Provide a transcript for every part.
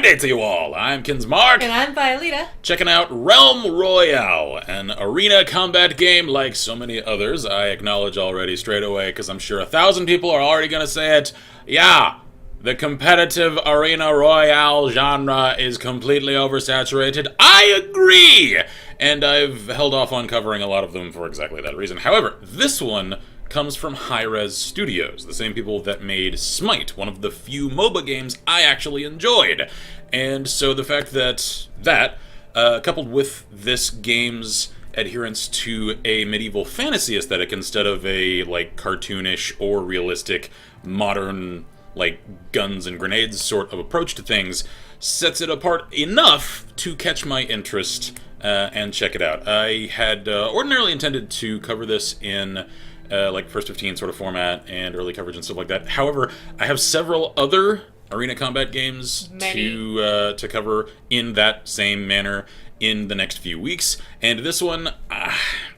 day to you all. I'm Kinsmark. And I'm Violeta. Checking out Realm Royale, an arena combat game like so many others. I acknowledge already straight away because I'm sure 1,000 people are already going to say it. Yeah, the competitive arena royale genre is completely oversaturated. I agree! And I've held off on covering a lot of them for exactly that reason. However, this one comes from Hi-Rez Studios, the same people that made Smite, one of the few MOBA games I actually enjoyed. And so the fact that coupled with this game's adherence to a medieval fantasy aesthetic instead of a, like, cartoonish or realistic modern, like, guns and grenades sort of approach to things, sets it apart enough to catch my interest and check it out. I had ordinarily intended to cover this in like First 15 sort of format and early coverage and stuff like that. However, I have several other arena combat games to cover in that same manner in the next few weeks. And this one,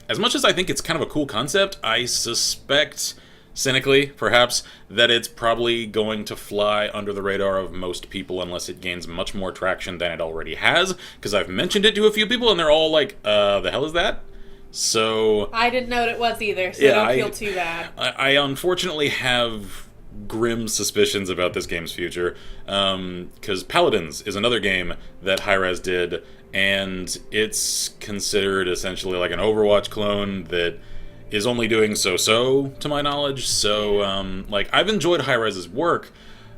as much as I think it's kind of a cool concept, I suspect, cynically perhaps, that it's probably going to fly under the radar of most people unless it gains much more traction than it already has, because I've mentioned it to a few people and they're all like, the hell is that? So I didn't know what it was either, so don't feel too bad. I unfortunately have grim suspicions about this game's future, because Paladins is another game that Hi-Rez did, and it's considered essentially like an Overwatch clone that is only doing so-so, to my knowledge. So, like, I've enjoyed Hi-Rez's work.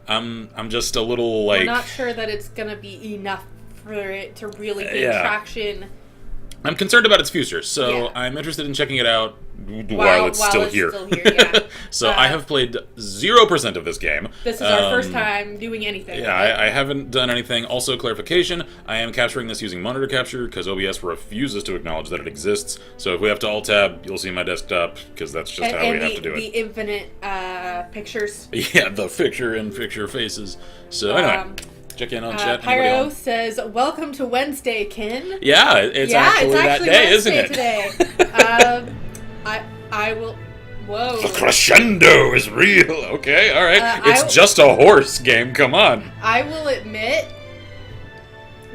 I'm just a little, like... I'm not sure that it's gonna be enough for it to really gain traction. I'm concerned about its future, so I'm interested in checking it out while it's still here. So I have played 0% of this game. This is our first time doing anything. Yeah, I haven't done anything. Also, clarification, I am capturing this using monitor capture because OBS refuses to acknowledge that it exists. So if we have to alt-tab, you'll see my desktop, because that's just how we have to do it. The infinite pictures. Yeah, the picture-in-picture faces. So anyway... Check in on chat. Pyro says, "Welcome to Wednesday, Kin." Yeah, it's actually that day, isn't it? Today. I will. Whoa. The crescendo is real. Okay, all right. It's just a horse game. Come on. I will admit,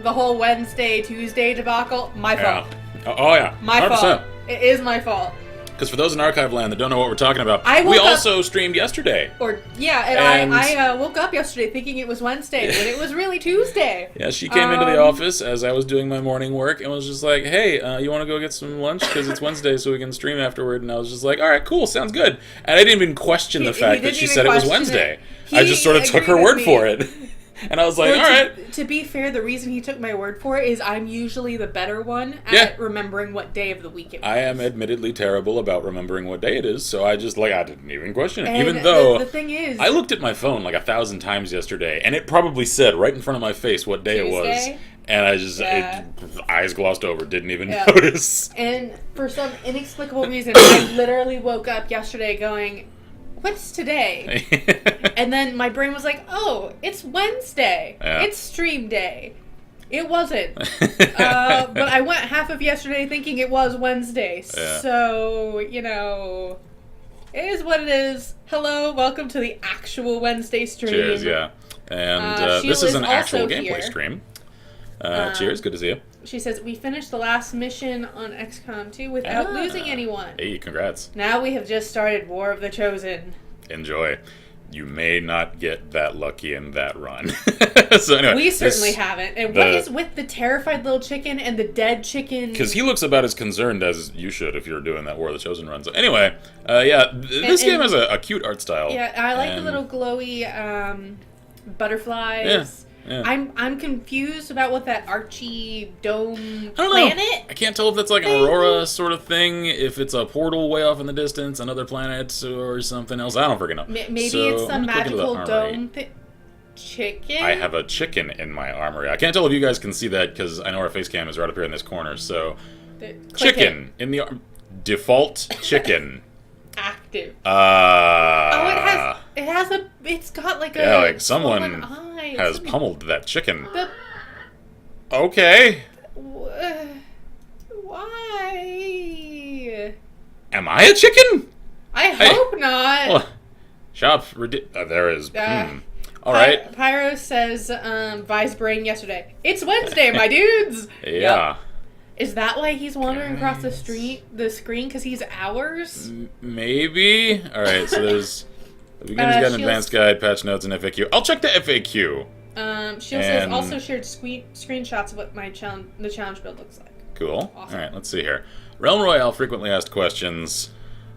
the whole Wednesday, Tuesday debacle, my fault. Oh yeah. My 100%. fault. It is my fault. Because for those in archive land that don't know what we're talking about, we also streamed yesterday. I woke up yesterday thinking it was Wednesday, but it was really Tuesday. Yeah, she came into the office as I was doing my morning work and was just like, hey, you want to go get some lunch? Because it's Wednesday, so we can stream afterward. And I was just like, all right, cool, sounds good. And I didn't even question the fact that she said it was Wednesday. I just sort of took her word for it. And I was like, all right. To be fair, the reason he took my word for it is I'm usually the better one at remembering what day of the week it was. I am admittedly terrible about remembering what day it is, so I just, I didn't even question it. And even though the thing is, I looked at my phone 1,000 times yesterday, and it probably said right in front of my face what day Tuesday? it was. And I just, eyes glossed over, didn't even notice. And for some inexplicable reason, I literally woke up yesterday going, what's today? And then my brain was like, oh, it's Wednesday. Yeah. It's stream day. It wasn't. But I went half of yesterday thinking it was Wednesday. Yeah. So, it is what it is. Hello, welcome to the actual Wednesday stream. Cheers, yeah. And this is an actual gameplay stream. Cheers, good to see you. She says, we finished the last mission on XCOM 2 without losing anyone. Hey, congrats. Now we have just started War of the Chosen. Enjoy. You may not get that lucky in that run. So anyway, we certainly haven't. And what is with the terrified little chicken and the dead chicken? Because he looks about as concerned as you should if you're doing that War of the Chosen run. So anyway, this game has a cute art style. Yeah, I like the little glowy butterflies. Yeah. Yeah. I'm confused about what that Archie dome planet. I can't tell if that's like an Aurora sort of thing, if it's a portal way off in the distance, another planet, or something else. I don't freaking know. Maybe it's some magical dome chicken. I have a chicken in my armory. I can't tell if you guys can see that because I know our face cam is right up here in this corner. So, chicken in the default chicken. Active. It's got like a... Yeah, like someone has pummeled that chicken. Okay. Why? Am I a chicken? I hope not. Well, shop... there is... All right. Pyro says, Vi's brain yesterday. It's Wednesday, my dudes. Yeah. Yep. Is that why he's wandering across the screen? Because he's ours? Maybe. All right. So there's the beginner's guide, advanced guide, patch notes, and FAQ. I'll check the FAQ. Shield says also shared screenshots of what the challenge build looks like. Cool. Awesome. All right. Let's see here. Realm Royale frequently asked questions.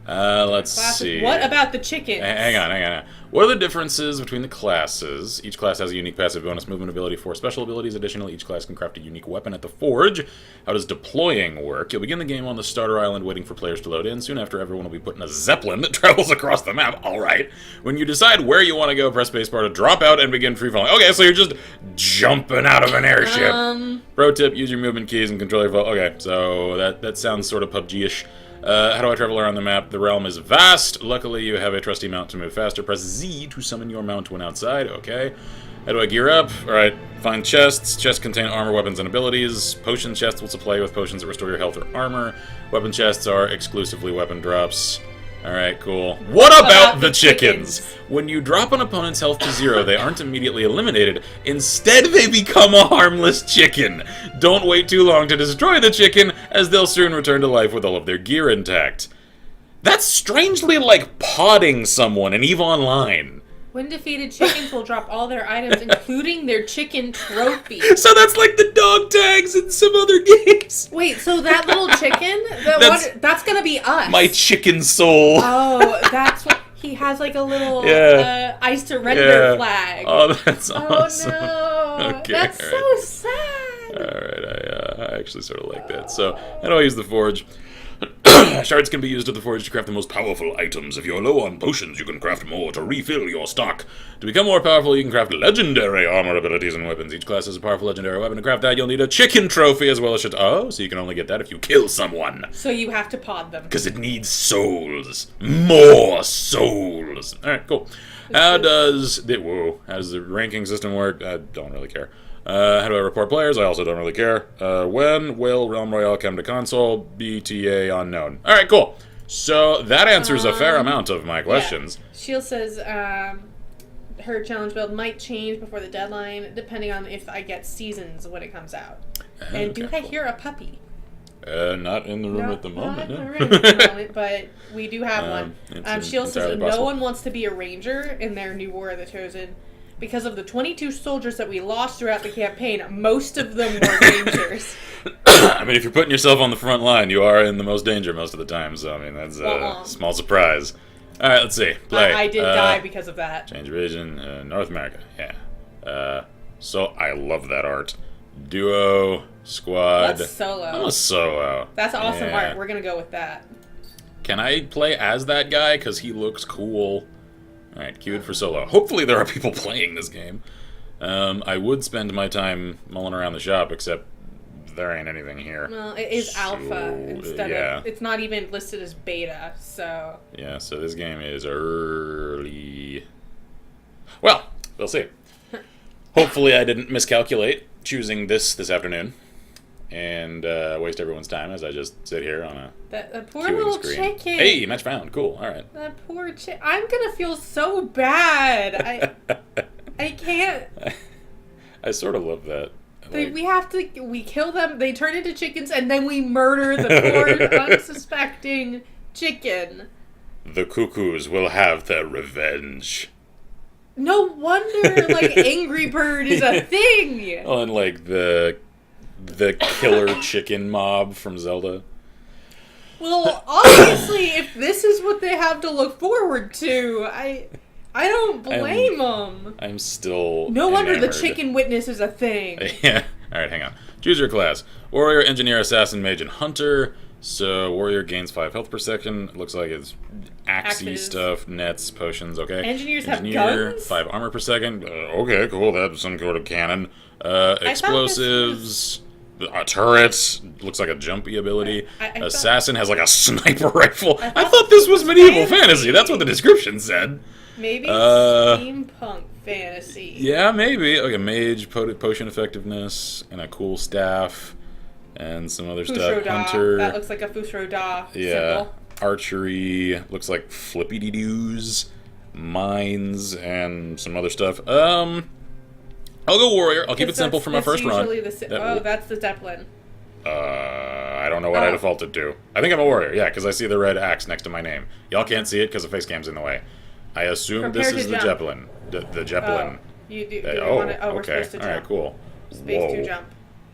Let's see. What about the chickens? Hang on. What are the differences between the classes? Each class has a unique passive bonus movement ability for special abilities. Additionally, each class can craft a unique weapon at the forge. How does deploying work? You'll begin the game on the starter island waiting for players to load in. Soon after, everyone will be put in a zeppelin that travels across the map. Alright. When you decide where you want to go, press spacebar to drop out and begin free-falling. Okay, so you're just jumping out of an airship. Pro tip, use your movement keys and control your fall. Okay, so that sounds sort of PUBG-ish. How do I travel around the map? The realm is vast. Luckily, you have a trusty mount to move faster. Press Z to summon your mount when outside. Okay. How do I gear up? Alright. Find chests. Chests contain armor, weapons, and abilities. Potion chests will supply you with potions that restore your health or armor. Weapon chests are exclusively weapon drops. Alright, cool. What about the chickens? When you drop an opponent's health to 0, they aren't immediately eliminated. Instead, they become a harmless chicken. Don't wait too long to destroy the chicken, as they'll soon return to life with all of their gear intact. That's strangely like podding someone in EVE Online. When defeated, chickens will drop all their items, including their chicken trophy. So that's like the dog tags in some other games. Wait, so that little chicken, that's gonna be us. My chicken soul. Oh, that's what, he has like a little I surrender flag. Oh, that's awesome. Oh no, okay, that's so sad. Alright, I actually sort of like that. So, how do I use the forge? Shards can be used at the forge to craft the most powerful items. If you're low on potions, you can craft more to refill your stock. To become more powerful, you can craft legendary armor abilities and weapons. Each class has a powerful legendary weapon. To craft that, you'll need a chicken trophy as well as so you can only get that if you kill someone. So you have to pod them. Because it needs souls. More souls. Alright, cool. How does the ranking system work? I don't really care. How do I report players? I also don't really care. When will Realm Royale come to console? BTA unknown. Alright, cool. So that answers a fair amount of my questions. Yeah. Shield says her challenge build might change before the deadline, depending on if I get seasons when it comes out. And do I hear a puppy? Not in the room at the moment. Not in the room at the moment, but we do have one. Shield says no one wants to be a ranger in their new War of the Chosen. Because of the 22 soldiers that we lost throughout the campaign, most of them were rangers. I mean, if you're putting yourself on the front line, you are in the most danger most of the time. So, I mean, that's a small surprise. All right, let's see. Play. I did die because of that. Change region. North America. Yeah. So, I love that art. Duo, squad. That's solo. I'm a solo. That's awesome art. We're going to go with that. Can I play as that guy? Because he looks cool. Alright, queued for solo. Hopefully there are people playing this game. I would spend my time mulling around the shop, except there ain't anything here. Well, it is alpha instead of... It's not even listed as beta, so... Yeah, so this game is early. Well, we'll see. Hopefully I didn't miscalculate choosing this afternoon. And waste everyone's time as I just sit here on a that poor little screen. Chicken. Hey, match found. Cool. All right. That poor chicken. I'm gonna feel so bad. I can't. I sort of love that. Like, we kill them. They turn into chickens, and then we murder the poor unsuspecting chicken. The cuckoos will have their revenge. No wonder, like, Angry Bird is a thing. Oh, and like the killer chicken mob from Zelda. Well, obviously, if this is what they have to look forward to, I don't blame them. I'm still No wonder enamored. the chicken witness is a thing. Yeah. Alright, hang on. Choose your class. Warrior, Engineer, Assassin, Mage, and Hunter. So, Warrior gains 5 health per second. It looks like it's axey stuff, nets, potions, okay. Engineers have guns? 5 armor per second. Okay, cool. That's some sort of cannon. Explosives. A turret. Looks like a jumpy ability. Assassin has like a sniper rifle. I thought this was medieval fantasy. That's what the description said. Maybe steampunk fantasy. Yeah, maybe. Okay, mage, potion effectiveness, and a cool staff, and some other stuff. Hunter. That looks like a Fusro Da yeah. symbol. Archery. Looks like flippy-de-doos. mines and some other stuff. I'll go warrior. I'll keep it simple for my first run. That's the Zeppelin. I don't know what I defaulted to. I think I'm a warrior, yeah, because I see the red axe next to my name. Y'all can't see it because the face cam's in the way. I assume this is the Zeppelin. The Zeppelin. You do. We're supposed to jump. Alright, cool. Space to jump.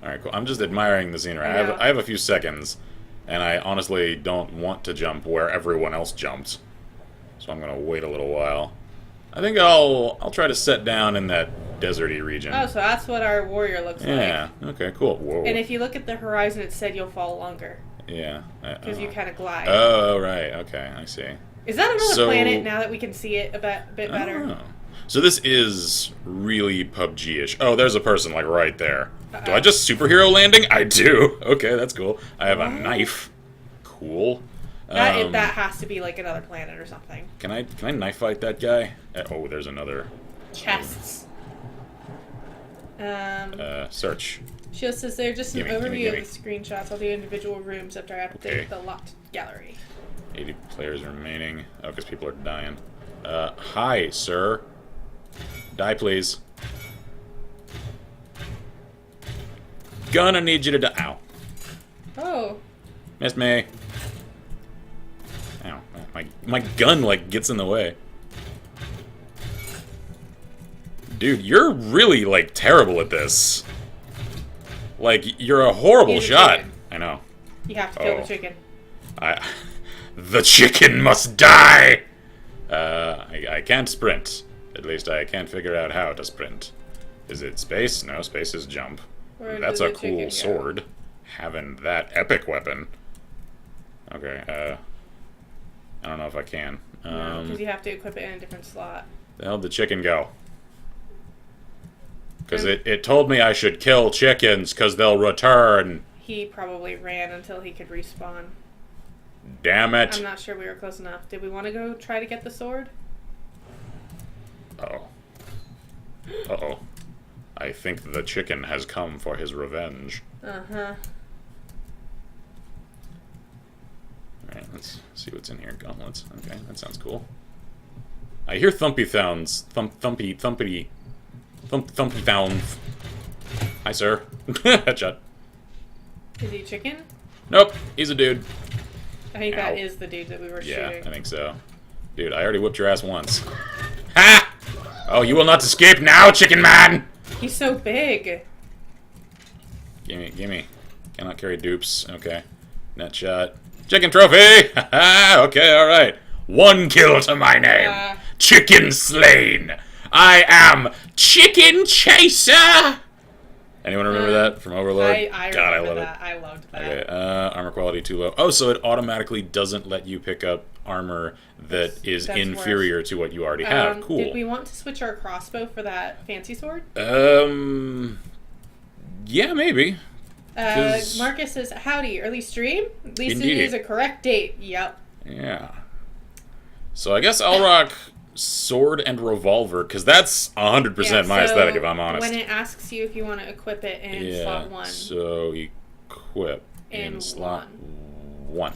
Alright, cool. I'm just admiring the scenery. I have a few seconds, and I honestly don't want to jump where everyone else jumped. So I'm gonna wait a little while. I think I'll try to set down in that deserty region. Oh, so that's what our warrior looks like. Yeah, okay, cool. Whoa. And if you look at the horizon, it said you'll fall longer. Yeah. Because you kind of glide. Oh, right, okay, I see. Is that another planet now that we can see it a bit better? Oh. So this is really PUBG-ish. Oh, there's a person, like, right there. Do I just superhero landing? I do. Okay, that's cool. I have a knife. Cool. That has to be like another planet or something. Can I knife fight that guy? Oh, there's another. Chests. Search. She says they're just an overview of the screenshots of the individual rooms after I update the locked gallery. 80 players remaining. Oh, because people are dying. Hi, sir. Die, please. Gonna need you to die. Ow. Oh. Missed me. Ow. My gun, like, gets in the way. Dude, you're really, like, terrible at this. Like, you're a horrible shot. Chicken. I know. You have to kill the chicken. The chicken must die! I can't sprint. At least I can't figure out how to sprint. Is it space? No, space is jump. That's a cool sword. Having that epic weapon. Okay, I don't know if I can. No, because you have to equip it in a different slot. The hell did the chicken go? Because it told me I should kill chickens because they'll return. He probably ran until he could respawn. Damn it. I'm not sure we were close enough. Did we want to go try to get the sword? Uh-oh. Uh-oh. I think the chicken has come for his revenge. Uh-huh. Alright, let's see what's in here. Gauntlets. Okay, that sounds cool. I hear thumpy sounds. Thumpy sounds. Hi, sir. Headshot. Is he chicken? Nope, he's a dude. I think that is the dude that we were shooting. Yeah, I think so. Dude, I already whipped your ass once. Ha! Oh, you will not escape now, chicken man! He's so big. Gimme. Cannot carry dupes. Okay. Net shot. Chicken trophy! Okay, alright. 1 kill to my name. Chicken slain. I am Chicken Chaser! Anyone remember that from Overlord? I remember that. I loved that. Okay, armor quality too low. Oh, so it automatically doesn't let you pick up armor that's inferior to what you already have. Cool. Did we want to switch our crossbow for that fancy sword? Yeah, maybe. Marcus says, howdy, early stream? At least it is a correct date. Yep. Yeah. So I guess I'll rock sword and revolver, because that's 100% my aesthetic, if I'm honest. When it asks you if you want to equip it in slot 1. So equip in slot 1.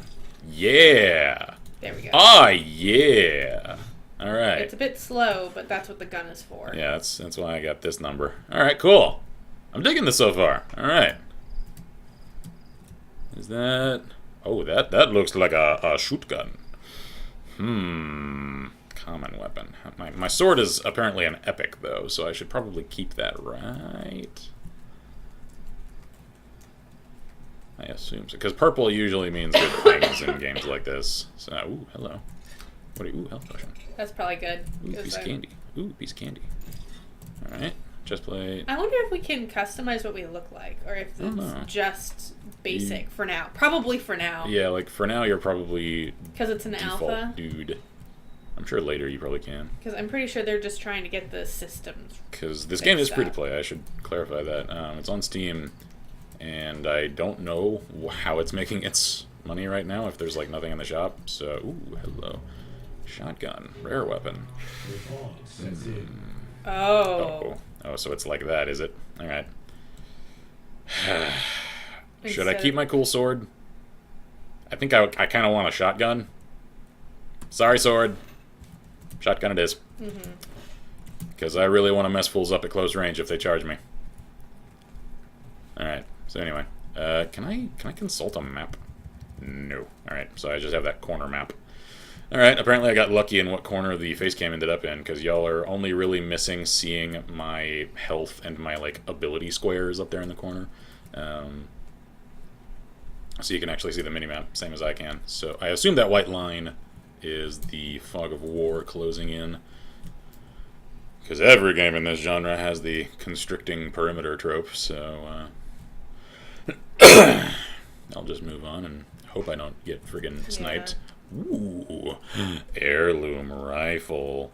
Yeah! There we go. Ah, yeah! Alright. It's a bit slow, but that's what the gun is for. Yeah, that's why I got this number. Alright, cool. I'm digging this so far. Alright. Is that... Oh, that looks like a shoot gun. Common weapon. My sword is apparently an epic, though, so I should probably keep that, right? I assume so. Because purple usually means good things in games like this. So, ooh, hello. What are you? Ooh, health potion. That's probably good. Ooh, piece of candy. Ooh, piece of candy. Alright. Chest plate. I wonder if we can customize what we look like, or if it's just basic for now. Probably for now. Yeah, like for now you're probably because it's an alpha, dude. I'm sure later you probably can. Because I'm pretty sure they're just trying to get the systems. Because this game is free to play. I should clarify that. It's on Steam, and I don't know how it's making its money right now. If there's like nothing in the shop. So, ooh, hello, shotgun, rare weapon. Oh. Oh, so it's like that, is it? Alright. Should I keep my cool sword? I think I kind of want a shotgun. Sorry, sword. Shotgun it is. Because I really want to mess fools up at close range if they charge me. Alright, so anyway. Can I consult a map? No. Alright, so I just have that corner map. Alright, apparently I got lucky in what corner the face cam ended up in, because y'all are only really missing seeing my health and my, like, ability squares up there in the corner. So you can actually see the minimap, same as I can. So I assume that white line is the fog of war closing in. Because every game in this genre has the constricting perimeter trope, so I'll just move on and hope I don't get friggin' sniped. Ooh, heirloom rifle.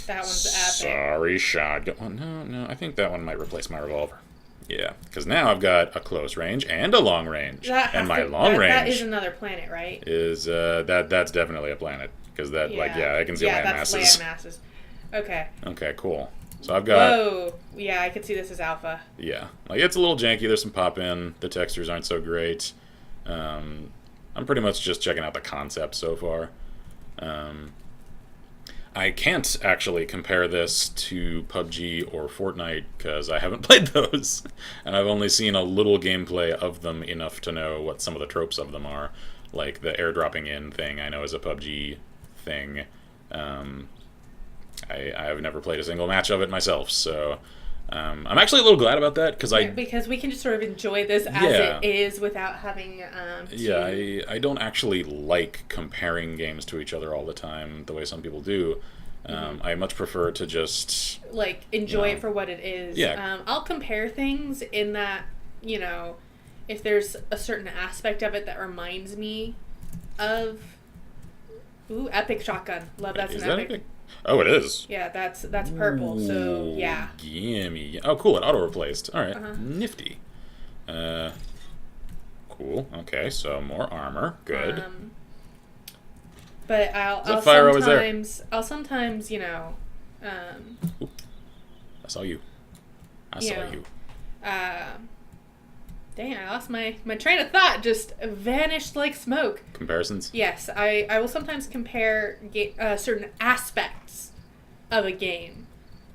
That one's epic. Sorry, shotgun. No, I think that one might replace my revolver. Yeah, because now I've got a close range and a long range, and my long range. That is another planet, right? Is that's definitely a planet because that I can see land masses. Yeah, that's land masses. Okay. Okay, cool. So I've got. Whoa, yeah, I could see this as alpha. Yeah, like it's a little janky. There's some pop in. The textures aren't so great. I'm pretty much just checking out the concept so far. I can't actually compare this to PUBG or Fortnite because I haven't played those. And I've only seen a little gameplay of them enough to know what some of the tropes of them are. Like the airdropping in thing I know is a PUBG thing. I've never played a single match of it myself, so I'm actually a little glad about that because we can just sort of enjoy this as it is without having I don't actually like comparing games to each other all the time the way some people do. I much prefer to just like enjoy it for what it is. Yeah. I'll compare things in that, if there's a certain aspect of it that reminds me of epic shotgun. Love that's is an that epic. Oh, it is. Yeah, that's purple. So yeah. Gimme. Oh, cool. It auto replaced. All right, nifty. Cool. Okay, so more armor. Good. But I'll sometimes Oop. I saw you. I saw you. Dang, I lost my train of thought. Just vanished like smoke. Comparisons? Yes, I will sometimes compare certain aspects of a game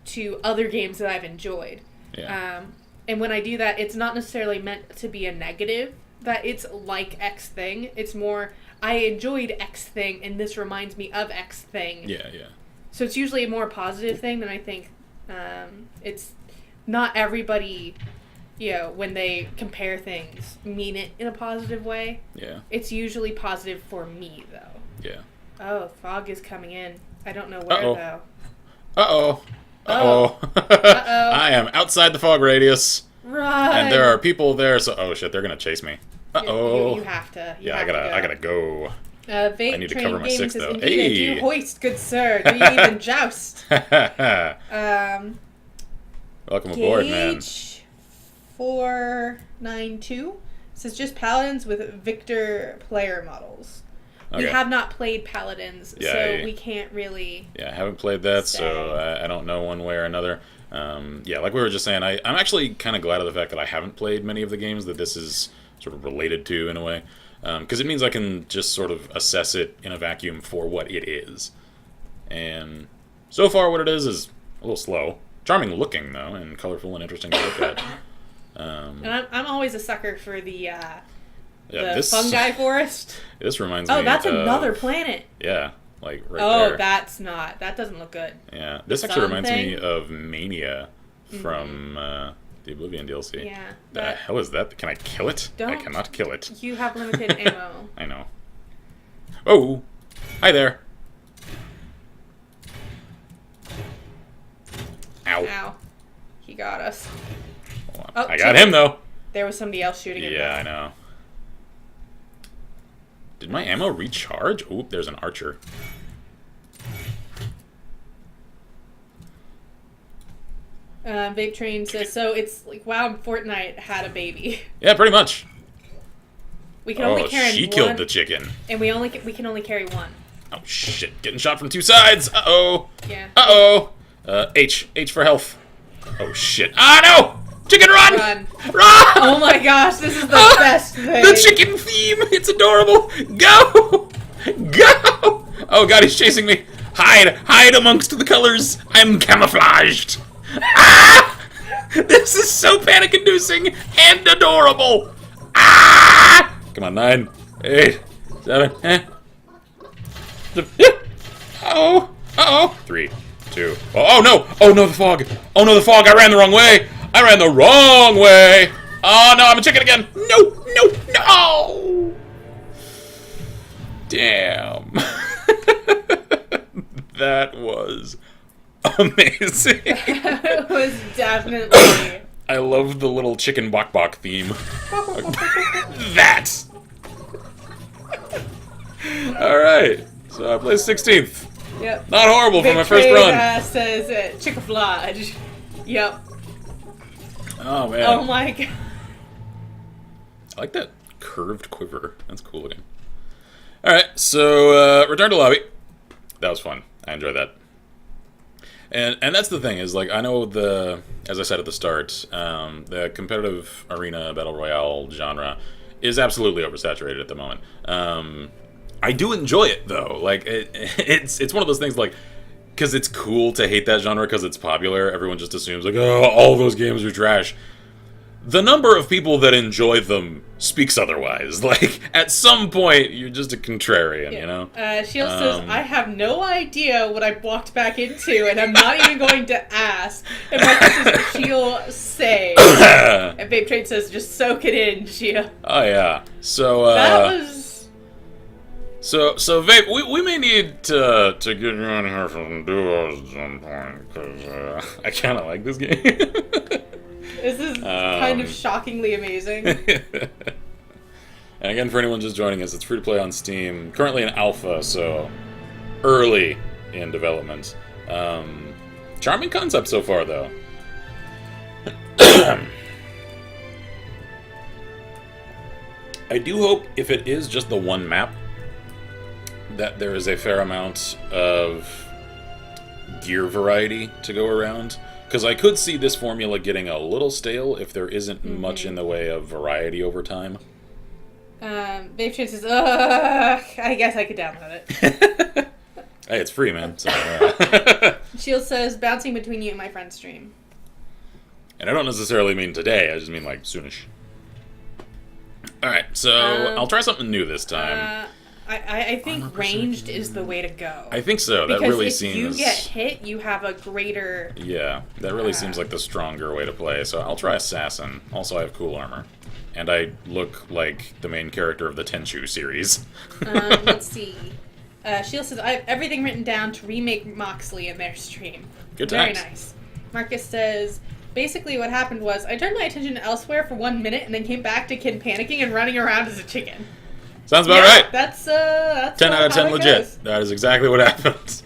to other games that I've enjoyed. Yeah. And when I do that, it's not necessarily meant to be a negative, that it's like X thing. It's more, I enjoyed X thing, and this reminds me of X thing. Yeah. So it's usually a more positive thing than I think. It's not everybody... when they compare things, mean it in a positive way. Yeah. It's usually positive for me, though. Yeah. Oh, fog is coming in. I don't know where, though. Uh-oh. I am outside the fog radius. Run! And there are people there, so... Oh, shit, they're gonna chase me. Uh-oh. You have to. I gotta go. Vape I need to Train cover my Gaming 6, says, though. indeed, Hey! do you hoist, good sir? Do you even joust? Welcome aboard, man. 492 says just paladins with Victor player models. Okay. We have not played paladins, so we can't really. Yeah, I haven't played that, so I don't know one way or another. Like we were just saying, I'm actually kind of glad of the fact that I haven't played many of the games that this is sort of related to in a way, because it means I can just sort of assess it in a vacuum for what it is. And so far, what it is a little slow. Charming looking, though, and colorful and interesting to look at. And I'm always a sucker for the this fungi forest. This reminds me. Oh, that's another planet. Yeah, like right there. Oh, that's not. That doesn't look good. Yeah, this actually reminds me of Mania from the Oblivion DLC. Yeah. The hell is that? Can I kill it? I cannot kill it. You have limited ammo. I know. Oh, hi there. Ow. Ow. He got us. Oh, I got him, though. There was somebody else shooting him. Yeah, I know. Did my ammo recharge? Oop, there's an archer. Vape Train says, so it's like, wow, Fortnite had a baby. Yeah, pretty much. We can only carry she one. Killed the chicken. And we can only carry one. Oh, shit. Getting shot from 2 sides. Uh-oh. Yeah. Uh-oh. H for health. Oh, shit. Ah, no! Chicken, run! Run! Run! Oh my gosh, this is the best thing. The chicken theme! It's adorable! Go! Go! Oh god, he's chasing me! Hide amongst the colors. I'm camouflaged. Ah! This is so panic-inducing and adorable. Ah! Come on, 9, 8, 7. Oh. Uh-oh. 3, 2. Oh no! Oh no, the fog! Oh no, the fog! I ran the wrong way! I ran the wrong way! Oh no, I'm a chicken again! No! Damn. That was amazing. It was definitely. I love the little chicken BAWK theme. That! Alright, so I placed 16th. Yep. Not horrible for my first run. Says chickaflage. Yep. Oh man. Oh my god. I like that curved quiver. That's cool looking. Alright, so return to lobby. That was fun. I enjoyed that. And that's the thing, is like, I know as I said at the start, the competitive arena battle royale genre is absolutely oversaturated at the moment. I do enjoy it though. Like it's one of those things, like, because it's cool to hate that genre because it's popular. Everyone just assumes like, oh, all those games are trash. The number of people that enjoy them speaks otherwise. Like, at some point, you're just a contrarian, you know? Shield says, I have no idea what I walked back into, and I'm not even going to ask. And Marcus says, Shield, say. And Vape Trade says, just soak it in, Shield. Oh, yeah. So, that was... So Vape, we may need to get you on here from duos at some point, because I kind of like this game. This is kind of shockingly amazing. And again, for anyone just joining us, it's free to play on Steam. Currently in alpha, so early in development. Charming concept so far, though. I do hope, if it is just the one map, that there is a fair amount of gear variety to go around. Because I could see this formula getting a little stale if there isn't much in the way of variety over time. Vape Train says, I guess I could download it. Hey, it's free, man. So, Shield says, bouncing between you and my friend's stream. And I don't necessarily mean today, I just mean like soonish. Alright, so I'll try something new this time. I think ranged is the way to go. I think so. Because that really if seems. you get hit, you have a greater. Yeah, that really seems like the stronger way to play. So I'll try Assassin. Also, I have cool armor, and I look like the main character of the Tenchu series. Let's see. Shield says, I have everything written down to remake Moxley in their stream. Good times. Very nice. Marcus says, basically what happened was I turned my attention elsewhere for 1 minute and then came back to Kid panicking and running around as a chicken. Sounds about right. That's 10 out of 10 legit. Goes. That is exactly what happened.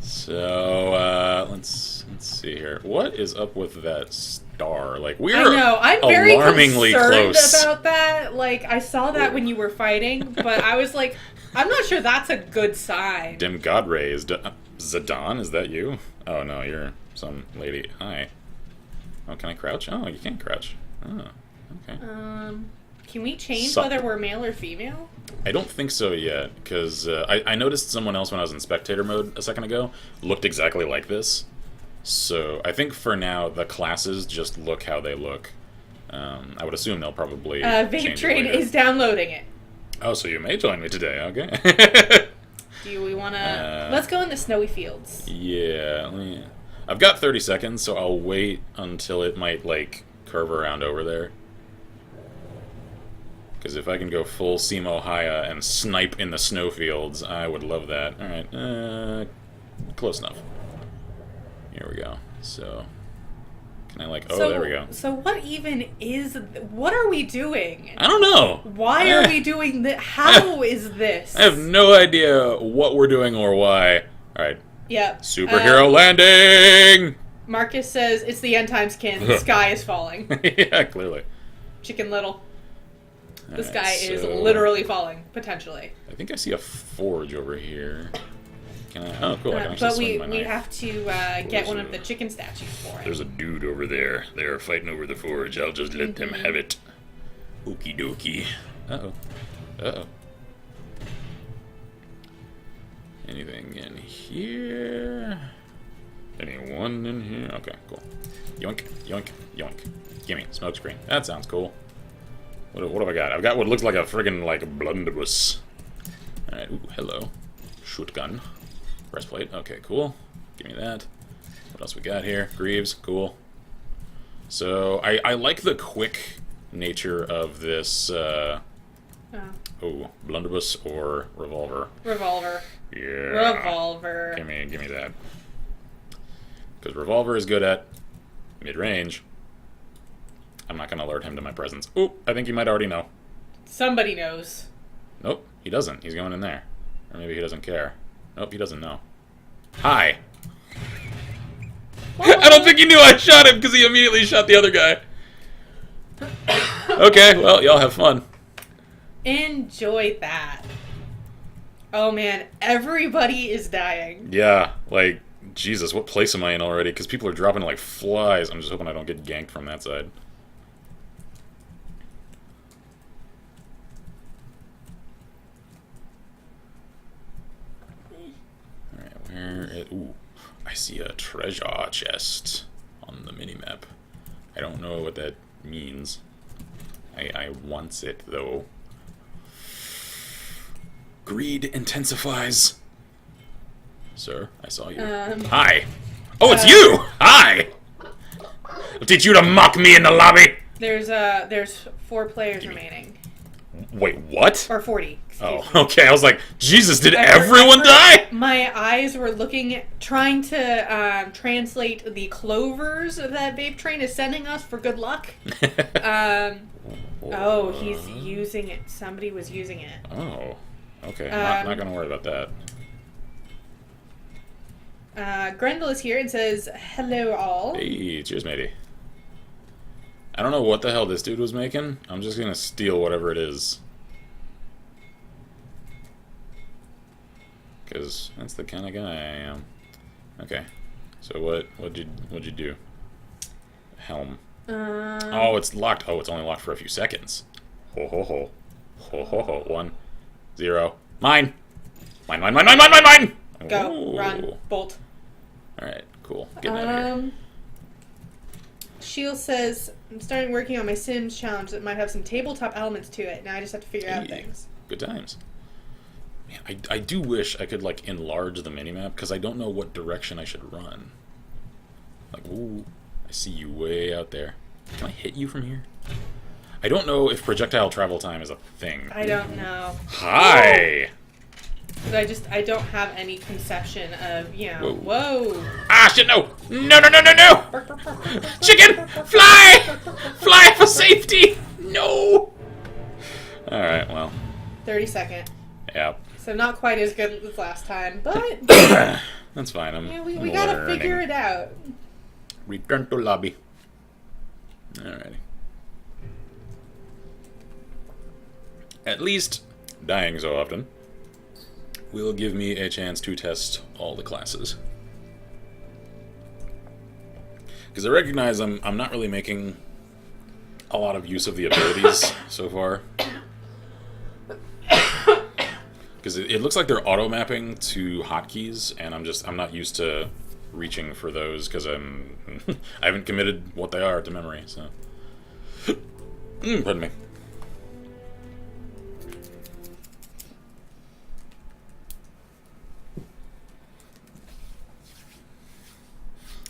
So let's see here. What is up with that star? Like, we're I know. I'm very alarmingly concerned close about that. Like, I saw that when you were fighting, but I was like, I'm not sure that's a good sign. Dim God raised. Zidane, is that you? Oh no, you're some lady. Hi. Oh, can I crouch? Oh, you can't crouch. Oh, okay. Can we change whether we're male or female? I don't think so yet, because I noticed someone else when I was in spectator mode a second ago looked exactly like this. So I think for now the classes just look how they look. I would assume they'll probably Vape Train is downloading it. Oh, so you may join me today, okay. Do we want to... Let's go into snowy fields. Yeah, I've got 30 seconds, so I'll wait until it might, like, curve around over there. Because if I can go full Simo Haya and snipe in the snowfields, I would love that. Alright, close enough. Here we go. So, can I there we go. So what even is... What are we doing? I don't know. Why are we doing this? How is this? I have no idea what we're doing or why. Alright. Yep. Superhero landing! Marcus says, it's the end times, Kin. The sky is falling. Yeah, clearly. Chicken Little. The Alright, sky is literally falling, potentially. I think I see a forge over here. Can I? Oh, cool. I can actually but swing my we knife. have to get one of the chicken statues for it. There's a dude over there. They're fighting over the forge. I'll just let them have it. Okie dokie. Uh-oh. Uh-oh. Anything in here? Anyone in here? Okay, cool. Yoink, yoink, yoink. Gimme, smoke screen. That sounds cool. What have I got? I've got what looks like a friggin' like blunderbuss. Alright, ooh, hello. Shotgun. Breastplate, okay, cool. Give me that. What else we got here? Greaves, cool. So, I like the quick nature of this, blunderbuss or revolver. Revolver. Yeah. Revolver. Give me that. Because revolver is good at mid-range. I'm not going to alert him to my presence. Ooh, I think you might already know. Somebody knows. Nope, he doesn't. He's going in there. Or maybe he doesn't care. Nope, he doesn't know. Hi. I don't think he knew I shot him because he immediately shot the other guy. Okay, well, y'all have fun. Enjoy that. Oh man, everybody is dying. Yeah, like, Jesus, what place am I in already? Because people are dropping like flies. I'm just hoping I don't get ganked from that side. Alright, where is... Ooh, I see a treasure chest on the minimap. I don't know what that means. I want it, though. Greed intensifies. Sir, I saw you. Hi. Oh, it's you! Hi! I'll teach you to mock me in the lobby! There's 4 players remaining. Wait, what? Or 40. Oh, okay. I was like, Jesus, did everyone die? My eyes were looking, trying to translate the clovers that Vape Train is sending us for good luck. Oh, he's using it. Somebody was using it. Oh, okay. Not gonna worry about that. Grendel is here and says, hello all. Hey, cheers, matey. I don't know what the hell this dude was making. I'm just gonna steal whatever it is. Because that's the kind of guy I am. Okay. So what'd you do? Helm. Oh, it's locked. Oh, it's only locked for a few seconds. Ho ho ho. Ho ho ho. 1, 0. Mine! Mine, mine, mine, mine, mine, mine, mine! Go. Ooh. Run. Bolt. Alright, cool. Getting out of here. Shield says, I'm starting working on my Sims challenge that might have some tabletop elements to it. Now I just have to figure out things. Good times. Man, I do wish I could, like, enlarge the minimap, because I don't know what direction I should run. Like, ooh, I see you way out there. Can I hit you from here? I don't know if projectile travel time is a thing. I don't know. Hi! I don't have any conception of, you know, whoa. Ah, shit, no! No, no, no, no, no! Chicken! Fly! Fly for safety! No! Alright, well. 30-second. Yep. So not quite as good as last time, but... That's fine, we gotta figure it out. Return to lobby. Alrighty. At least, dying so often will give me a chance to test all the classes. Because I recognize I'm not really making a lot of use of the abilities so far. Because it looks like they're auto-mapping to hotkeys, and I'm not used to reaching for those because I haven't committed what they are to memory, so... pardon me.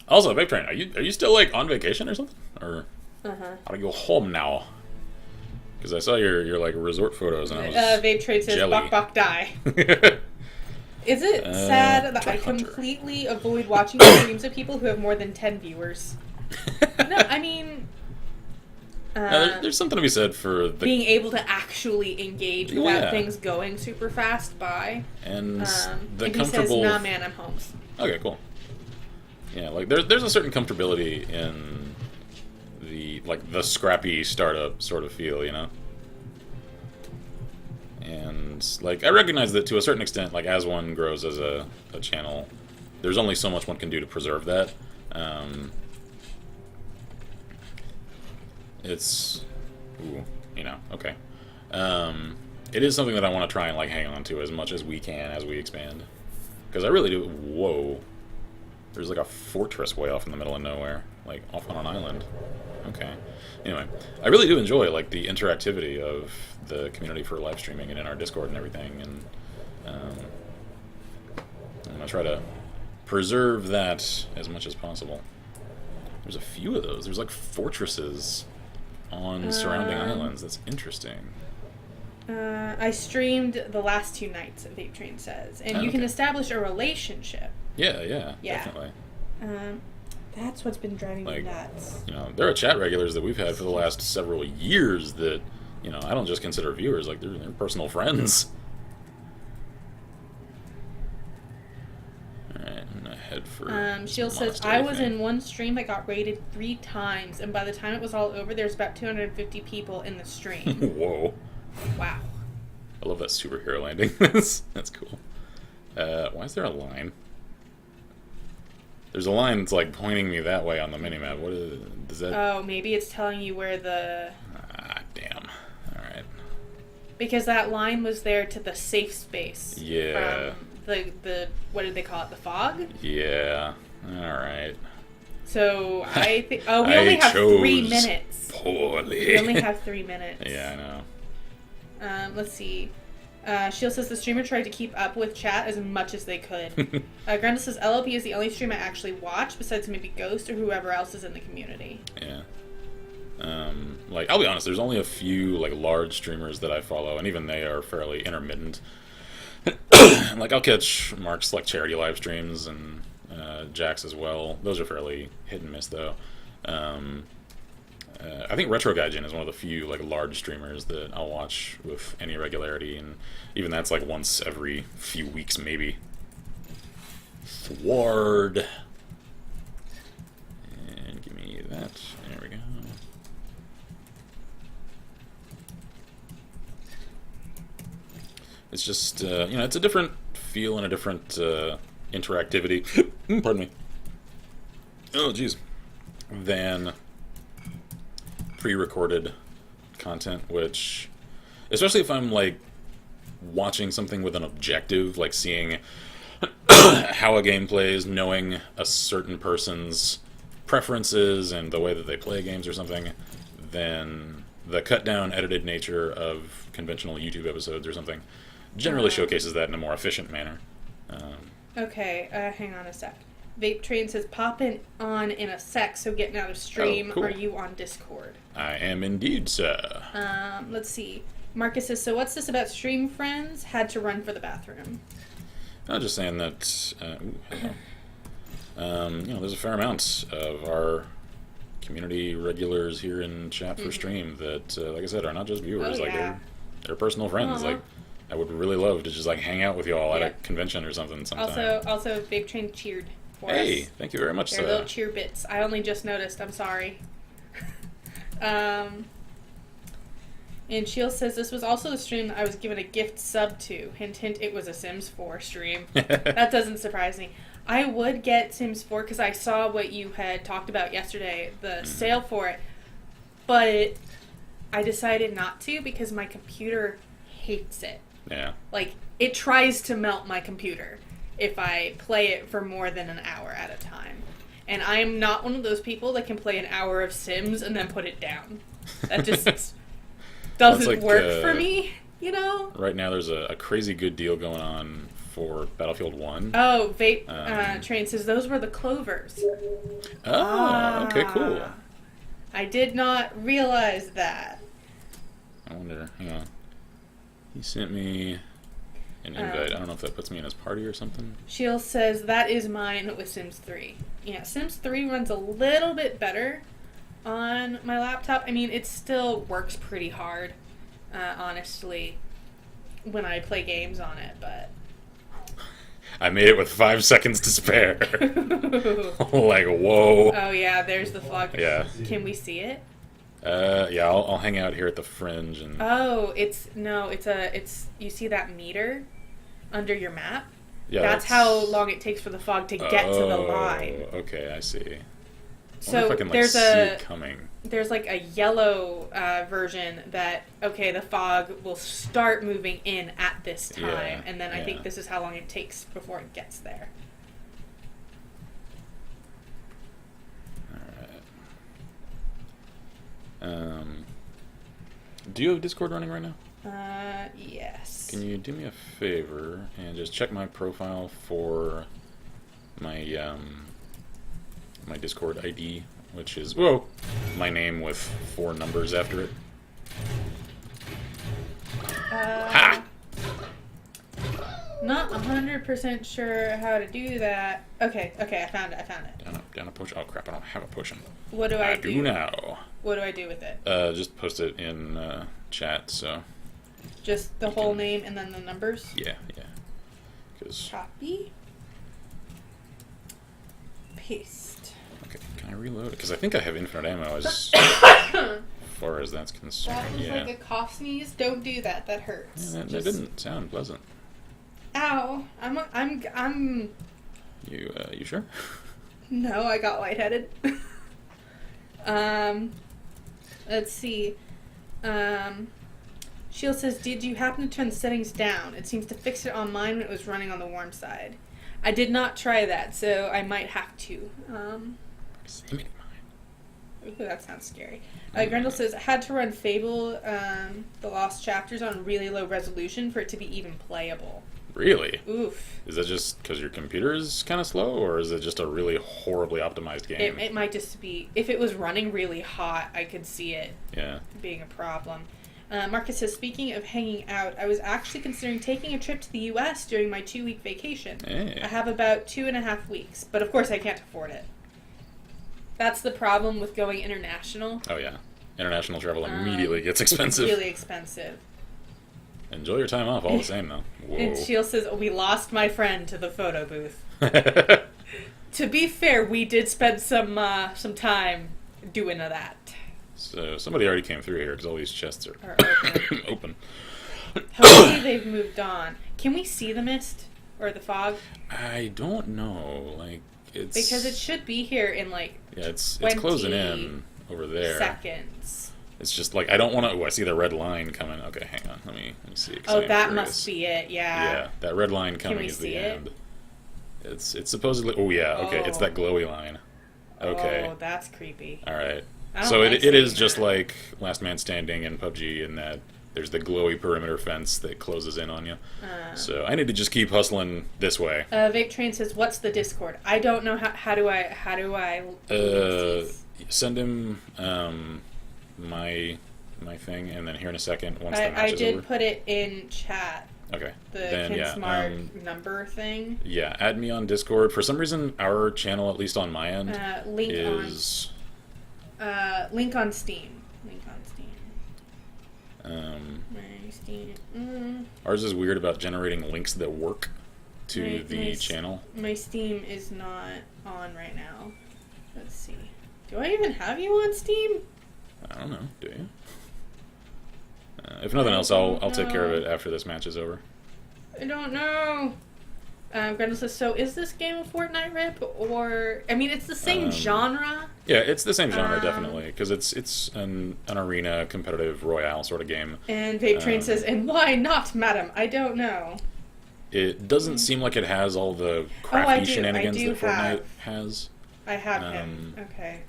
Also, Vape Train, are you still like on vacation or something? Or how do you go home now? Because I saw your like resort photos and I was Vape Train says jelly. BAWK die. Is it sad that I completely avoid watching streams of people who have more than 10 viewers? No, I mean... there's something to be said for the... being able to actually engage without things going super fast by. And the and comfortable... he says, nah man, I'm home. Okay, cool. Yeah, like there's a certain comfortability in the scrappy startup sort of feel, you know? And, like, I recognize that to a certain extent, like, as one grows as a channel, there's only so much one can do to preserve that. It's... Ooh, you know, okay. It is something that I want to try and, like, hang on to as much as we can as we expand. Because I really do... Whoa. There's like a fortress way off in the middle of nowhere. Like, off on an island. Okay. Anyway, I really do enjoy, like, the interactivity of the community for live streaming and in our Discord and everything. And I'm going to try to preserve that as much as possible. There's a few of those. There's, like, fortresses on surrounding islands. That's interesting. I streamed the last 2 nights, Vape Train says. And you can establish a relationship. Yeah, definitely. That's what's been driving me nuts. You know, there are chat regulars that we've had for the last several years that, you know, I don't just consider viewers, like, they're personal friends. Alright, I'm gonna head for... Shield says, I was in one stream that got raided 3 times, and by the time it was all over, there's about 250 people in the stream. Whoa. Wow. I love that superhero landing. That's cool. Why is there a line? There's a line that's like pointing me that way on the minimap. What is it? Does that... Oh, maybe it's telling you where the... Ah, damn. Alright. Because that line was there to the safe space. Yeah. From the what did they call it? The fog? Yeah. Alright. So, I think... Oh, we only have 3 minutes. Poorly. We only have 3 minutes. Yeah, I know. Let's see. Shield says the streamer tried to keep up with chat as much as they could. Grenda says LLP is the only stream I actually watch, besides maybe Ghost or whoever else is in the community. Yeah. Like, I'll be honest, there's only a few, like, large streamers that I follow, and even they are fairly intermittent. Like, I'll catch Mark's, like, charity live streams, and Jack's as well. Those are fairly hit and miss, though. I think Retro Gaijin is one of the few, like, large streamers that I'll watch with any regularity, and even that's, like, once every few weeks, maybe. Thward. And give me that. There we go. It's just, you know, it's a different feel and a different interactivity. Pardon me. Oh, jeez. Than pre-recorded content, which, especially if I'm, like, watching something with an objective, like seeing how a game plays, knowing a certain person's preferences and the way that they play games or something, then the cut-down, edited nature of conventional YouTube episodes or something generally showcases that in a more efficient manner. Okay, hang on a sec. Vape Train says, pop on in a sec, so getting out of stream. Oh, cool. Are you on Discord? I am indeed, sir. Let's see. Marcus says, so what's this about stream friends? Had to run for the bathroom. I'm just saying that, you know, there's a fair amount of our community regulars here in chat for stream that, like I said, are not just viewers. Like, they're personal friends. Like, I would really love to just, like, hang out with you all at a convention or something sometime. Also, Vape Train cheered for us. Hey, thank you very much, They're little cheer bits. I only just noticed. I'm sorry. And Shield says, this was also the stream that I was given a gift sub to. Hint, hint, it was a Sims 4 stream. That doesn't surprise me. I would get Sims 4 because I saw what you had talked about yesterday, the sale for it. But I decided not to because my computer hates it. Yeah. Like, it tries to melt my computer if I play it for more than an hour at a time. And I am not one of those people that can play an hour of Sims and then put it down. That just doesn't work for me, you know? Right now there's a crazy good deal going on for Battlefield 1. Oh, Vape Train says those were the clovers. Oh, okay, cool. I did not realize that. I wonder, hang on. He sent me an invite. I don't know if that puts me in his party or something. Shield says that is mine with Sims 3. Yeah, Sims 3 runs a little bit better on my laptop. I mean, it still works pretty hard, honestly, when I play games on it, but... I made it with 5 seconds to spare. Like, whoa. Oh, yeah, there's the fog. Yeah. Can we see it? Yeah, I'll hang out here at the fringe and... Oh, it's you see that meter under your map? Yeah, that's how long it takes for the fog to get to the line. Okay, I see. wonder if I can, like, see it coming. There's like a yellow version that, okay, the fog will start moving in at this time, and then I think this is how long it takes before it gets there. Alright. Do you have Discord running right now? Yes. Can you do me a favor and just check my profile for my my Discord ID, which is, whoa, my name with 4 numbers after it. Ha! Not 100% sure how to do that. Okay, I found it. Down a potion. Oh crap! I don't have a potion. What do I do? I do now. What do I do with it? Just post it in chat. So. Just the whole name and then the numbers. Yeah. Cause. Copy. Paste. Okay, can I reload it? Because I think I have infinite ammo as far as that's concerned. That was like a cough sneeze. Don't do that. That hurts. Yeah, that didn't sound pleasant. Ow! I'm. You sure? No, I got lightheaded. Let's see. Shield says, "Did you happen to turn the settings down? It seems to fix it on mine when it was running on the warm side." I did not try that, so I might have to. Ooh, that sounds scary. Grendel says, "I had to run Fable, the Lost Chapters on really low resolution for it to be even playable." Really? Oof. Is that just because your computer is kind of slow, or is it just a really horribly optimized game? It might just be... If it was running really hot, I could see it being a problem. Marcus says, "Speaking of hanging out, I was actually considering taking a trip to the U.S. during my 2-week vacation. Hey. I have about 2.5 weeks, but of course I can't afford it." That's the problem with going international. Oh, yeah. International travel immediately gets expensive. Really expensive. Enjoy your time off all the same, though. Whoa. And Shield says, "We lost my friend to the photo booth." To be fair, we did spend some time doing that. So somebody already came through here because all these chests are open. Hopefully they've moved on. Can we see the mist or the fog? I don't know. Like, it's because it should be here in like it's closing in over there. Seconds. It's just like I don't want to. Oh, I see the red line coming. Okay, hang on. Let me see. Oh, that must be it. Yeah. Yeah, that red line coming is the end. It's supposedly. Oh yeah. Okay, it's that glowy line. Okay. Oh, that's creepy. All right. So it is just like Last Man Standing in PUBG in that there's the glowy perimeter fence that closes in on you. So I need to just keep hustling this way. Vape Train says, "What's the Discord?" I don't know how do I send him my thing, and then here in a second once the match is over. I did put it in chat. Okay. The Kinsmart number thing. Yeah, add me on Discord. For some reason, our channel, at least on my end, is link on Steam. My Steam. Ours is weird about generating links that work to the channel. My Steam is not on right now. Let's see. Do I even have you on Steam? I don't know. Do you? If nothing else, I'll take care of it after this match is over. I don't know. Grendel says, "So is this game a Fortnite rip, or I mean, it's the same genre?" Yeah, it's the same genre definitely, because it's an arena competitive Royale sort of game. And Vape Train says, "And why not, madam? I don't know." It doesn't seem like it has all the crafty shenanigans that Fortnite has. I have him. Okay.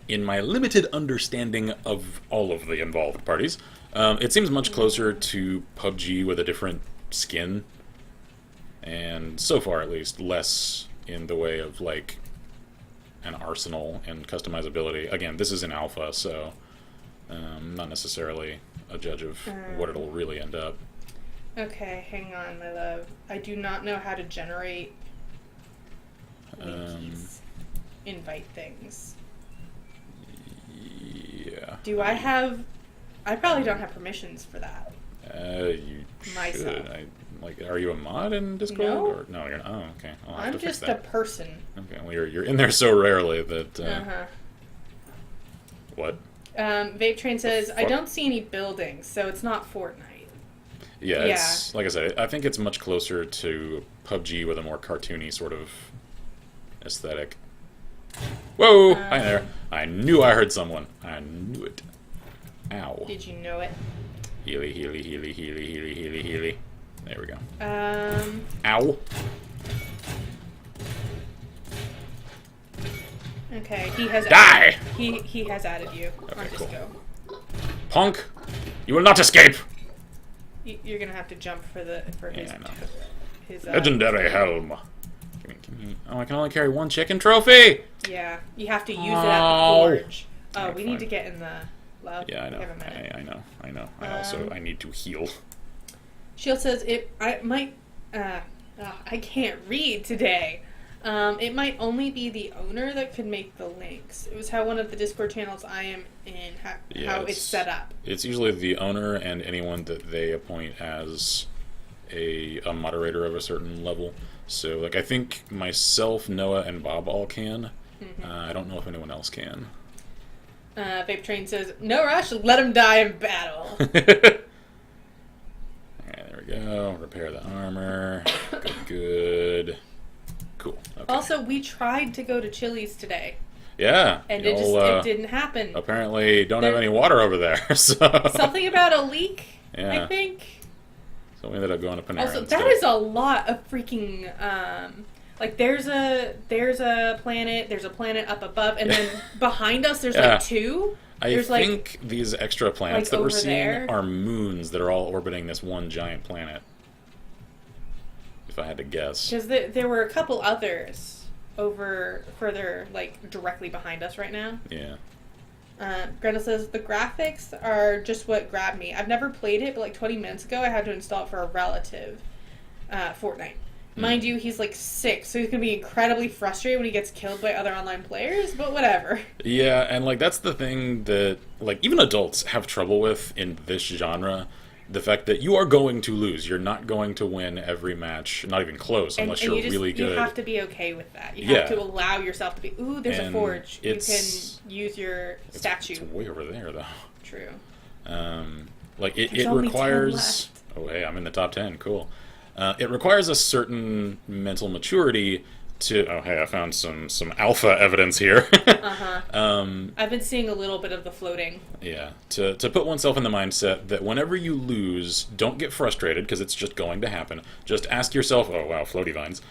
In my limited understanding of all of the involved parties, it seems much closer to PUBG with a different skin. And so far, at least, less in the way of, like, an arsenal and customizability. Again, this is an alpha, so not necessarily a judge of what it'll really end up. Okay, hang on, my love. I do not know how to generate invite things. Yeah. Do I have... I probably don't have permissions for that. You Myself. should. Like, are you a mod in Discord? No. Or, no, you're not. Oh, okay. I'm just a person. Okay, well, you're in there so rarely that... What? Vape Train says, "I don't see any buildings, so it's not Fortnite." Yeah, it's, like I said, I think it's much closer to PUBG with a more cartoony sort of aesthetic. Whoa! Hi there. I knew I heard someone. I knew it. Ow. Did you know it? Healy, healy, healy, healy, healy, healy, healy. There we go. Ow. Ow. Okay, he has Die! He has added you. Okay, Or just cool. go. Punk! You will not escape! You're gonna have to jump for his. Yeah, I know. His Legendary helm. Give me. Oh, I can only carry one chicken trophy! Yeah, you have to use it at the forge. Oh, Alright, we fine. need to get in the lab. Yeah, I know. We have a minute. I know. I need to heal. Shield says I might. I can't read today. It might only be the owner that could make the links. It was how one of the Discord channels I am in, how it's set up. It's usually the owner and anyone that they appoint as a moderator of a certain level. So, like, I think myself, Noah, and Bob all can. I don't know if anyone else can. Vape Train says, no rush, let him die in battle. Alright, there we go. Repair the armor. Good. Cool. Okay. Also, we tried to go to Chili's today. Yeah. And it didn't happen. Apparently don't have any water over there. So. Something about a leak, Yeah. I think. So we ended up going to Panera Also, instead. that is a lot of freaking... like, there's a planet up above, and then behind us there's like two. I think these extra planets that we're seeing are moons that are all orbiting this one giant planet. If I had to guess. Because there were a couple others further, like, directly behind us right now. Yeah. Greta says, the graphics are just what grabbed me. I've never played it, but like 20 minutes ago I had to install it for a relative. Fortnite. Mind you, he's like 6, so he's going to be incredibly frustrated when he gets killed by other online players, but whatever. Yeah, and like that's the thing that like even adults have trouble with in this genre. The fact that you are going to lose. You're not going to win every match, not even close, unless you're really good. You have to be okay with that. You have to allow yourself to be, ooh, there's a forge. You can use your statue. It's way over there, though. True. Like, it requires... Oh, hey, I'm in the top 10. Cool. It requires a certain mental maturity to... Oh, hey, I found some alpha evidence here. I've been seeing a little bit of the floating. Yeah. To put oneself in the mindset that whenever you lose, don't get frustrated, because it's just going to happen. Just ask yourself, oh, wow, floaty vines.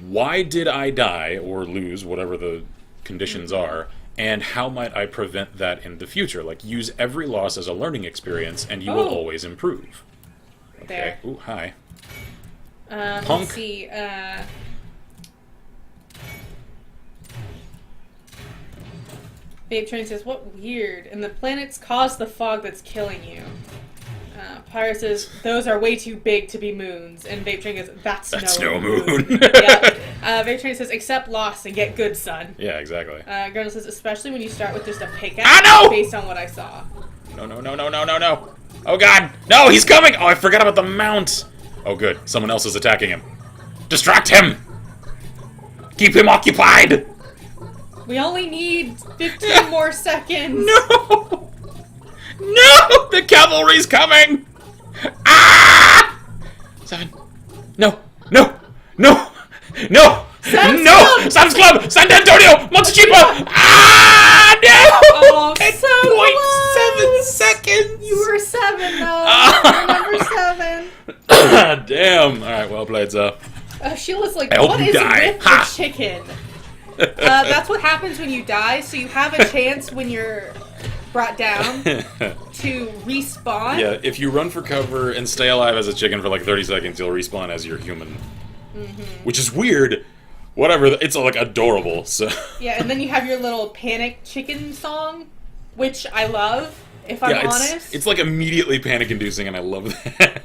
Why did I die or lose, whatever the conditions are, and how might I prevent that in the future? Like, use every loss as a learning experience, and you will always improve. Okay. There. Ooh, hi. Punk. Let's see. Babe Train says, what weird. And the planets cause the fog that's killing you. Pyre says, those are way too big to be moons. And Babe Train goes, that's no moon. Yeah. Babe Train says, accept loss and get good, son. Yeah, exactly. Gurnal says, especially when you start with just a pickaxe based on what I saw. No. Oh, God. No, he's coming. Oh, I forgot about the mount. Oh, good. Someone else is attacking him. Distract him. Keep him occupied. We only need 15 more seconds. No! No! The cavalry's coming! Ah! 7. No! Sam's Club! San Antonio! Montechipa! Ah! No! Oh, 10.7 seconds! You were 7, though. You're number 7. Damn. Alright, well played, sir. Sheila's like, what is with the chicken? That's what happens when you die, so you have a chance when you're brought down to respawn. Yeah, if you run for cover and stay alive as a chicken for like 30 seconds, you'll respawn as your human. Which is weird. Whatever, it's like adorable, so... Yeah, and then you have your little panic chicken song, which I love, if I'm honest. It's like immediately panic-inducing, and I love that.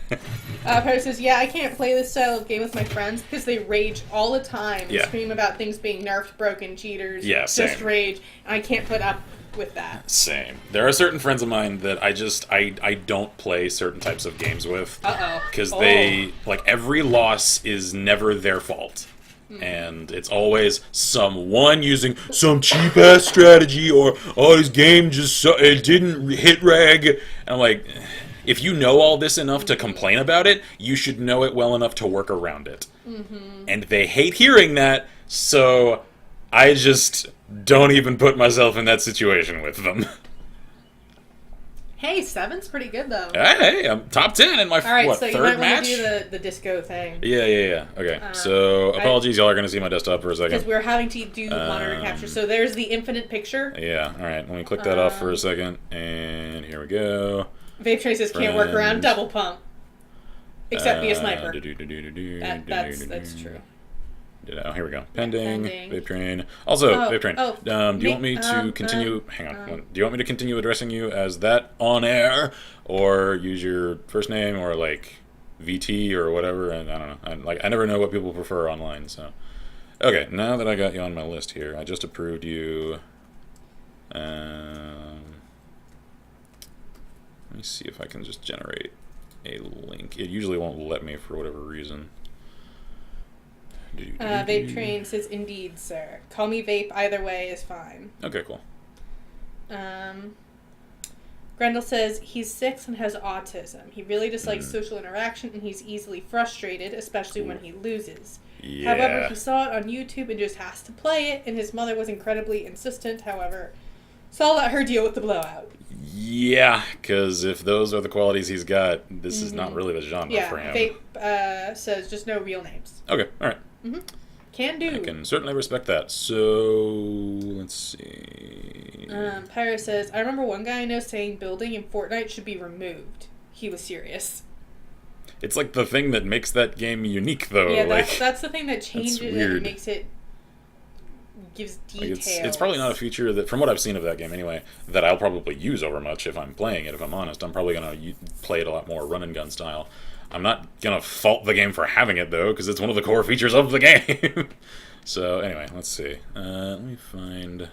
Perry says, yeah, I can't play this style of game with my friends because they rage all the time and scream about things being nerfed, broken, cheaters, just rage, and I can't put up with that. Same. There are certain friends of mine that I don't play certain types of games with. Because they, like, every loss is never their fault. And it's always someone using some cheap-ass strategy, or, oh, this game just, it didn't hit reg. And I'm like, if you know all this enough to complain about it, you should know it well enough to work around it. And they hate hearing that, so I just don't even put myself in that situation with them. Hey, 7's pretty good though. Hey, I'm top 10 in my All right, so third you might match? want to do the disco thing. Yeah. Okay, so apologies, y'all are going to see my desktop for a second. Because we're having to do monitor capture. So there's the infinite picture. Yeah, alright, let me click that off for a second, and here we go. Vape traces can't work around double pump. Except be a sniper. That's true. Oh, here we go. Pending. Vape train. Also, Vape train. Do you want me to continue? Hang on. Do you want me to continue addressing you as that on air, or use your first name, or like VT or whatever? And I don't know. I never know what people prefer online. So, okay. Now that I got you on my list here, I just approved you. Let me see if I can just generate a link. It usually won't let me for whatever reason. Vape train says, indeed, sir. Call me vape, either way is fine. Okay, cool. Grendel says, he's 6 and has autism. He really dislikes social interaction, and he's easily frustrated, especially when he loses. Yeah. However, he saw it on YouTube and just has to play it, and his mother was incredibly insistent, however. So I'll let her deal with the blowout. Yeah, because if those are the qualities he's got, this is not really the genre for him. Vape says, just no real names. Okay, alright. Can do. I can certainly respect that. So, let's see. Pyro says, I remember one guy I know saying building in Fortnite should be removed. He was serious. It's like the thing that makes that game unique, though. Yeah, like, that's the thing that changes it and makes it... gives details. It's probably not a feature that, from what I've seen of that game anyway, that I'll probably use over much if I'm playing it, if I'm honest. I'm probably going to play it a lot more run and gun style. I'm not going to fault the game for having it, though, because it's one of the core features of the game. So, anyway, let's see. Let me find...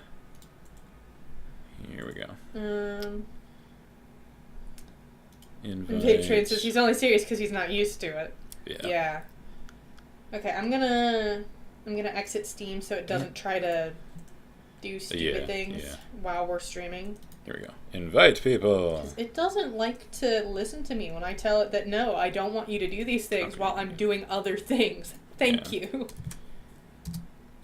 Here we go. Vape Train says he's only serious because he's not used to it. Yeah. Okay, I'm gonna exit Steam so it doesn't try to do stupid things while we're streaming. Here we go. Invite people. It doesn't like to listen to me when I tell it that no, I don't want you to do these things while I'm doing other things. Thank you.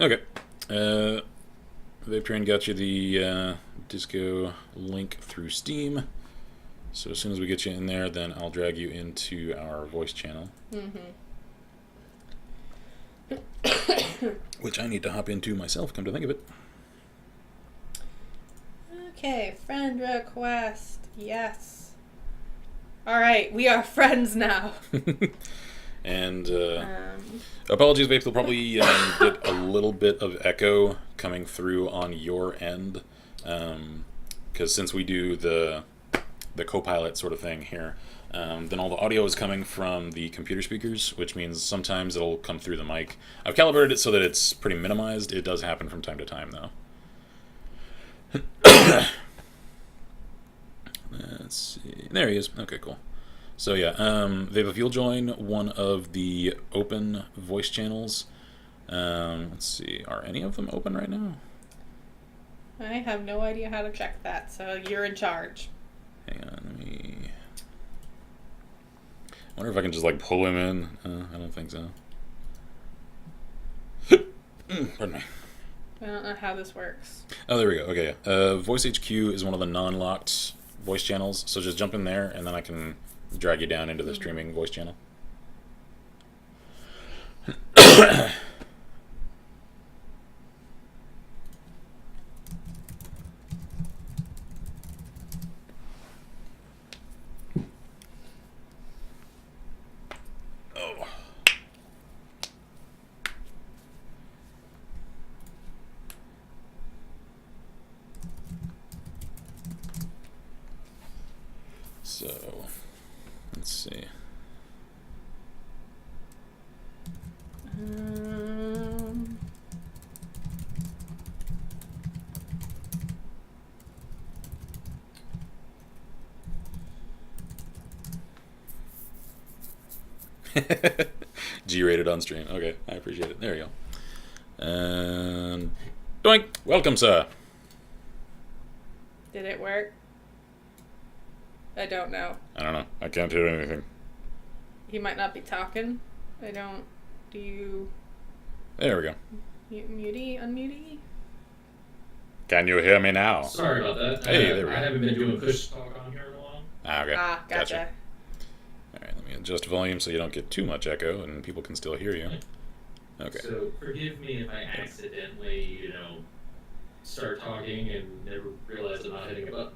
Okay. Vape Train got you the disco link through Steam. So as soon as we get you in there, then I'll drag you into our voice channel. Which I need to hop into myself, come to think of it. Okay, friend request. Yes. Alright, we are friends now. And apologies, Vape, they'll probably get a little bit of echo coming through on your end. Because since we do the co-pilot sort of thing here, then all the audio is coming from the computer speakers, which means sometimes it'll come through the mic. I've calibrated it so that it's pretty minimized. It does happen from time to time, though. Let's see. There he is. Okay, cool. So yeah, Vape, if you'll join one of the open voice channels, let's see, are any of them open right now? I have no idea how to check that, so you're in charge. Hang on, let me... I wonder if I can just, like, pull him in. I don't think so. Pardon me. I don't know how this works. Oh, there we go. Okay, yeah. Voice HQ is one of the non-locked voice channels, so just jump in there, and then I can drag you down into the streaming voice channel. So, let's see. G-rated on stream. Okay, I appreciate it. There you go. And doink! Welcome, sir. Did it work? I don't know. I don't know. I can't hear anything. He might not be talking. I don't... Do you... There we go. Muty? Unmuty? Can you hear me now? Sorry about that. Hey, there we go. I haven't been doing push talk on here in a while. Okay. Gotcha. Alright, let me adjust volume so you don't get too much echo and people can still hear you. Okay. So forgive me if I accidentally, start talking and never realize I'm not hitting a button.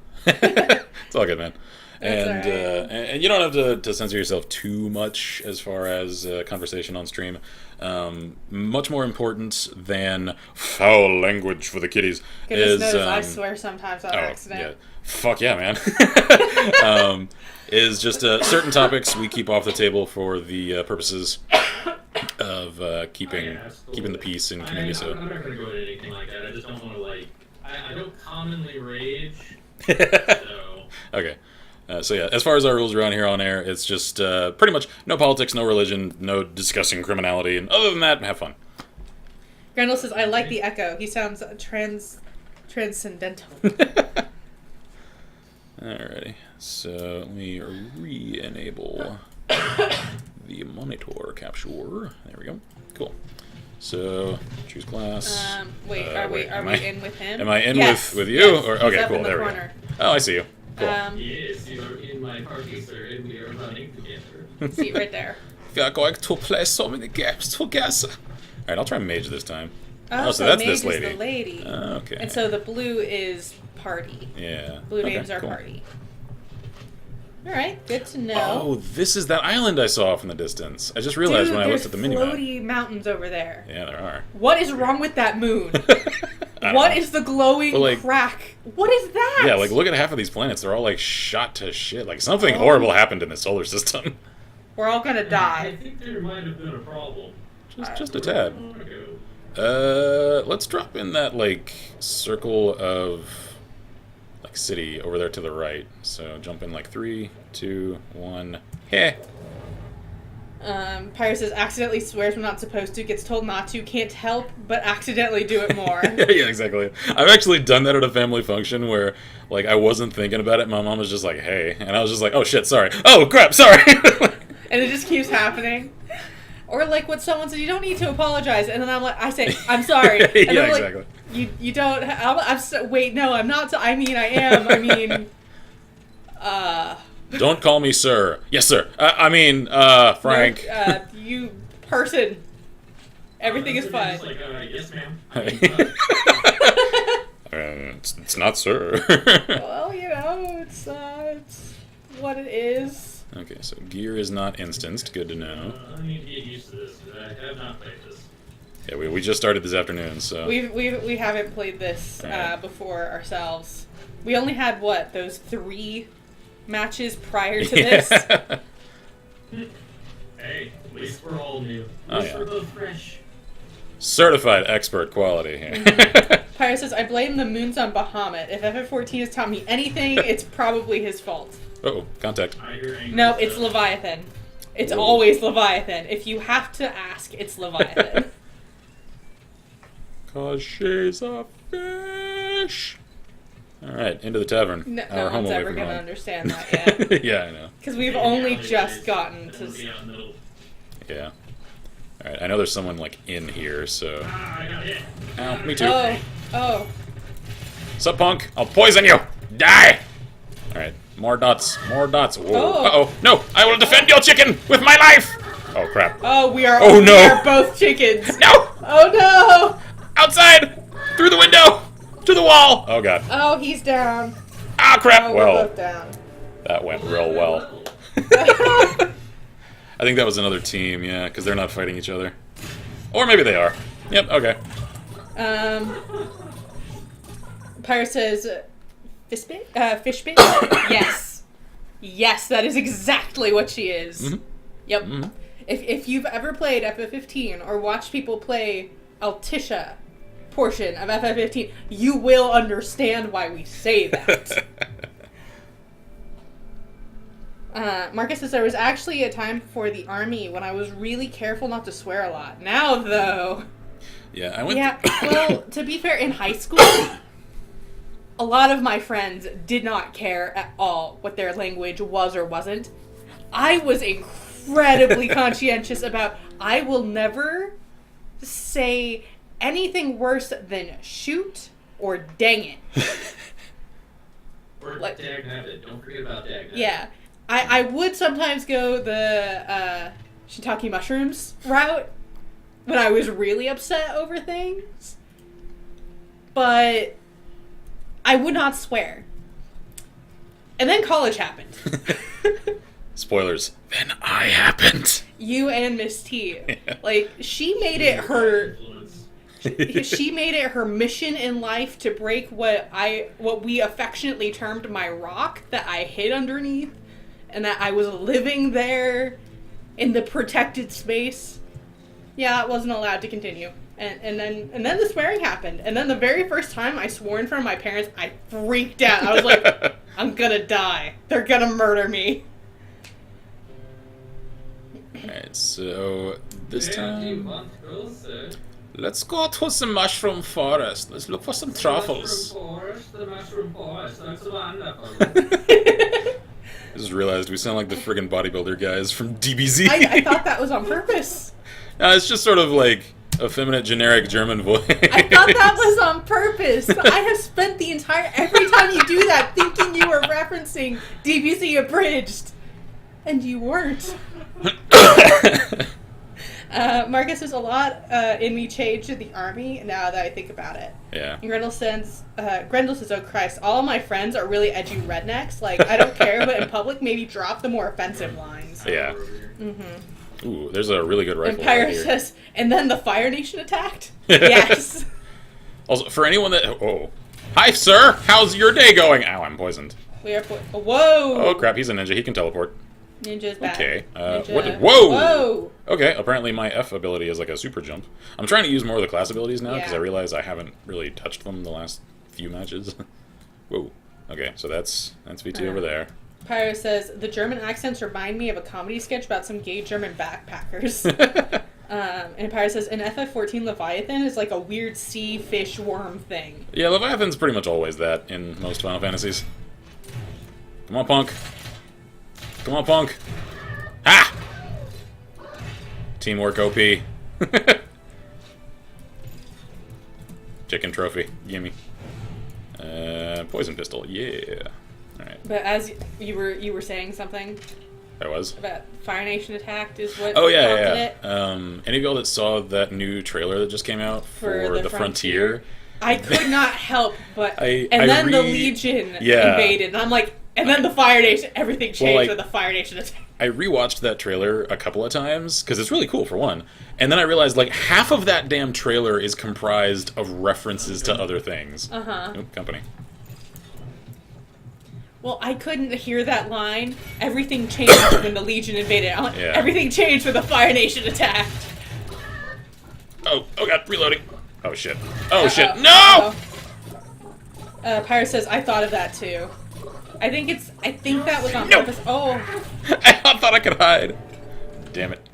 It's all good, man. That's And all right. and you don't have to censor yourself too much as far as conversation on stream. Much more important than foul language for the kiddies Goodness is knows, I swear sometimes on accident. Yeah. Fuck yeah, man. Is just certain topics we keep off the table for the purposes of keeping the peace in community. So I'm not going to go into anything like that. I just don't want to, I don't commonly rage, so... Okay. So yeah, as far as our rules around here on air, it's just pretty much no politics, no religion, no discussing criminality, and other than that, have fun. Grendel says, I like the echo. He sounds transcendental. Alrighty, so let me re-enable the monitor capture. There we go. Cool. So choose class. Wait, are we in with him? Am I in Yes. with you? Yes. Or He's okay, up cool. in the There we go. corner. Oh, I see you. Cool. Yes, you're in my party, sir, and we are running together. See right there. We are going to play so many games together. Alright, I'll try mage this time. Oh, so that's mage this is lady. the lady. Okay. And so the blue is party. Yeah. Blue Okay, names are cool. party. Alright, good to know. Oh, this is that island I saw off in the distance. I just realized Dude, when I looked at the there's minimap. floaty mountains over there. Yeah, there are. What is wrong with that moon? I don't What know. is the glowing But, like- crack? What is that? Yeah, like look at half of these planets. They're all like shot to shit. Like something Oh. horrible happened in the solar system. We're all gonna I die. think there might have been a problem. just a tad. Let's drop in that like circle of like city over there to the right. So jump in like 3, 2, 1. Heh. Pyro says, accidentally swears when not supposed to, gets told not to, can't help but accidentally do it more. Yeah, exactly. I've actually done that at a family function where, like, I wasn't thinking about it. My mom was just like, "Hey," and I was just like, "Oh shit, sorry. Oh crap, sorry." And it just keeps happening. Or like what someone says, you don't need to apologize, and then I say, I'm sorry. And Yeah, they're like, exactly. You don't. Wait, no, I'm not. I mean, I am. I mean, Don't call me sir. Yes, sir. I mean, Frank. You person. Everything is fine. Just like, yes, ma'am. It's not sir. Well, it's what it is. Okay, so gear is not instanced. Good to know. I need to get used to this, because I have not played this. Yeah, we just started this afternoon, so. We haven't played this Alright. before ourselves. We only had those 3 matches prior to this. Hey, at least we're all new. Oh, At least yeah. we're both fresh. Certified expert quality here. Pyro says, I blame the moons on Bahamut. If FF14 has taught me anything, it's probably his fault. Uh-oh, contact. I hear angry No, stuff. it's Leviathan. It's Whoa. always Leviathan. If you have to ask, it's Leviathan. 'Cause she's a fish. Alright, into the tavern. No Our home one's away ever from going to home. understand that yet. Yeah, I know. Because we've Yeah, only yeah, just yeah. gotten And to... we'll be out in the middle. Yeah. Alright, I know there's someone, like, in here, so... I got hit. Ow, me too. Oh. Sup, punk? I'll poison you! Die! Alright, more dots. More dots. Whoa. Oh. Uh-oh. No! I will defend your chicken with my life! Oh, crap. Oh, we are, Oh, no. we are both chickens. No! Oh, no! Outside! Through the window! To the wall! Oh, God. Oh, he's down. Ah, crap! Oh, we're Well, both down. that went real well. I think that was another team, yeah, because they're not fighting each other. Or maybe they are. Yep, okay. Pyro says, Fishbit? Fishbit? Yes. Yes, that is exactly what she is. Mhm. Yep. Mhm. If you've ever played FF15 or watched people play Altisha portion of FF15, you will understand why we say that. Marcus says, there was actually a time for the army when I was really careful not to swear a lot. Now, though... Yeah, I went... Yeah, well, to be fair, in high school, a lot of my friends did not care at all what their language was or wasn't. I was incredibly conscientious about, I will never say anything worse than shoot or dang it. Or Like- Dagnabbit. Don't forget about Dagnabbit. Yeah. I would sometimes go the shiitake mushrooms route when I was really upset over things. But I would not swear. And then college happened. Spoilers. Then I happened. You and Miss T. Yeah. Like, she made it her Influence. she made it her mission in life to break what we affectionately termed my rock that I hid underneath, and that I was living there in the protected space. Yeah, it wasn't allowed to continue. And then the swearing happened. And then the very first time I swore in front of my parents, I freaked out. I was like, I'm gonna die. They're gonna murder me. Alright, so this Yeah, do you time, want to go, sir? let's go to the mushroom forest. Let's look for some truffles. The mushroom forest, that's wonderful. I just realized we sound like the friggin' bodybuilder guys from DBZ. I thought that was on purpose. No, it's just sort of like effeminate generic German voice. I thought that was on purpose. I have spent the entire every time you do that thinking you were referencing DBZ abridged, and you weren't. Marcus, there's a lot in me changed to the army now that I think about it. Yeah. And Grendel says, "Oh Christ, all my friends are really edgy rednecks. Like, I don't care, but in public, maybe drop the more offensive lines." Yeah. Mm-hmm. Ooh, there's a really good rifle And Pyre right here. says, "And then the Fire Nation attacked." Yes. Also, for anyone that... Oh. Hi, sir! How's your day going? Ow, I'm poisoned. We are. Whoa. Oh, crap, he's a ninja. He can teleport. Ninja's back. Okay. Ninja. What? Whoa! Whoa. Okay, apparently my F ability is like a super jump. I'm trying to use more of the class abilities now because Yeah. I realize I haven't really touched them the last few matches. Whoa. Okay, so that's V2 over there. Pyro says, "The German accents remind me of a comedy sketch about some gay German backpackers." And Pyro says, "In FF14, Leviathan is like a weird sea fish worm thing." Yeah, Leviathan's pretty much always that in most Final Fantasies. Come on, punk. Come on, punk. Ah! Teamwork OP. Chicken trophy. Gimme. Poison pistol. Yeah. Alright. But as you were saying something That was. about Fire Nation attacked is what Oh, yeah, prompted yeah. it Any of y'all that saw that new trailer that just came out for the Frontier? I could not help but I then the Legion Yeah. invaded, and I'm like, and then the Fire Nation, everything changed like- with the Fire Nation attack. I rewatched that trailer a couple of times because it's really cool for one, and then I realized like half of that damn trailer is comprised of references to other things. Oop, company. Well, I couldn't hear that line. Everything changed when the Legion invaded. I'm like, Yeah. everything changed when the Fire Nation attacked. Oh god, reloading. Oh shit. Oh shit. Uh-oh. No! Uh-oh. Pyre says, "I thought of that too." I think that was on No. purpose. Oh, I thought I could hide. Damn it.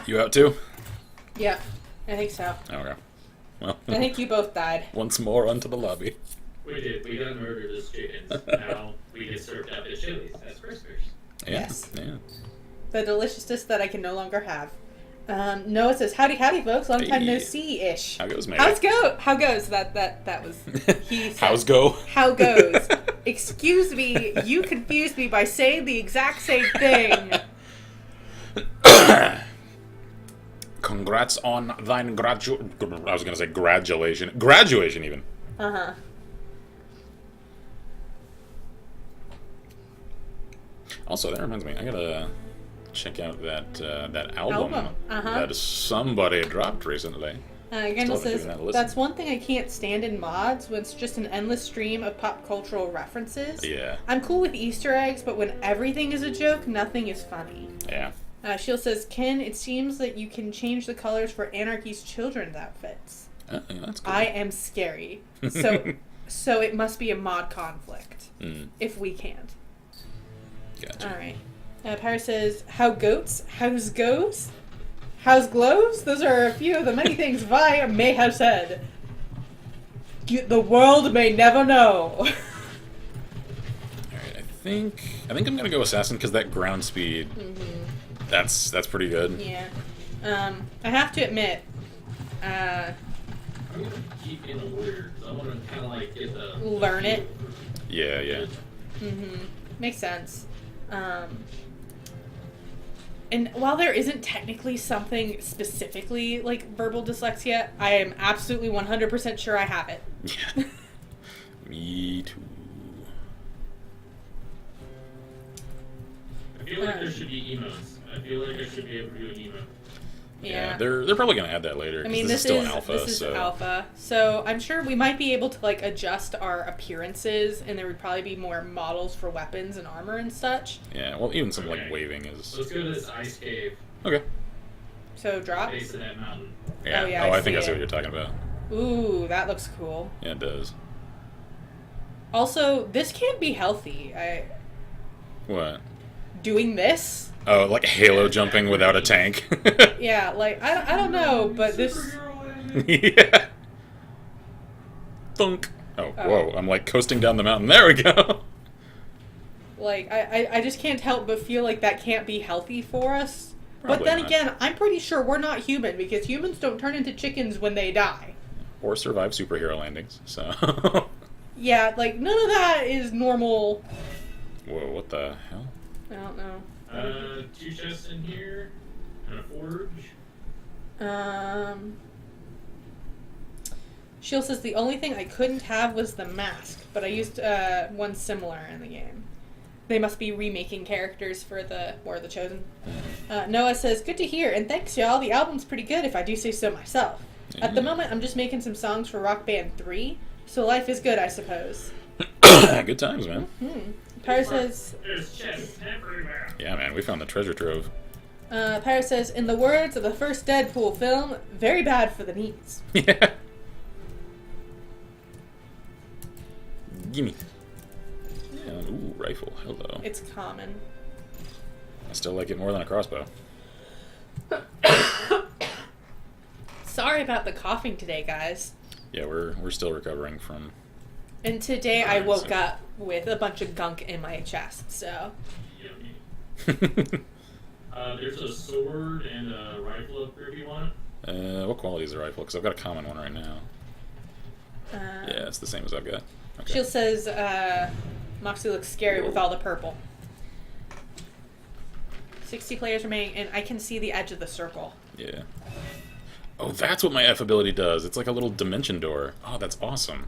You out too? yeah, I think so. Okay. Well, I think you both died. once more onto the lobby. We did. We got murdered as chickens. Now we get served up at Chili's as crispers. Yeah. Yes. Yeah. The deliciousness that I can no longer have. Noah says, "Howdy, folks. Long time no Hey. see-ish." How goes, mate? How goes? That was. He said, How's go? How goes? Excuse me, you confused me by saying the exact same thing. Congrats on thine I was gonna say gradulation. Graduation, even. Uh-huh. Also, that reminds me, I gotta check out that album Uh-huh. that somebody dropped recently. Grendel Still haven't says, given that a listen. "That's one thing I can't stand in mods, when it's just an endless stream of pop cultural references. Yeah. I'm cool with Easter eggs, but when everything is a joke, nothing is funny." Yeah. Shield says, "Ken, it seems that you can change the colors for Anarchy's children's outfits. Yeah, that's cool. I am scary. So it must be a mod conflict, if we can't." Gotcha. Alright. Pyre says, how's goes? How's glows? Those are a few of the many things Vi may have said. The world may never know. Alright, I think I'm gonna go assassin because that ground speed, that's pretty good. Yeah. I have to admit, I'm gonna keep in a warrior because I want to kind of like get the Learn it. Yeah, yeah. Makes sense. And while there isn't technically something specifically like verbal dyslexia, I am absolutely 100% sure I have it. Yeah. Me too. I feel like there should be emotes. I feel like I should be able to do an emote. Yeah. They're probably gonna add that later. I mean, this is still an alpha. This is so. alpha, so I'm sure we might be able to like adjust our appearances, and there would probably be more models for weapons and armor and such. Yeah, well, even some like Okay. waving is. Let's go to this ice cave. Okay. So drop. Base of that mountain. Yeah. Oh, yeah, I I think I see see it. what you're talking about. Ooh, that looks cool. Yeah, it does. Also, this can't be healthy. What? Doing this? Oh, like Halo jumping without a tank. Yeah, like I don't know, but this. Superhero Yeah. Thunk. Oh, whoa! I'm like coasting down the mountain. There we go. Like, I just can't help but feel like that can't be healthy for us. But Probably then not. again, I'm pretty sure we're not human because humans don't turn into chickens when they die. Or survive superhero landings. So. Yeah, like, none of that is normal. Whoa! What the hell? I don't know. 2 chests in here, and a forge. Shield says the only thing I couldn't have was the mask, but I used one similar in the game. They must be remaking characters for the War of the Chosen. Noah says, good to hear, and thanks y'all, the album's pretty good if I do say so myself. At the moment, I'm just making some songs for Rock Band 3, so life is good, I suppose. Good times, man. Pyro says, There's chests everywhere. Yeah, man. We found the treasure trove. Pyro says, in the words of the first Deadpool film, very bad for the knees. Yeah. Gimme. Yeah, ooh, rifle. Hello. It's common. I still like it more than a crossbow. Sorry about the coughing today, guys. Yeah, we're still recovering from. And today I Alright, woke so- up with a bunch of gunk in my chest, so. Yummy. There's a sword and a rifle up here if you want it. What quality is the rifle? Because I've got a common one right now. Yeah, it's the same as I've got. Okay. Shield says, Moxie looks scary with all the purple. 60 players remaining, and I can see the edge of the circle. Yeah. Oh, that's what my F ability does. It's like a little dimension door. Oh, that's awesome.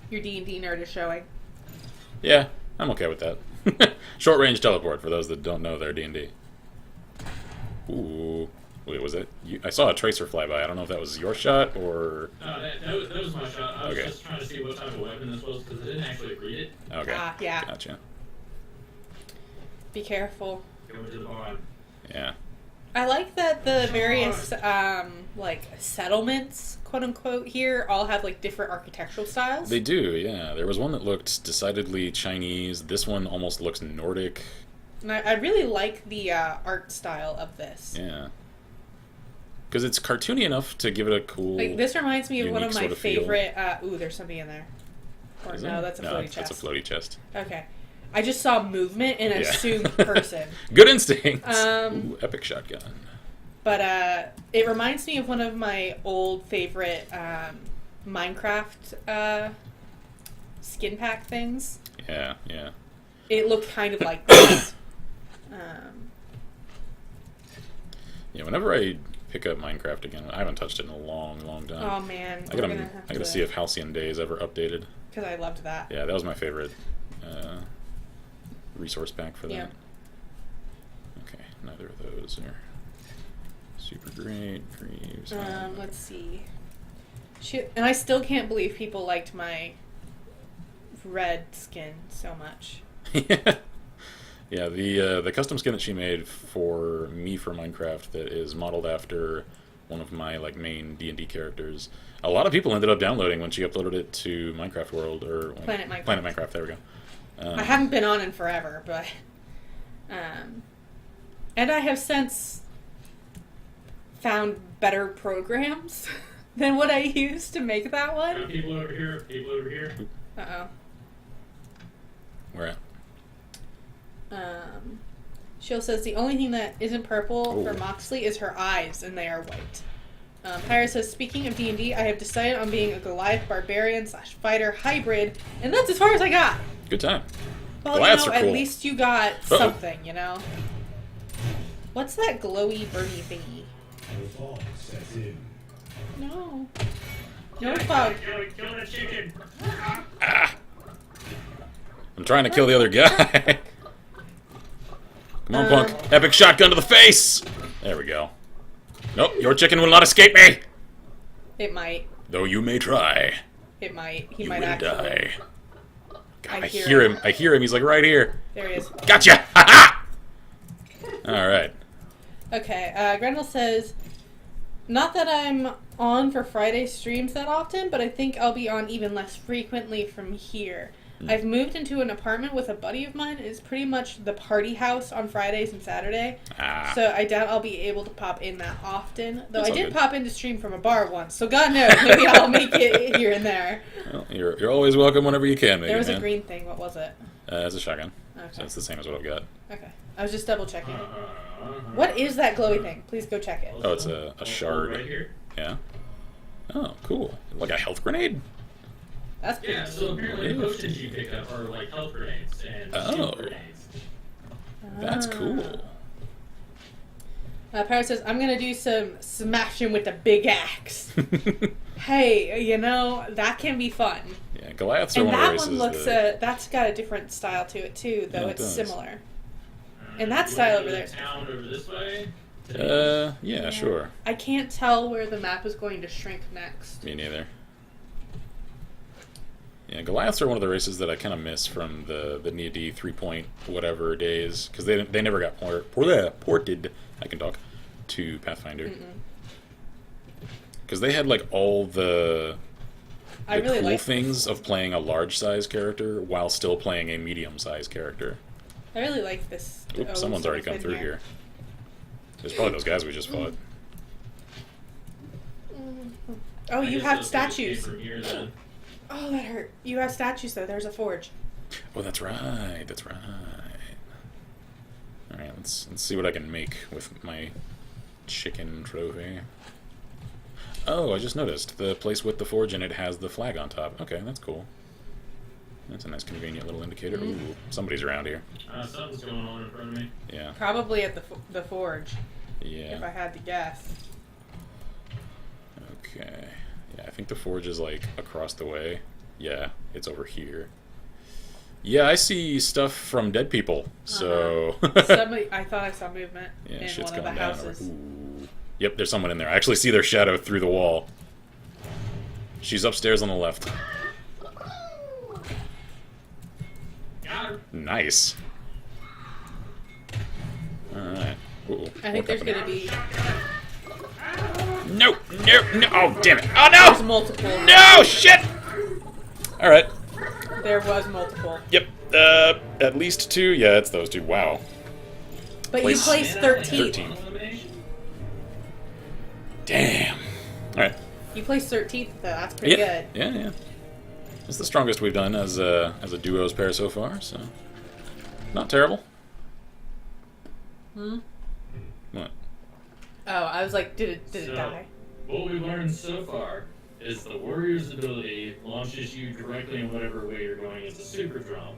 Your D&D nerd is showing. Yeah, I'm okay with that. Short range teleport for those that don't know their D&D. Ooh. Wait, was it? I saw a tracer fly by. I don't know if that was your shot or... No, that was my shot. I was Okay. just trying to see what type of weapon this was because I didn't actually read it. Okay. Ah, yeah. Gotcha. Be careful. Going to the bottom. Yeah. I like that the various, like, settlements, quote-unquote, here all have, like, different architectural styles. They do, yeah. There was one that looked decidedly Chinese. This one almost looks Nordic. And I really like the art style of this. Yeah. Because it's cartoony enough to give it a cool... Like, this reminds me of one of unique my sort of feel. favorite... ooh, there's something in there. Or Is no, it? that's a floaty chest. That's a floaty chest. Okay. I just saw movement and Yeah. assumed person. Good instincts! Um, Ooh, epic shotgun. But it reminds me of one of my old favorite Minecraft skin pack things. Yeah, yeah. It looked kind of like this. Yeah, whenever I pick up Minecraft again, I haven't touched it in a long, long time. Oh man, I gotta see if Halcyon Days ever updated. because I loved that. Yeah, that was my favorite resource pack for that. Yeah. Okay, neither of those are super great. Greaves. Let's see. And I still can't believe people liked my red skin so much. Yeah, the custom skin that she made for me for Minecraft that is modeled after one of my like main D&D characters. A lot of people ended up downloading when she uploaded it to Minecraft World or Planet Minecraft. Planet Minecraft. There we go. I haven't been on in forever, but and I have since found better programs than what I used to make that one. People over here. People over here. Uh-oh. Where at? Shield says the only thing that isn't purple for Ooh. Moxley is her eyes, and they are white. Paris says, speaking of D&D, I have decided on being a Goliath barbarian / fighter hybrid, and that's as far as I got. Good time. Well, Goliaths you know, are cool. at least you got something, you know? What's that glowy Bernie thingy? No. No fog. Kill the chicken. Ah. I'm trying to kill the other guy. Come on, punk. Epic shotgun to the face! There we go. Nope, your chicken will not escape me! It might. Though you may try. It might. He You might will actually. die. God, I hear hear him. I hear him. He's like right here. There he is. Gotcha! Ha ha! Alright. Okay, Grenville says, not that I'm on for Friday streams that often, but I think I'll be on even less frequently from here. I've moved into an apartment with a buddy of mine. It's pretty much the party house on Fridays and Saturday. So I doubt I'll be able to pop in that often. Though That's I all did good. pop in to stream from a bar once, so God knows, maybe I'll make it here and there. Well, you're always welcome whenever you can, maybe, There was man. a green thing. What was it? It's a shotgun. Okay. So it's the same as what I've got. Okay. I was just double checking. What is that glowy thing? Please go check it. Oh, it's a shard. Right here. Yeah. Oh, cool. Like a health grenade? Yeah, so apparently the potions you pick up are like health grenades and shield grenades. That's cool. Paris says, I'm going to do some smashing with the big axe. Hey, you know, that can be fun. Yeah, Goliaths are And one of the that races one looks, that's got a different style to it too, though Yeah, it it's does. similar. And that style over there. Town over this way. Yeah, sure. I can't tell where the map is going to shrink next. Me neither. Yeah, Goliaths are one of the races that I kind of miss from the D&D 3 whatever days, because they never got ported, I can talk, to Pathfinder. Because they had like all the I really cool like things of playing a large size character while still playing a medium size character. I really like this. Oops, someone's already come through here. There's probably those guys we just fought. Oh, I you guess have those guys came statues. from here, then. Oh, that hurt. You have statues, though. There's a forge. Oh, that's right. That's right. All right, let's see what I can make with my chicken trophy. Oh, I just noticed the place with the forge in it has the flag on top. Okay, that's cool. That's a nice, convenient little indicator. Ooh, somebody's around here. Something's going on in front of me. Yeah. Probably at the forge, if I Yeah. had to guess. Okay. Yeah, I think the forge is like across the way. Yeah, it's over here. Yeah, I see stuff from dead people. So. I thought I saw movement Yeah, in shit's one of the going down. houses. Ooh. Yep, there's someone in there. I actually see their shadow through the wall. She's upstairs on the left. Got her. Nice. Alright. I think there's gonna be. No! Oh, damn it! Oh, no! There's multiple. No! Shit! Alright. There was multiple. Yep. At least 2. Yeah, it's those 2. Wow. But Place- you placed 13th. 13. Damn. Alright. You placed 13th, though. That's pretty Yeah. good. Yeah. It's the strongest we've done as a duos pair so far, so. Not terrible. What? Oh, I was like, did it So, die? What we've learned so far is the warrior's ability launches you directly in whatever way you're going. It's a super jump.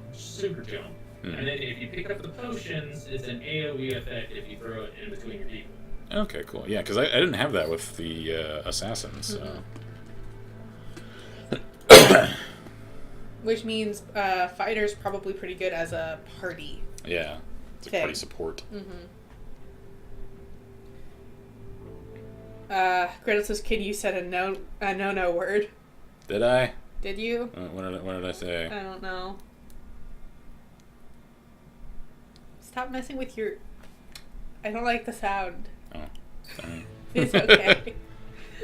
And then if you pick up the potions, it's an AoE effect if you throw it in between your people. Okay, cool. Yeah, because I didn't have that with the assassins, so. Which means fighter's probably pretty good as a party. Yeah. It's a Okay. party support. Gretel says, "Kid, you said a no word. Did I? Did you? What did I say? I don't know. Stop messing with your. I don't like the sound. Oh, sorry. It's okay.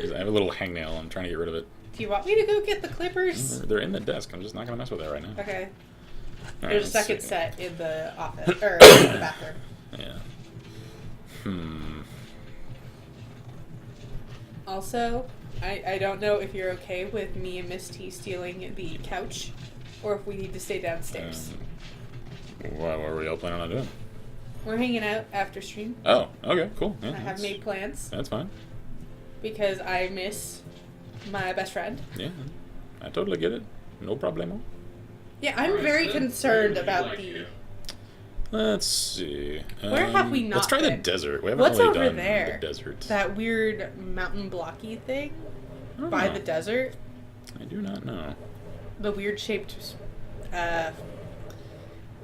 I have a little hangnail. I'm trying to get rid of it. Do you want me to go get the clippers? They're in the desk. I'm just not going to mess with that right now. Okay. All right, There's a let's second see. set in the office or in the bathroom. Yeah. Also, I don't know if you're okay with me and Miss T stealing the couch, or if we need to stay downstairs. What were we all planning on doing? We're hanging out after stream. Oh, okay, cool. Yeah, I have made plans. That's fine. because I miss my best friend. Yeah, I totally get it. No problemo. Yeah, I'm very concerned about the... Let's see. Where have we not Let's try the been? desert. We haven't What's really over done there? the desert. That weird mountain blocky thing by the desert. I do not know. The weird shaped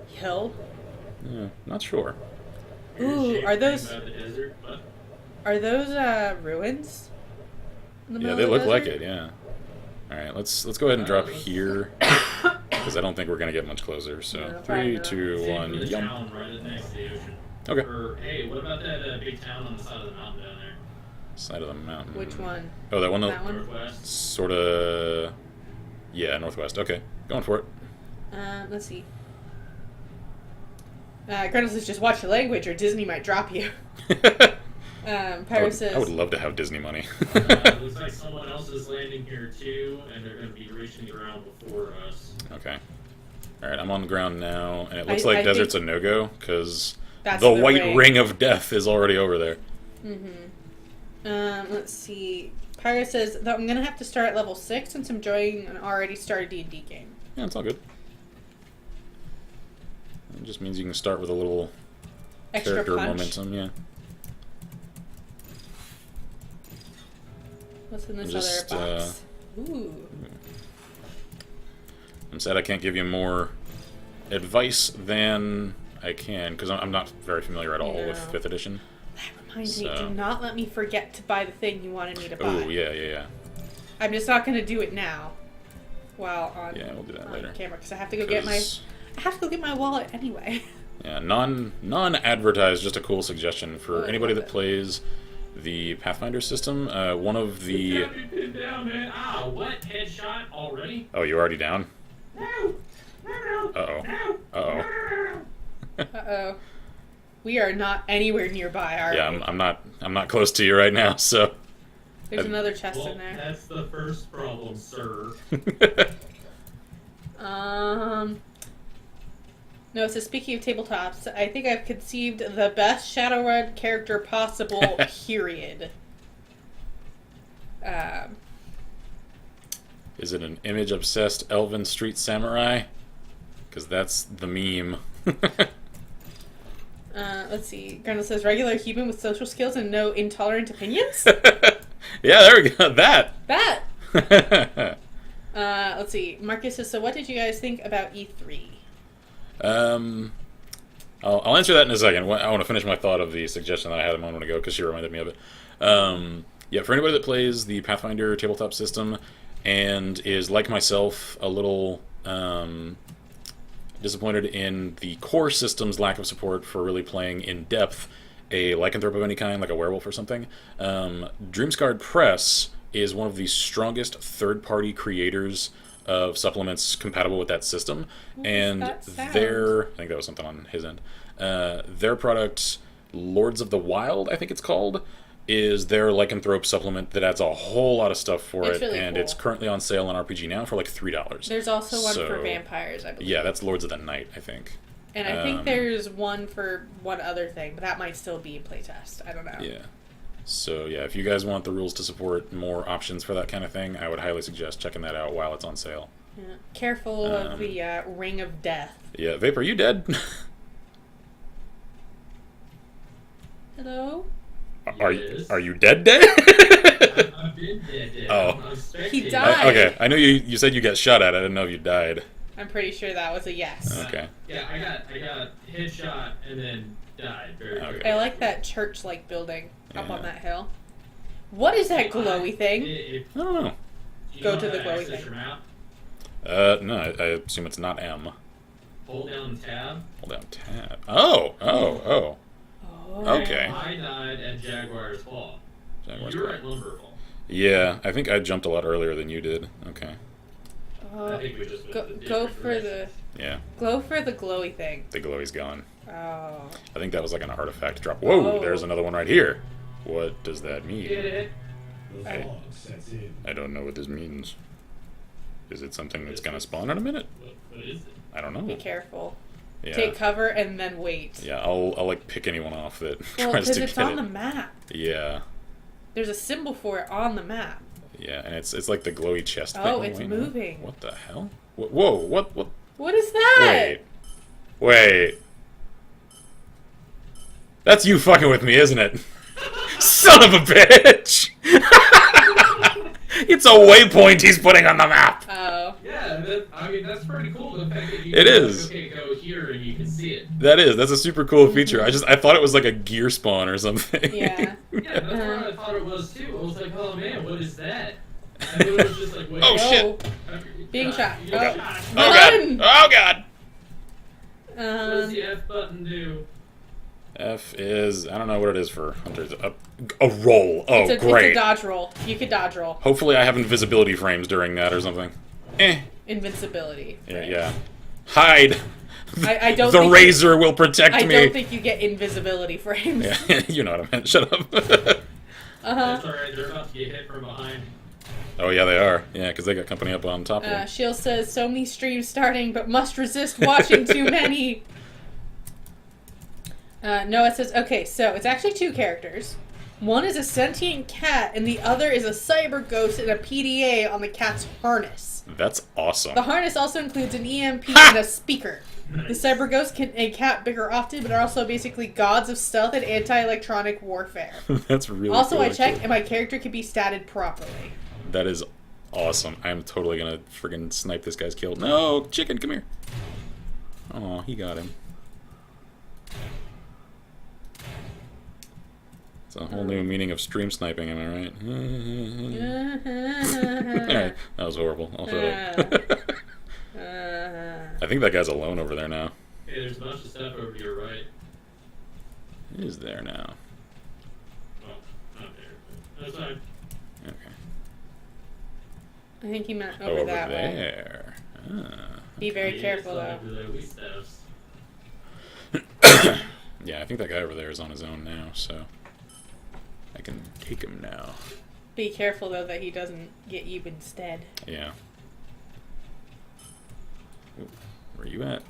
hill. Yeah, not sure. Ooh, are those About the desert, ruins? In the Yeah, middle they of the look like desert? it. Yeah. All right, let's go ahead and drop here because I don't think we're gonna get much closer. So No, 3, probably 2, Same 1, for the yum. town right next to the ocean. Okay. Or, hey, what about that big town on the side of the mountain down there? Side of the mountain. Which one? Oh, that one. That one? Northwest? Sort of. Yeah, northwest. Okay, going for it. Let's see. Gretel says, just watch your language or Disney might drop you. Pyro says... I would love to have Disney money. Looks like someone else is landing here too, and they're going to be reaching the ground before us. Okay. All right, I'm on the ground now, and it looks I like think desert's a no-go because that's the the white ring. ring of death is already over there. Let's see. Pyro says that I'm gonna have to start at level 6 since I'm joining an already started D&D game. Yeah, it's all good. It just means you can start with a little Extra character punch. momentum. Yeah. What's in this Just, other box? Ooh. I'm sad I can't give you more advice than I can because I'm not very familiar at all with No. 5th edition. That reminds me, So- do not let me forget to buy the thing you wanted me to buy. Oh yeah. I'm just not gonna do it now. While on, Yeah, we'll do that on later. camera because I have to go get my 'Cause- wallet anyway. Yeah, non-advertised, just a cool suggestion for Oh, I anybody love that it. plays the Pathfinder system. One of You the... got me pinned down, man. Ah, what? Headshot already? Oh, you already down? No! No! Uh-oh. No! Uh-oh. Uh-oh. We are not anywhere nearby, are Yeah, we? I'm not close to you right now, so... There's another chest Well, in there. that's the first problem, sir. No, it says, speaking of tabletops, I think I've conceived the best Shadowrun character possible, period. Is it an image-obsessed elven street samurai? Because that's the meme. Let's see. Grendel says, regular human with social skills and no intolerant opinions? Yeah, there we go. That! That! Let's see. Marcus says, so what did you guys think about E3? I'll answer that in a second. I want to finish my thought of the suggestion that I had a moment ago because she reminded me of it. Yeah, for anybody that plays the Pathfinder tabletop system and is like myself a little disappointed in the core system's lack of support for really playing in depth a lycanthrope of any kind, like a werewolf or something, Dreamscarred Press is one of the strongest third-party creators of supplements compatible with that system, and that sound? I think that was something on his end. Their product, Lords of the Wild, I think it's called, is their lycanthrope supplement that adds a whole lot of stuff for It's it, really and cool. it's currently on sale on RPG Now for like $3. There's also one for So- vampires, I believe. Yeah, that's Lords of the Night, I think. And I think there's one for one other thing, but that might still be playtest. I don't know. Yeah. So yeah, if you guys want the rules to support more options for that kind of thing, I would highly suggest checking that out while it's on sale. Yeah. Careful of the ring of death. Yeah, Vape, are you dead? Hello? Yes. Are you dead? I've been dead. Oh. I'm spectating. He died. Okay, I know you said you got shot at. I didn't know if you died. I'm pretty sure that was a yes. Okay. Yeah, I got headshot and then died very Okay. quickly. I like that church-like building up Yeah. on that hill. What is that glowy thing? If I don't know. you Go don't to the have glowy access thing. your map, No, I assume it's not M. hold down tab. Hold down tab. Oh. Oh. Okay. I died at Jaguar's Fall. Jaguar's You were Claw. at Lumberfall. Yeah, I think I jumped a lot earlier than you did. Okay. I think we just went Go, the go different for the directions. Yeah, glowy thing. the glowy's gone. Oh. I think that was like an artifact drop. Whoa, Oh. there's another one right here. What does that mean? Get it? The Hey. fog sets in. I don't know what this means. Is it something that's gonna spawn in a minute? What is it? I don't Be know. careful. Yeah. Take cover and then wait. Yeah, I'll like pick anyone off that Well, tries because to it's get on it. the map. Yeah. There's a symbol for it on the map. Yeah, and it's like the glowy chest thing. Oh, it's Wait, moving. What the hell? Whoa, what? What is that? Wait. That's you fucking with me, isn't it? Son of a bitch! It's a waypoint he's putting on the map! Oh. Yeah, I mean, that's pretty cool. The fact that you It can, is. like, okay, go here and you can see it. That's a super cool feature. I thought it was like a gear spawn or something. Yeah. Yeah, that's what I thought it was too. I was like, oh man, what is that? And it was just like, wait. Oh, shit. Being shot. You got shot. Oh god! Oh god! What does the F button do? F is, I don't know what it is for hunters. A roll. Oh, It's great. a dodge roll. You could dodge roll. Hopefully I have invisibility frames during that or something. Invincibility. Yeah. Hide. I don't The think razor will protect I me. don't think you get invisibility frames. Yeah, you know what I meant. Shut up. That's alright, they're about to get hit from behind. Oh yeah, they are. Yeah, because they got company up on top of them. Shield says, so many streams starting, but must resist watching too many. Noah says, okay, so it's actually 2 characters. One is a sentient cat, and the other is a cyber ghost and a PDA on the cat's harness. That's awesome. The harness also includes an EMP and a speaker. The cyber ghost can a cat bigger often, but are also basically gods of stealth and anti-electronic warfare. That's really Also, cool, I checked, actually. and my character can be statted properly. That is awesome. I'm totally gonna friggin' snipe this guy's kill. No, chicken, come here. Oh, he got him. It's a whole new meaning of stream sniping, am I right? Alright, that was horrible. I'll shut up. I think that guy's alone over there now. Hey, there's a bunch of stuff over to your right. He is there now. Well, not there. That's fine. Okay. I think he meant over that way. there. Ah. Be very Yeah, careful, it's though. like the wee steps. Yeah, I think that guy over there is on his own now, so I can take him now. Be careful, though, that he doesn't get you instead. Yeah. Ooh, where you at?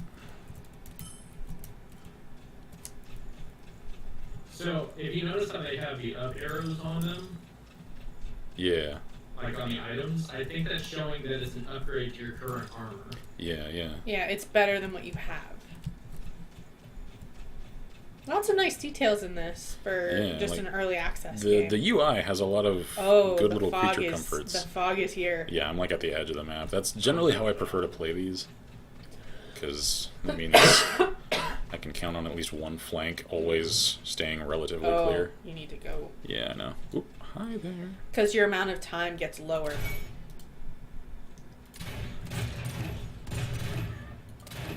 So, if you notice how they have the up arrows on them, Yeah. like on the items, I think that's showing that it's an upgrade to your current armor. Yeah. Yeah, it's better than what you have. Lots of nice details in this for Yeah, just like, an early access The game. the UI has a lot of good little creature comforts. The fog is here. Yeah, I'm like at the edge of the map. That's generally how I prefer to play these. Because that means I can count on at least one flank always staying relatively clear. You need to go. Yeah, I know. Oop, hi there. Because your amount of time gets lower.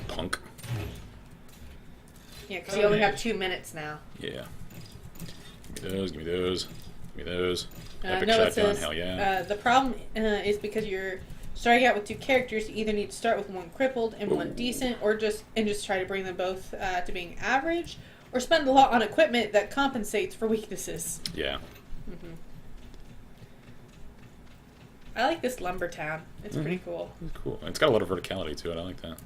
Punk. Yeah, because you only have 2 minutes now. Yeah. Give me those, give me those, give me those. Epic No, it shotgun, says, hell yeah. the problem is because you're starting out with 2 characters, you either need to start with one crippled and one decent, or just try to bring them both to being average, or spend a lot on equipment that compensates for weaknesses. Yeah. I like this lumber town. It's pretty cool. It's cool. It's got a lot of verticality to it. I like that.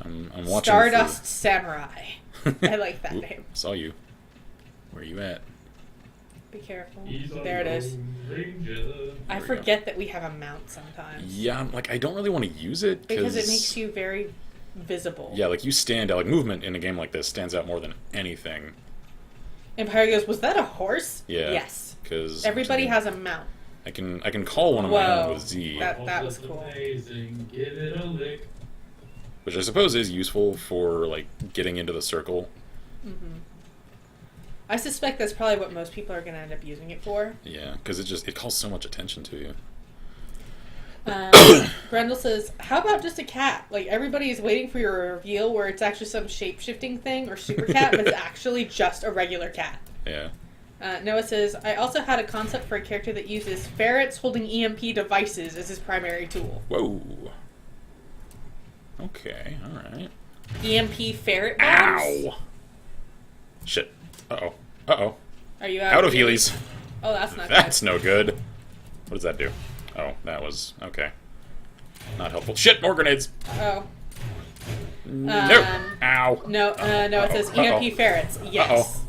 I'm watching Stardust Samurai. I like that name. Saw you. Where you at? Be careful. He's on There it is. Ranger. I we forget that we have a mount sometimes. Yeah, I'm like, I don't really want to use it Because it makes you very visible. Yeah, like you stand out. Like movement in a game like this stands out more than anything. Empire goes, was that a horse? Yeah. Yes. Because Everybody has a mount. I can call one of my own Whoa. with Z, That was cool. Amazing. Give it a lick. which I suppose is useful for like getting into the circle. I suspect that's probably what most people are going to end up using it for. Yeah, because it calls so much attention to you. Grendel says, how about just a cat? Like, everybody is waiting for your reveal where it's actually some shape-shifting thing or super cat, but it's actually just a regular cat. Yeah. Noah says, I also had a concept for a character that uses ferrets holding EMP devices as his primary tool. Whoa. Okay, alright. EMP ferret bombs? Ow! Shit. Uh-oh. Uh-oh. Are you Out of Heelys. Oh, that's not That's no good. What does that do? Oh, that was... Okay. Not helpful. Shit, more grenades! good. Oh. No. Ow. No, it says EMP ferrets. Yes.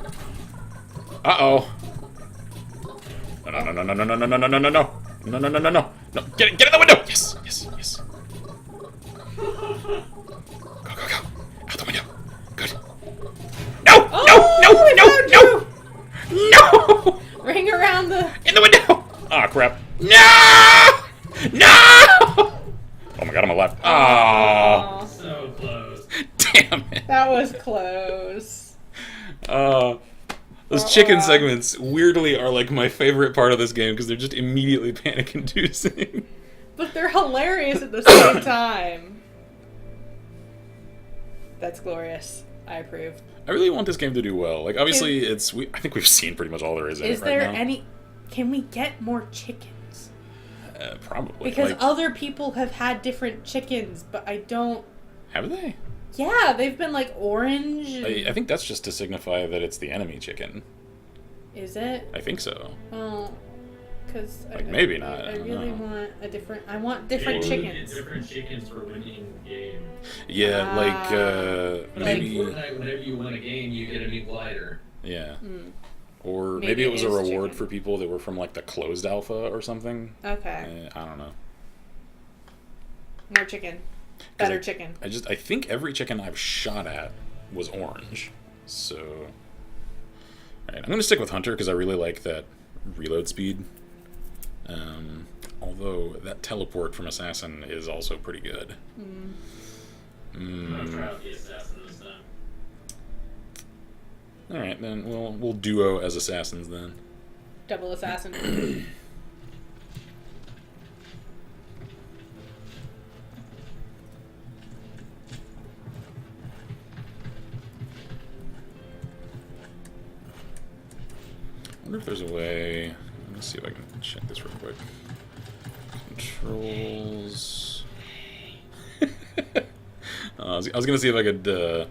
Uh-oh. No, no, no, no, no, no, no, no, no, no, no, no. No, no, no, no, no. No, get in the window! Yes, yes, yes. Go, go, go. Out the window. Good. No! Oh, No! No! No! Ring around the... In the window! Ah, crap. No! No! Oh my god, I'm alive. Oh. So close. Damn it. That was close. Those chicken segments weirdly are like my favorite part of this game because they're just immediately panic-inducing. But they're hilarious at the same time. That's glorious. I approve. I really want this game to do well. Like, obviously, I think we've seen pretty much all there is in it right now. Is there any... Can we get more chickens? Probably. Because like, other people have had different chickens, but I don't... Have they? Yeah, they've been like orange. I think that's just to signify that it's the enemy chicken. Is it? I think so. Oh, because like maybe not. I really want a different. I want different chickens. Different chickens for winning game. Yeah, maybe. Fortnite, whenever you win a game, you get a new glider. Yeah. Or maybe it was a reward for people that were from like the closed alpha or something. Okay. I don't know. More chicken. Better chicken. I think every chicken I've shot at was orange. So, alright, I'm gonna stick with Hunter because I really like that reload speed. Although that teleport from Assassin is also pretty good. I'm gonna try out the Assassin this time. Alright, then we'll duo as assassins then. Double assassin. I wonder if there's a way. Let me see if I can check this real quick. Controls. I was gonna see if I could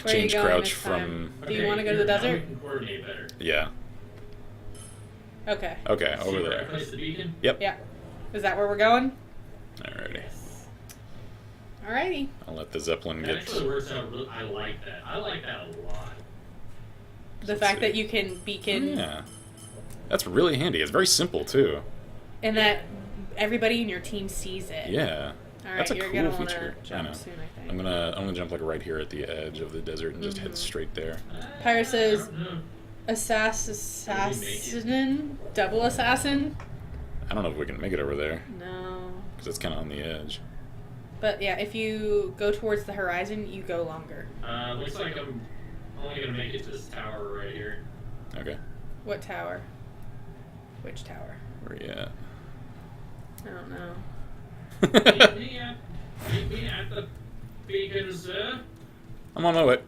change crouch from. Do you want to go to the desert? We can coordinate better. Yeah. Okay. Okay, over Where I there. place the beacon? Yep. Yeah. Is that where we're going? Alrighty. Alrighty. I'll let the Zeppelin That get. actually works out. I like that. I like that a lot. The fact that you can beacon Yeah. That's really handy. It's very simple too. and that everybody in your team sees it. Yeah. Alright, That's a you're cool gonna wanna feature. I know. jump soon, I think. I'm gonna jump like right here at the edge of the desert and just head straight there. Pyro says I don't know. assassin, double assassin. I don't know if we can make it over there No. because it's kind of on the edge. But yeah, if you go towards the horizon, you go longer. Looks like I'm only gonna make it to this tower right here. Okay. What tower? Which tower? Where you at? I don't know. Meet me at the beacon, sir. I'm on my way.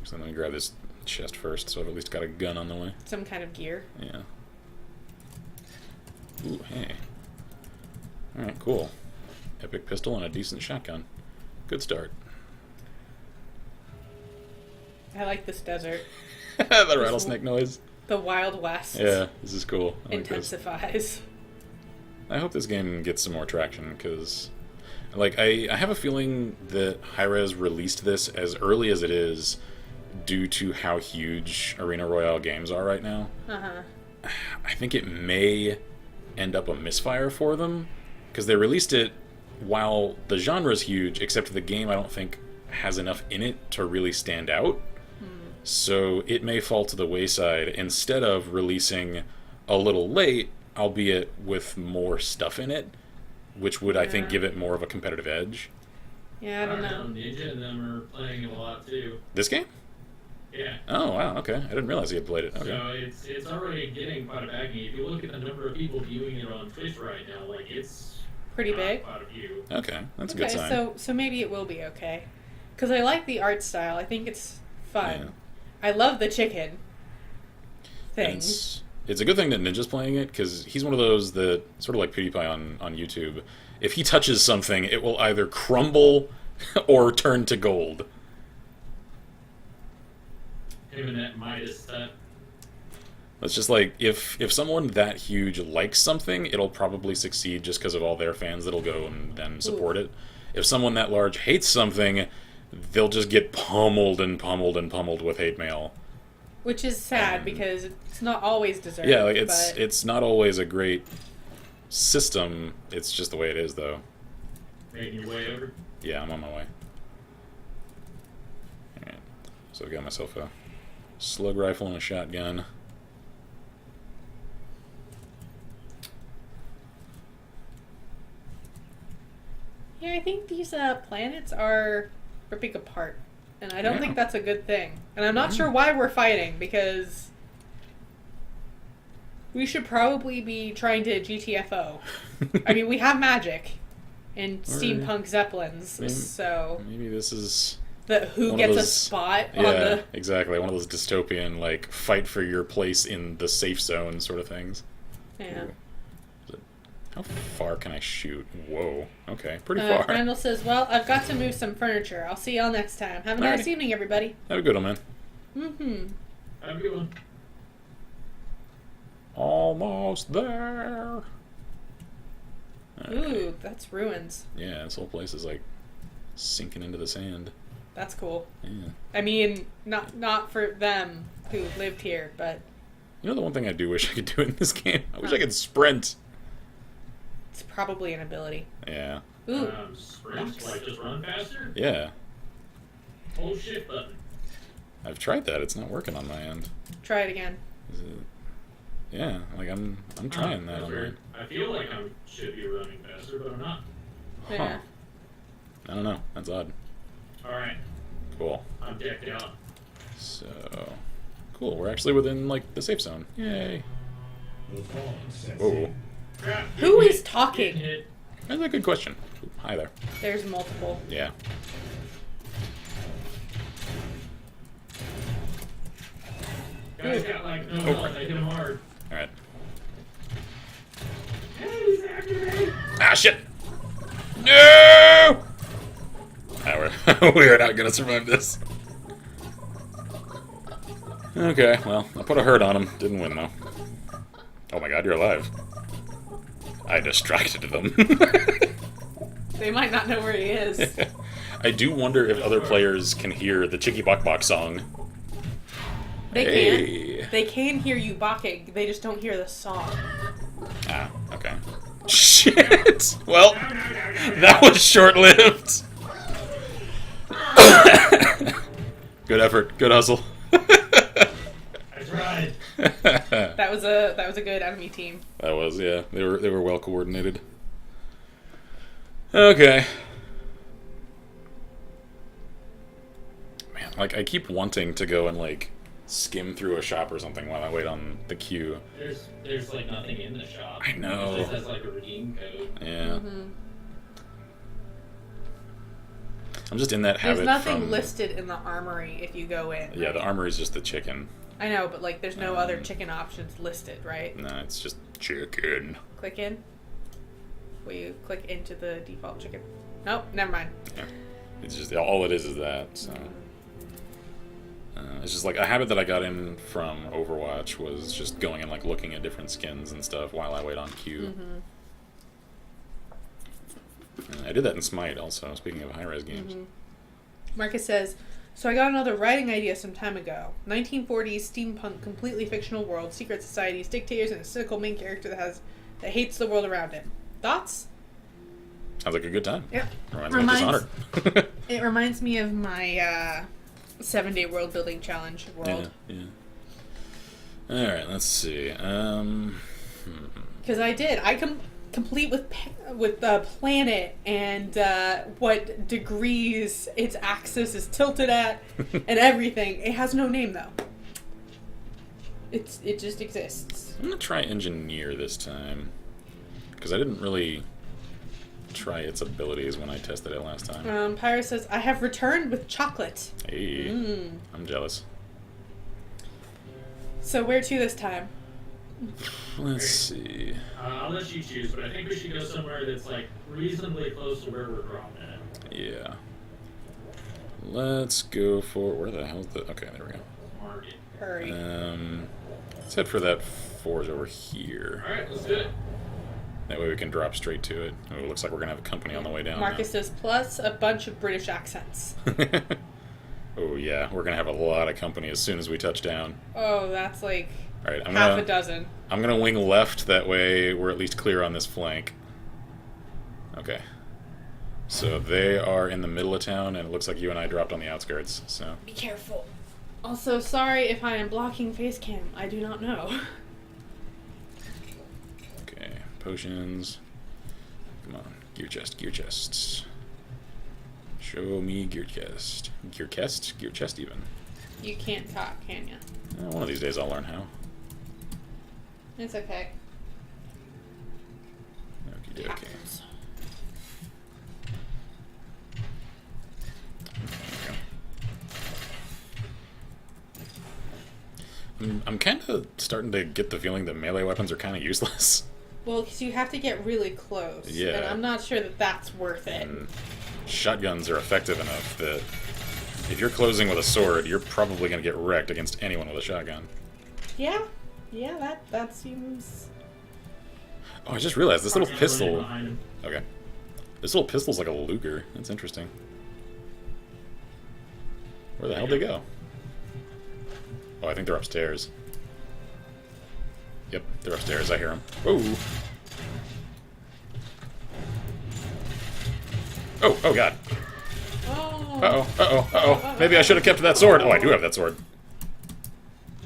So let me grab this chest first, so I've at least got a gun on the way. Some kind of gear. Yeah. Ooh, hey. Alright, cool. Epic pistol and a decent shotgun. Good start. I like this desert. The rattlesnake noise. The Wild West Yeah, this is cool. I like this. intensifies. I hope this game gets some more traction, because like I have a feeling that Hi-Rez released this as early as it is due to how huge Arena Royale games are right now. I think it may end up a misfire for them, because they released it while the genre is huge, except the game I don't think has enough in it to really stand out. So it may fall to the wayside instead of releasing a little late, albeit with more stuff in it, which would, I think, give it more of a competitive edge. Yeah, I don't know. Ninja and them are playing it a lot too. This game? Yeah. Oh, wow, okay. I didn't realize he had played it. Okay. So it's already getting quite a backing. If you look at the number of people viewing it on Twitch right now, like it's Pretty big. quite a few. Okay, that's a good sign. so maybe it will be okay. Because I like the art style. I think it's fun. Yeah. I love the chicken thing. And it's a good thing that Ninja's playing it, because he's one of those that, sort of like PewDiePie on YouTube, if he touches something, it will either crumble or turn to gold. Him and that Midas set. It's just like, if someone that huge likes something, it'll probably succeed just because of all their fans that'll go and then support it. if someone that large hates something, they'll just get pummeled and pummeled and pummeled with hate mail. Which is sad because it's not always deserved. Yeah, like it's not always a great system. It's just the way it is, though. Making your way over? Yeah, I'm on my way. Alright, so I got myself a slug rifle and a shotgun. Yeah, I think these planets are ripping apart. And I don't think that's a good thing. And I'm not sure why we're fighting, because we should probably be trying to GTFO. I mean, we have magic and steampunk zeppelins, so... Maybe this is... Who gets a spot on the... exactly. One of those dystopian, like, fight for your place in the safe zone sort of things. Yeah. How far can I shoot? Whoa. Okay, pretty far. Randall says, well, I've got to move some furniture. I'll see y'all next time. Have a nice evening, everybody. Have a good one, man. Mm-hmm. Have a good one. Almost there. Ooh, that's ruins. Yeah, this whole place is, like, sinking into the sand. That's cool. Yeah. I mean, not for them who lived here, but... You know the one thing I do wish I could do in this game? I wish I could sprint. It's probably an ability. Yeah. Ooh. Sprint? Like just run faster? Yeah. Hold shift button. I've tried that. It's not working on my end. Try it again. Is it... Yeah, like I'm trying that on weird. I feel like I should be running faster, but I'm not. Yeah. I don't know. That's odd. Alright. Cool. I'm decked out. So... Cool. We're actually within, like, the safe zone. Yay. Whoa. Who is talking? That's a good question. Hi there. There's multiple. Yeah. Guys got like no health. I hit him hard. Alright. Hey, Zachary! Ah, shit! No! We're not gonna survive this. Okay, well, I put a hurt on him. Didn't win, though. Oh my god, you're alive. I distracted them. They might not know where he is. I do wonder if other players can hear the CHICKY BAWK song. They Hey. can. They can hear you bawking. They just don't hear the song. Ah, okay. Shit! Well, that was short-lived. Good effort. Good hustle. I tried. That was a good enemy team. That was, yeah. They were well coordinated. Okay. Man, like I keep wanting to go and like skim through a shop or something while I wait on the queue. There's like nothing in the shop. I know. It just has like a redeem code. Yeah. I'm just in that habit. There's nothing from... listed in the armory if you go in. Yeah, right? the armory's just the chicken. I know, but like, there's no other chicken options listed, right? No, it's just chicken. Click in. Will you click into the default chicken? Nope, never mind. Yeah. It's just all it is that. So. It's just like a habit that I got in from Overwatch was just going and like looking at different skins and stuff while I wait on queue. I did that in Smite also, speaking of high-res games. Marcus says, so I got another writing idea some time ago. 1940s steampunk, completely fictional world, secret societies, dictators, and a cynical main character that hates the world around him. Thoughts? Sounds like a good time. Yep. Reminds me of Dishonored. It reminds me of my 7-day world building challenge world. Yeah. Alright, let's see. Because I did. I complete with the planet and what degrees its axis is tilted at and everything. It has no name though. It just exists. I'm gonna try engineer this time because I didn't really try its abilities when I tested it last time. Pyra says, I have returned with chocolate. Hey, I'm jealous. So where to this time? Let's see. I'll let you choose, but I think we should go somewhere that's like reasonably close to where we're dropping it. Yeah. Let's go for where the hell's the? Okay, there we go. Market. Hurry. Let's head for that forge over here. All right, let's do it. That way we can drop straight to it. Oh, it looks like we're going to have a company on the way down. Marcus says, plus a bunch of British accents. Oh, yeah. We're going to have a lot of company as soon as we touch down. Oh, that's like All right, half a dozen. I'm going to wing left. That way we're at least clear on this flank. Okay. So they are in the middle of town, and it looks like you and I dropped on the outskirts. So Be careful. Also, sorry if I am blocking face cam. I do not know. Okay, potions. Come on, gear chest, gear chests. Show me gear chest. Gear chest? Gear chest even. You can't talk, can you? One of these days I'll learn how. It's okay. Okie dokie. Happens. I'm kind of starting to get the feeling that melee weapons are kind of useless. Well, because you have to get really close. Yeah. And I'm not sure that that's worth it. And shotguns are effective enough that if you're closing with a sword, you're probably going to get wrecked against anyone with a shotgun. Yeah. Yeah, that seems... Oh, I just realized this little Running pistol... behind him. Okay. This little pistol's like a Luger. That's interesting. Where the hell did they go? Oh, I think they're upstairs. Yep, they're upstairs. I hear them. Whoa! Oh, oh god. Oh. Uh-oh, uh-oh, uh-oh. Maybe I should have kept that sword. Oh, I do have that sword.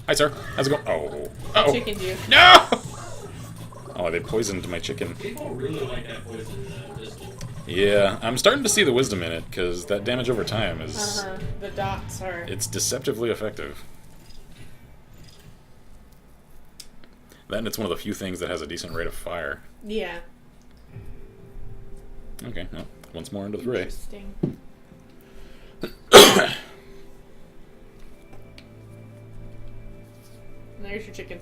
Hi, sir. How's it going? Oh. Uh-oh. Chickened you. No! Oh, they poisoned my chicken. People really like that poison pistol. Yeah, I'm starting to see the wisdom in it, because that damage over time is... The dots are... It's deceptively effective. Then it's one of the few things that has a decent rate of fire. Yeah. Okay, well, once more into the fray. Interesting. There's your chicken.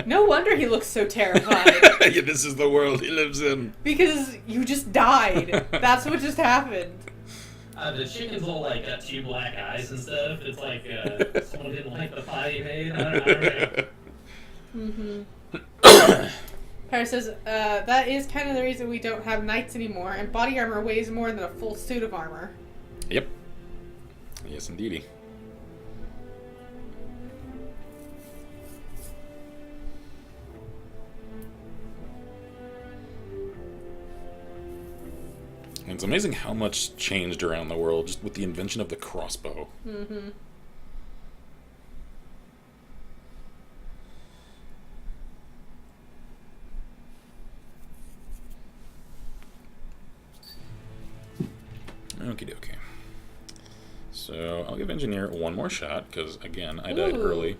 No wonder he looks so terrified. Yeah, this is the world he lives in. Because you just died. That's what just happened. The chicken's all like got two black eyes and stuff. It's like someone didn't like the pie you made. I don't know. Paris says, that is kind of the reason we don't have knights anymore, and body armor weighs more than a full suit of armor. Yep. Yes, indeedy. And it's amazing how much changed around the world just with the invention of the crossbow. Mm-hmm. Okie dokie. So I'll give engineer one more shot because again I died early.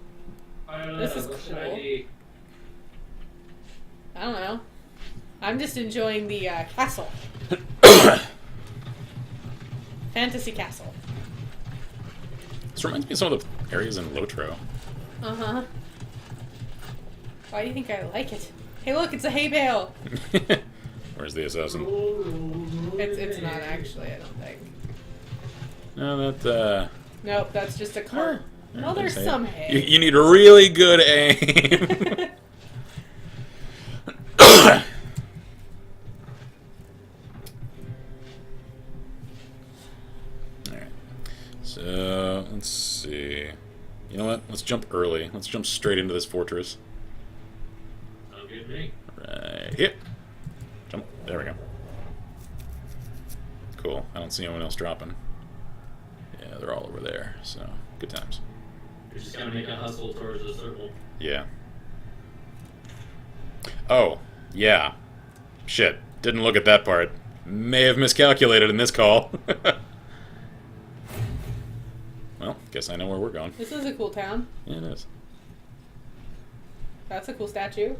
This is what should cool. I do? I don't know. I'm just enjoying the castle. Fantasy castle. This reminds me of some of the areas in Lotro. Uh-huh. Why do you think I like it? Hey, look, it's a hay bale. Where's the assassin? It's not actually, I don't think. No, that Nope, that's just a cart. Well, there's some hay. You need a really good aim. Alright. So, let's see. You know what? Let's jump early. Let's jump straight into this fortress. Sounds good to me. Right here. Jump. There we go. Cool. I don't see anyone else dropping. Yeah, they're all over there. So, good times. You're just gonna make a hustle towards the circle. Yeah. Oh, yeah. Shit. Didn't look at that part. May have miscalculated in this call. Well, guess I know where we're going. This is a cool town. Yeah, it is. That's a cool statue.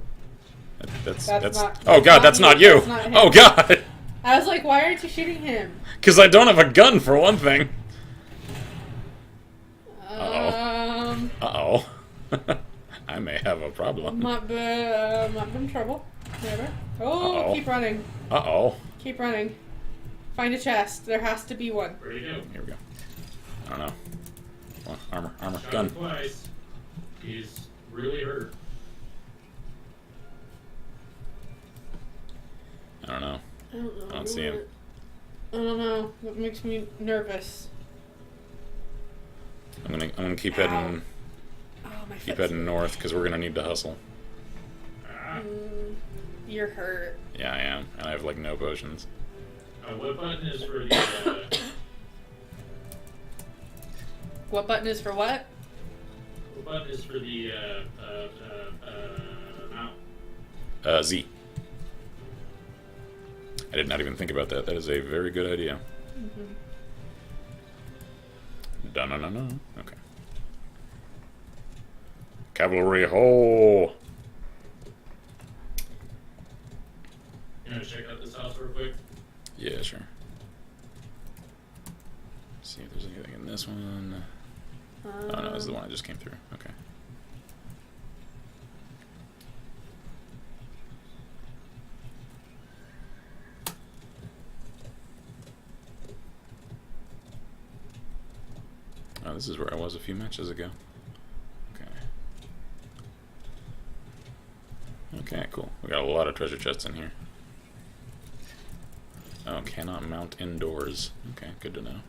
That's not- oh god, that's not you! That's not him. Oh god! I was like, why aren't you shooting him? Because I don't have a gun, for one thing. Uh-oh. I may have a problem. Might be in trouble. Never. Oh, Uh-oh. keep running. Uh-oh. Keep running. Find a chest. There has to be one. Where do you go? Here we go. I don't know. Come on, armor, Shot gun. him twice. He's really hurt. don't know. I don't know. I don't see him. I don't know. That makes me nervous. I'm gonna keep heading. Oh, my Keep foot's heading north because we're gonna need to hustle. You're hurt. Yeah, I am, and I have like no potions. What button is for the? What button is for what? What button is for the mount? Z. I did not even think about that. That is a very good idea. No. Okay. Cavalry, ho! You want to check out this house real quick? Yeah, sure. See if there's anything in this one. Oh no, this is the one I just came through. Okay. Oh, this is where I was a few matches ago. Okay. Okay, cool. We got a lot of treasure chests in here. Oh, cannot mount indoors. Okay, good to know.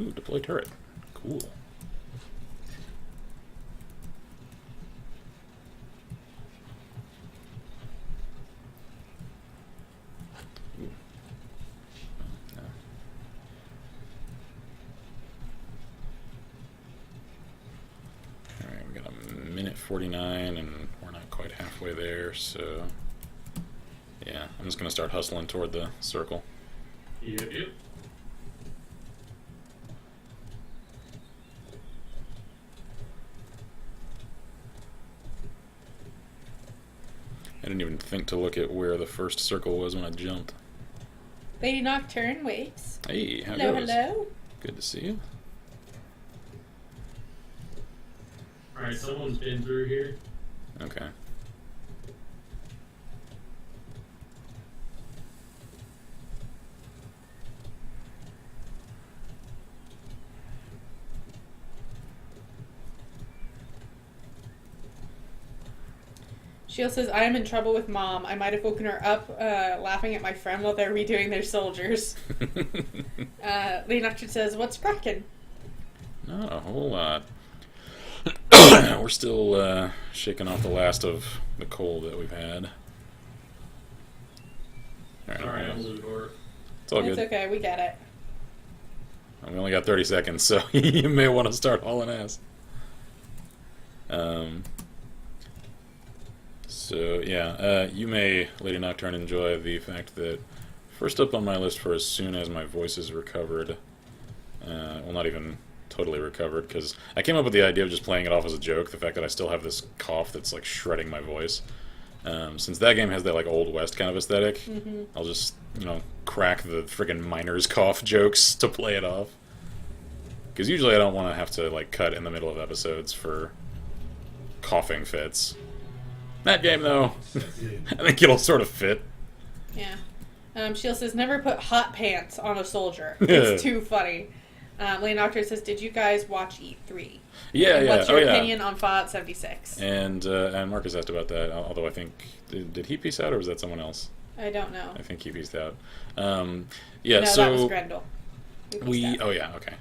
Ooh, deploy turret. Cool. Ooh. No. Alright, we got a minute 49 and we're not quite halfway there, so yeah, I'm just gonna start hustling toward the circle. Yep. I didn't even think to look at where the first circle was when I jumped. Lady Nocturne waves. Hey, how Hello, goes? hello. Good to see you. Alright, someone's been through here. Okay. Shield says, I am in trouble with Mom. I might have woken her up laughing at my friend while they're redoing their soldiers. Lady Nocturne says, what's cracking? Not a whole lot. We're still shaking off the last of the cold that we've had. Alright, I'm Ludor. It's all It's good. okay, we get it. We only got 30 seconds, so you may want to start hauling ass. So, yeah, you may, Lady Nocturne, enjoy the fact that first up on my list for as soon as my voice is recovered, well, not even totally recovered, because I came up with the idea of just playing it off as a joke, the fact that I still have this cough that's, like, shredding my voice. Since that game has that, like, Old West kind of aesthetic, I'll just, you know, crack the friggin' miner's cough jokes to play it off. Because usually I don't want to have to, like, cut in the middle of episodes for coughing fits. That game, though, I think it'll sort of fit. Yeah. Shield says, never put hot pants on a soldier. It's too funny. Lady Nocturne says, did you guys watch E3? Yeah, and yeah. What's your opinion on Fallout 76? And Marcus asked about that, although I think... Did he peace out, or was that someone else? I don't know. I think he peaced out. Yeah, no, so... that was Grendel. Oh, yeah, okay.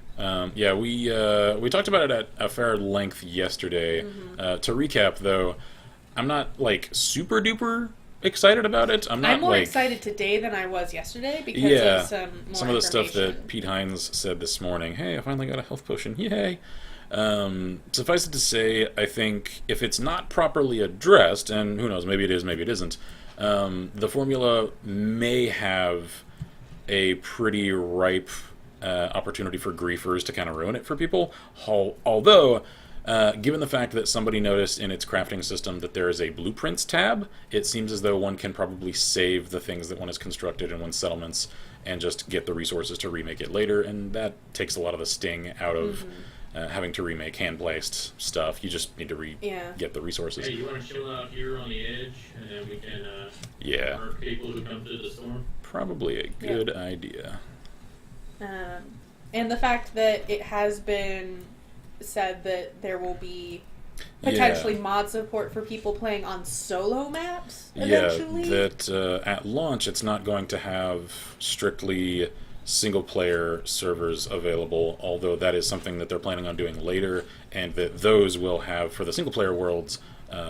Yeah, we talked about it at a fair length yesterday. To recap, though, I'm not, like, super duper excited about it. I'm more like, excited today than I was yesterday because of some of the stuff that information. Pete Hines said this morning. Hey, I finally got a health potion. Yay! Suffice it to say, I think if it's not properly addressed, and who knows, maybe it is, maybe it isn't, the formula may have a pretty ripe opportunity for griefers to kind of ruin it for people. Although, given the fact that somebody noticed in its crafting system that there is a blueprints tab, it seems as though one can probably save the things that one has constructed in one's settlements and just get the resources to remake it later, and that takes a lot of the sting out of having to remake hand-placed stuff. You just need to get the resources. Hey, you want to chill out here on the edge, and then we can murk people who come through the storm? Probably a good idea. And the fact that it has been said that there will be potentially mod support for people playing on solo maps eventually. Yeah, that at launch it's not going to have strictly single-player servers available, although that is something that they're planning on doing later, and that those will have, for the single-player worlds,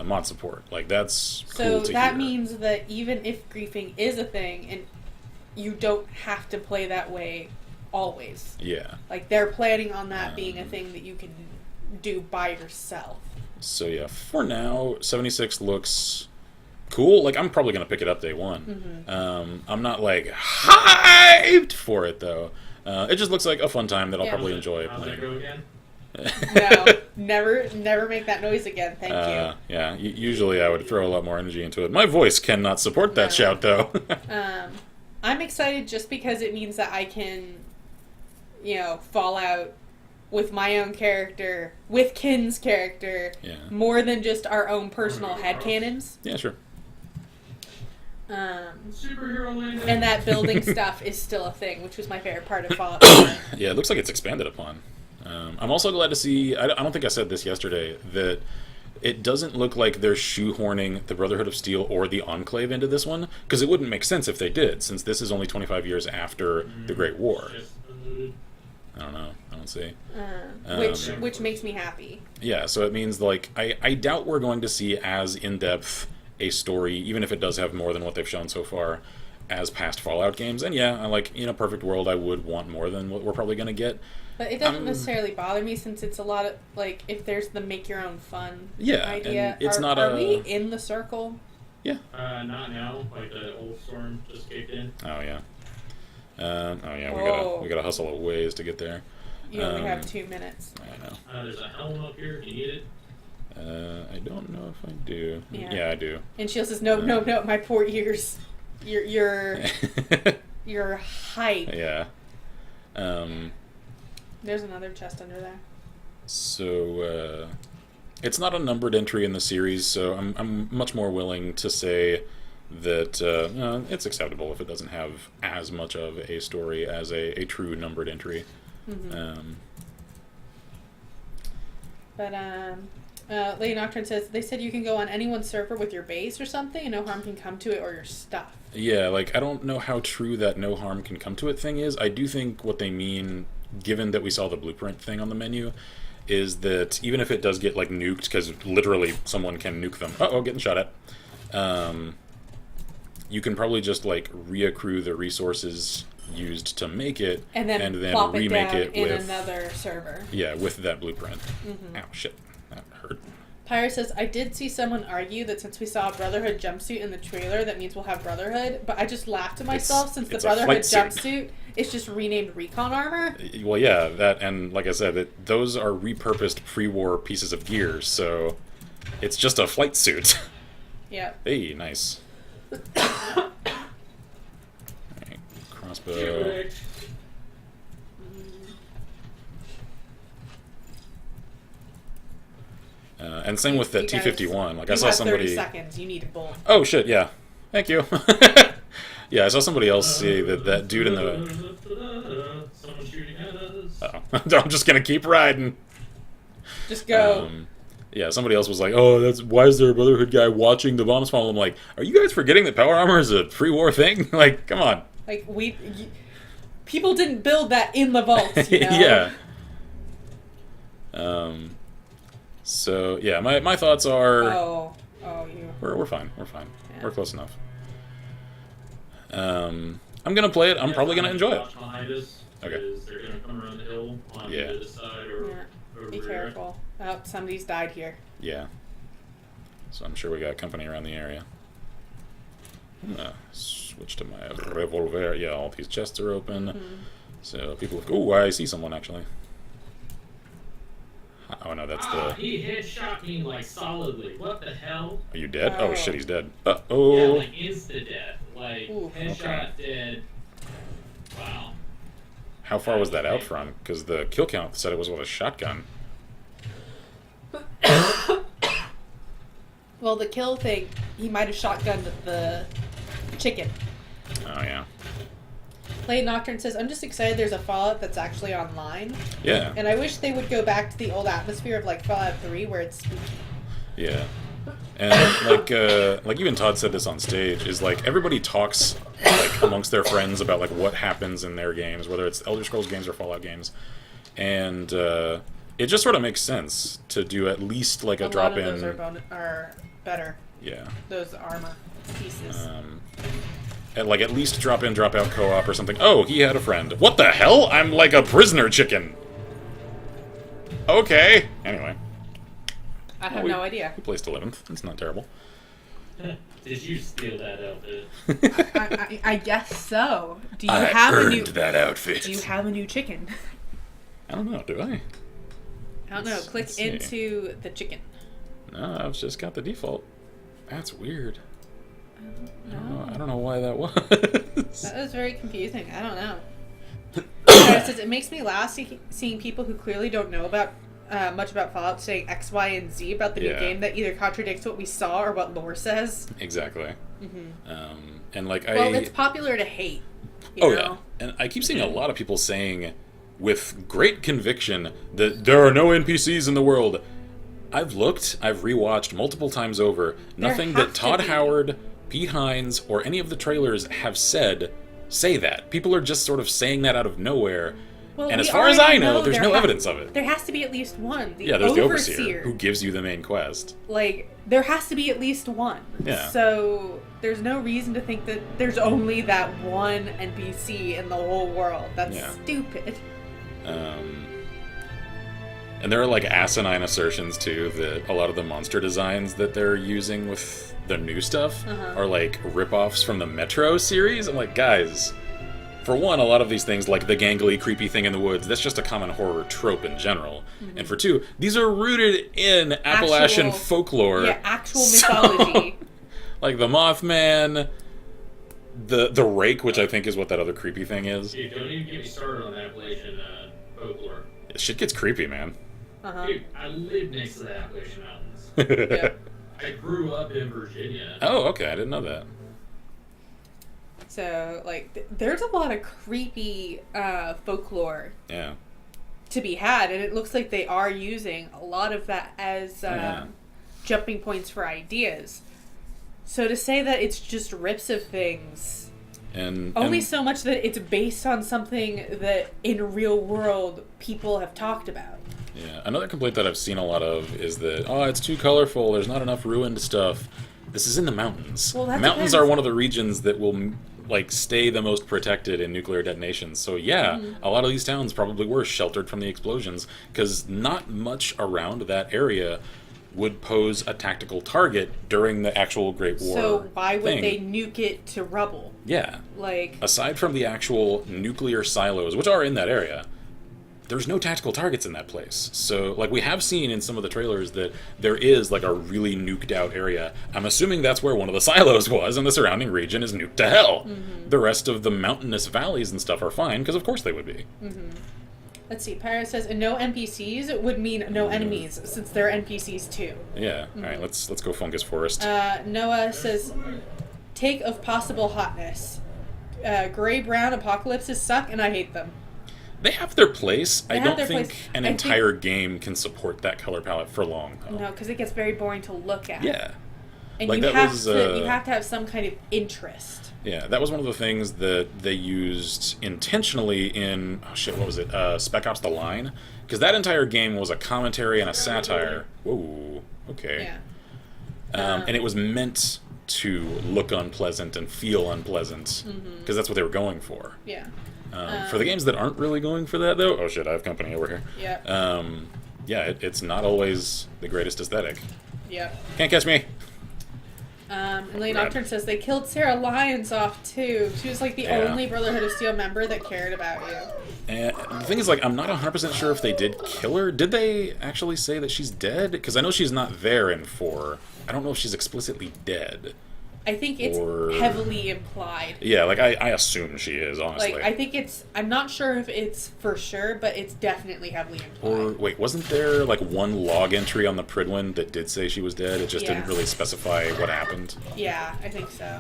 mod support. Like, that's cool to So that hear. means that even if griefing is a thing, and you don't have to play that way always. Yeah. Like, they're planning on that being a thing that you can do by yourself. So yeah, for now, 76 looks cool. Like, I'm probably going to pick it up day one. I'm not, like, hyped for it, though. It just looks like a fun time that I'll probably enjoy How's that playing. go again? No, never make that noise again. Thank you. Yeah, usually I would throw a lot more energy into it. My voice cannot support that shout, though. I'm excited just because it means that I can, fall out with my own character, with Kin's character, more than just our own personal headcanons. Yeah, sure. Superhero land. And that building stuff is still a thing, which was my favorite part of Fallout 4. Yeah, it looks like it's expanded upon. I'm also glad to see, I don't think I said this yesterday, that it doesn't look like they're shoehorning the Brotherhood of Steel or the Enclave into this one, because it wouldn't make sense if they did, since this is only 25 years after the Great War. I don't know. I don't see. Which makes me happy. Yeah, so it means, like, I doubt we're going to see as in-depth a story, even if it does have more than what they've shown so far, as past Fallout games. And yeah, in a perfect world, I would want more than what we're probably going to get. But it doesn't necessarily bother me, since it's a lot of, like, if there's the make your own fun idea. And it's are we in the circle? Yeah. Not now. Like, the old storm just kicked in. Oh, yeah. We gotta hustle a ways to get there. You only have 2 minutes. I know. There's a helm up here. Do you need it? I don't know if I do. Yeah. I do. And Shield says, no, my poor ears. Your height. Yeah. There's another chest under there. So, it's not a numbered entry in the series, so I'm much more willing to say that it's acceptable if it doesn't have as much of a story as a true numbered entry. Lady Nocturne says, they said you can go on anyone's server with your base or something, and no harm can come to it or your stuff. Yeah, like, I don't know how true that no harm can come to it thing is. I do think what they mean, given that we saw the blueprint thing on the menu, is that even if it does get, like, nuked, because literally someone can nuke them. Getting shot at. You can probably just, like, reaccrue the resources used to make it, and then plop it remake down it in with another server. Yeah, with that blueprint. Ow, shit. That hurt. Pyre says, I did see someone argue that since we saw a Brotherhood jumpsuit in the trailer, that means we'll have Brotherhood, but I just laughed to myself since the Brotherhood jumpsuit is just renamed Recon Armor. Well, yeah, that, and like I said, those are repurposed pre-war pieces of gear, so it's just a flight suit. Yeah. Hey, nice. Alright, crossbow. And same with the T-51. Like, I saw somebody... 30 seconds. You need a bullet. Oh, shit, yeah. Thank you. Yeah, I saw somebody else say that dude in the... Someone's shooting at us. Uh-oh. I'm just gonna keep riding. Just go. Yeah, somebody else was like, why is there a Brotherhood guy watching the bombs fall? I'm like, are you guys forgetting that power armor is a pre-war thing? Like, come on. Like, people didn't build that in the vault, you know? Yeah. So, yeah, my thoughts are... We're fine. We're fine. Yeah. We're close enough. I'm gonna play it. I'm probably gonna enjoy it. Okay. They're gonna come around the hill on the other side or be careful. Oh, somebody's died here. Yeah. So I'm sure we got company around the area. I'm gonna switch to my revolver. Yeah, all these chests are open. So people... Oh, I see someone, actually. Oh, no, that's the... He headshot me, like, solidly. What the hell? Are you dead? Oh, shit, he's dead. Yeah, like, insta-death. Like, headshot, dead. Wow. How far was that out from? Because the kill count said it was with a shotgun. Well, the kill thing, he might have shotgunned the chicken. Oh, yeah. Late Nocturne says, I'm just excited there's a Fallout that's actually online. Yeah. And I wish they would go back to the old atmosphere of, like, Fallout 3, where it's spooky. Yeah. And, like even Todd said this on stage, is, like, everybody talks, like, amongst their friends about, like, what happens in their games, whether it's Elder Scrolls games or Fallout games. And, it just sort of makes sense to do at least, like, a drop-in... A lot of those are better. Yeah. Those armor pieces. At least drop-in, drop-out co-op or something. Oh, he had a friend. What the hell? I'm like a prisoner chicken. Okay. Anyway. I have no idea. We placed 11th. It's not terrible. Did you steal that outfit? I guess so. Do you I have earned a new that outfit. Do you have a new chicken? I don't know, do I? I don't know. Click into the chicken. No, I've just got the default. That's weird. No. I don't know why that was. That was very confusing. I don't know. It says, it makes me laugh seeing people who clearly don't know about much about Fallout saying X, Y, and Z about the new game that either contradicts what we saw or what lore says. Exactly. And like well, it's popular to hate. You know? Yeah, and I keep seeing a lot of people saying with great conviction that there are no NPCs in the world. I've looked, I've rewatched multiple times over. Nothing that Todd Howard, Pete Hines, or any of the trailers have said say that. People are just sort of saying that out of nowhere. Well, and as far as I know, there's no evidence of it. There has to be at least one. There's the Overseer, who gives you the main quest. Like, there has to be at least one. Yeah. So, there's no reason to think that there's only that one NPC in the whole world. That's stupid. And there are, like, asinine assertions, too, that a lot of the monster designs that they're using with the new stuff are, like, rip-offs from the Metro series. I'm like, guys, for one, a lot of these things, like the gangly, creepy thing in the woods, that's just a common horror trope in general. And for two, these are rooted in Appalachian folklore. Yeah, actual mythology. Like the Mothman, the Rake, which I think is what that other creepy thing is. Dude, don't even get me started on Appalachian folklore. Shit gets creepy, man. Dude, I live next to the Appalachian Mountains. Yeah. I grew up in Virginia. Oh, okay, I didn't know that. So, like, there's a lot of creepy folklore to be had, and it looks like they are using a lot of that as jumping points for ideas. So to say that it's just rips of things, only so much that it's based on something that in real world people have talked about. Yeah, another complaint that I've seen a lot of is that, oh, it's too colorful, there's not enough ruined stuff. This is in the mountains. Well, that mountains depends. are one of the regions that will, like, stay the most protected in nuclear detonations. So yeah, a lot of these towns probably were sheltered from the explosions, because not much around that area would pose a tactical target during the actual Great War. So why would they nuke it to rubble? Yeah. Like, aside from the actual nuclear silos, which are in that area, there's no tactical targets in that place. So, like, we have seen in some of the trailers that there is, like, a really nuked out area. I'm assuming that's where one of the silos was, and the surrounding region is nuked to hell. The rest of the mountainous valleys and stuff are fine, because of course they would be. Let's see, Pyro says, and no NPCs would mean no enemies, since they're NPCs too. Yeah, alright, let's go Fungus Forest. Noah says, take of possible hotness. Gray-brown apocalypses suck, and I hate them. They have their place. I don't think place. an entire game can support that color palette for long, though. No, because it gets very boring to look at. Yeah. And like you have to have some kind of interest. Yeah, that was one of the things that they used intentionally in, oh shit, what was it? Spec Ops: The Line? Because that entire game was a commentary and a satire. Whoa, okay. Yeah. And it was meant to look unpleasant and feel unpleasant, because that's what they were going for. Yeah. For the games that aren't really going for that, though, oh shit, I have company over here. Yeah. Yeah, it's not always the greatest aesthetic. Yeah. Can't catch me. And Lane Nocturne says they killed Sarah Lyons off too. She was like the only Brotherhood of Steel member that cared about you. And the thing is, like, I'm not 100% sure if they did kill her. Did they actually say that she's dead? Because I know she's not there in 4. I don't know if she's explicitly dead. I think it's heavily implied. Yeah, like, I assume she is, honestly. Like, I think it's... I'm not sure if it's for sure, but it's definitely heavily implied. Or, wait, wasn't there, like, one log entry on the Pridwin that did say she was dead? It just didn't really specify what happened? Yeah, I think so.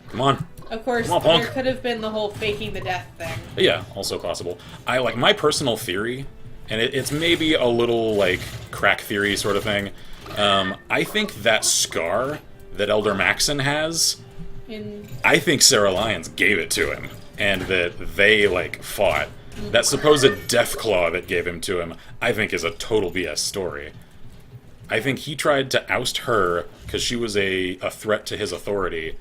Come on. Of course, Come on, punk. there could have been the whole faking the death thing. Yeah, also possible. I like my personal theory, and it's maybe a little like crack theory sort of thing. I think that scar that Elder Maxon has, I think Sarah Lyons gave it to him, and that they like fought. That supposed death claw that gave him to him, I think, is a total BS story. I think he tried to oust her because she was a threat to his authority.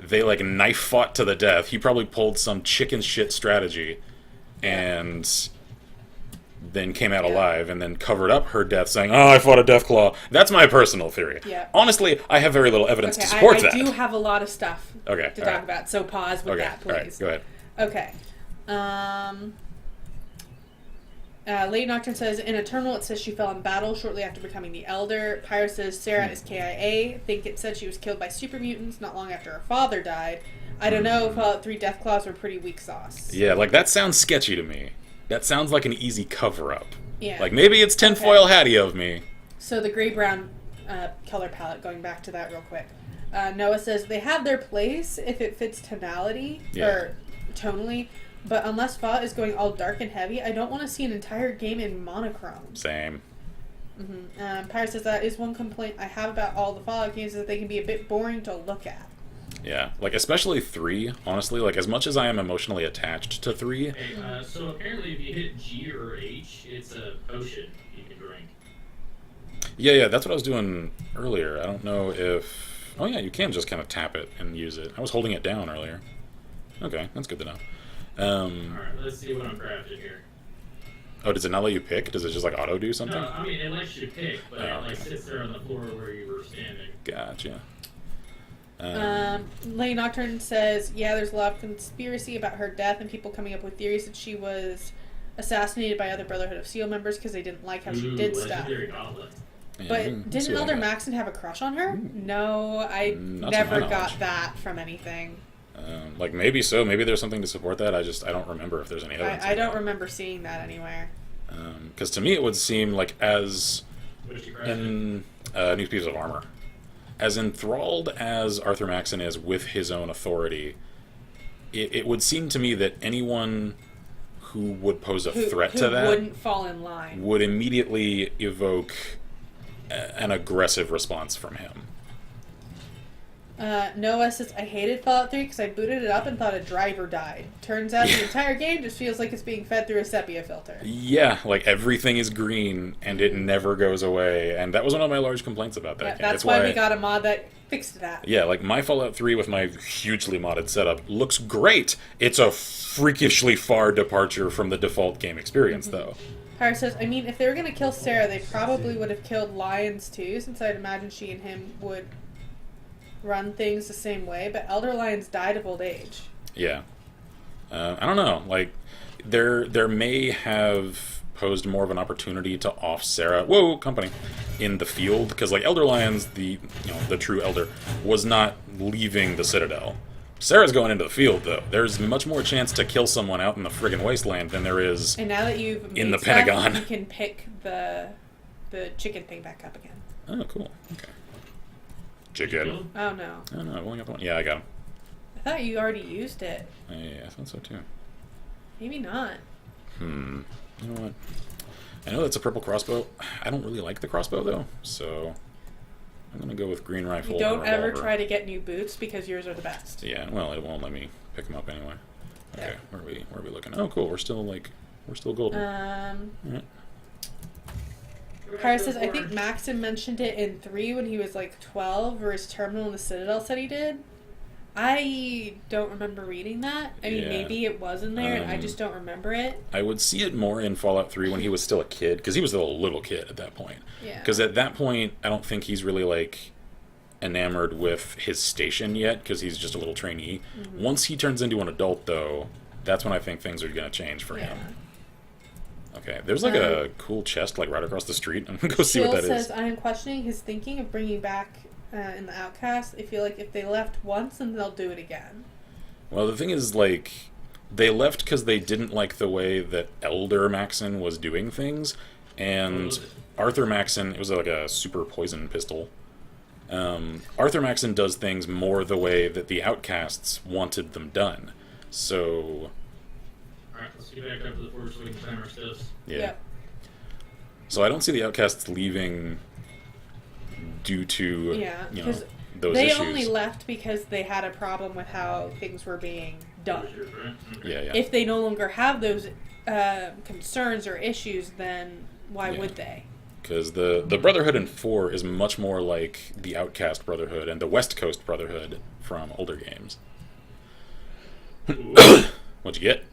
They like knife fought to the death. He probably pulled some chicken shit strategy, and then came out alive and then covered up her death, saying, "Oh, I fought a deathclaw." That's my personal theory. Yeah. Honestly, I have very little evidence to support that. I do have a lot of stuff to talk about, so pause with that, please. All right, go ahead. Okay. Lady Nocturne says, in Eternal it says she fell in battle shortly after becoming the Elder. Pyro says Sarah is KIA. Think it said she was killed by super mutants not long after her father died. I don't know, Fallout 3 Deathclaws were pretty weak sauce. Yeah, like that sounds sketchy to me. That sounds like an easy cover-up. Yeah. Like maybe it's tinfoil hattie of me. So the gray-brown color palette, going back to that real quick. Noah says, they have their place if it fits tonality, or tonally. But unless Fallout is going all dark and heavy, I don't want to see an entire game in monochrome. Same. Pyre says that is one complaint I have about all the Fallout games, is that they can be a bit boring to look at. Yeah, like especially 3, honestly, like as much as I am emotionally attached to 3. Hey, so apparently if you hit G or H, it's a potion you can drink. Yeah, that's what I was doing earlier. I don't know if... Oh yeah, you can just kind of tap it and use it. I was holding it down earlier. Okay, that's good to know. Alright, let's see what I'm crafting here. Oh, does it not let you pick? Does it just like auto do something? No, I mean it lets you pick, but it like sits there on the floor where you were standing. Gotcha. Lady Nocturne says, yeah, there's a lot of conspiracy about her death and people coming up with theories that she was assassinated by other Brotherhood of Seal members because they didn't like how she did stuff. Yeah, but didn't Elder Maxon have a crush on her? No, I never got that from anything. Like maybe so. Maybe there's something to support that. I don't remember if there's any evidence. I don't remember seeing that anywhere. Because to me it would seem like as in New Pieces of Armor, as enthralled as Arthur Maxon is with his own authority, it would seem to me that anyone who would pose a threat to that wouldn't fall in line would immediately evoke an aggressive response from him. Noah says, I hated Fallout 3 because I booted it up and thought a driver died. Turns out the entire game just feels like it's being fed through a sepia filter. Yeah, like everything is green and it never goes away. And that was one of my large complaints about that game. That's why we got a mod that fixed that. Yeah, like my Fallout 3 with my hugely modded setup looks great. It's a freakishly far departure from the default game experience, though. Pyre says, I mean, if they were going to kill Sarah, they probably would have killed Lyons too, since I'd imagine she and him would run things the same way, but Elder Lyons died of old age. Yeah. I don't know. Like, there may have posed more of an opportunity to off Sarah, company, in the field, because like Elder Lyons, the true Elder, was not leaving the Citadel. Sarah's going into the field, though. There's much more chance to kill someone out in the friggin' wasteland than there is and now that you've in the stuff, Pentagon. You can pick the chicken thing back up again. Oh, cool. Okay. Chicken. Oh, no. Oh, no, I've only got the one. Yeah, I got him. I thought you already used it. Yeah, I thought so, too. Maybe not. You know what? I know that's a purple crossbow. I don't really like the crossbow, though, so I'm going to go with green rifle. You don't ever try to get new boots because yours are the best. Yeah, well, it won't let me pick them up anyway. Okay, yeah. Where are we looking? Oh, cool. We're still golden. Right. Pyre says, I think Maxon mentioned it in 3 when he was like 12, or his terminal in the Citadel said he did. I don't remember reading that. I mean, maybe it was in there, and I just don't remember it. I would see it more in Fallout 3 when he was still a kid, because he was still a little kid at that point. Yeah. Because at that point, I don't think he's really, like, enamored with his station yet, because he's just a little trainee. Once he turns into an adult, though, that's when I think things are going to change for him. Okay, there's like a cool chest like right across the street. I'm gonna go see what that says, is. I am questioning his thinking of bringing back in the Outcast. I feel like if they left once, then they'll do it again. Well, the thing is, like, they left because they didn't like the way that Elder Maxon was doing things, and Arthur Maxon, it was like a super poison pistol. Arthur Maxon does things more the way that the Outcasts wanted them done. So... Alright, let's get back up to the forge so we can time our steps. Yeah. Yep. So I don't see the Outcasts leaving due to, Yeah, you know, because those they issues. only left because they had a problem with how things were being done. Forgers, right? Okay. Yeah. If they no longer have those concerns or issues, then why Yeah. would they? Because the Brotherhood in 4 is much more like the Outcast Brotherhood and the West Coast Brotherhood from older games. Ooh. What'd you get?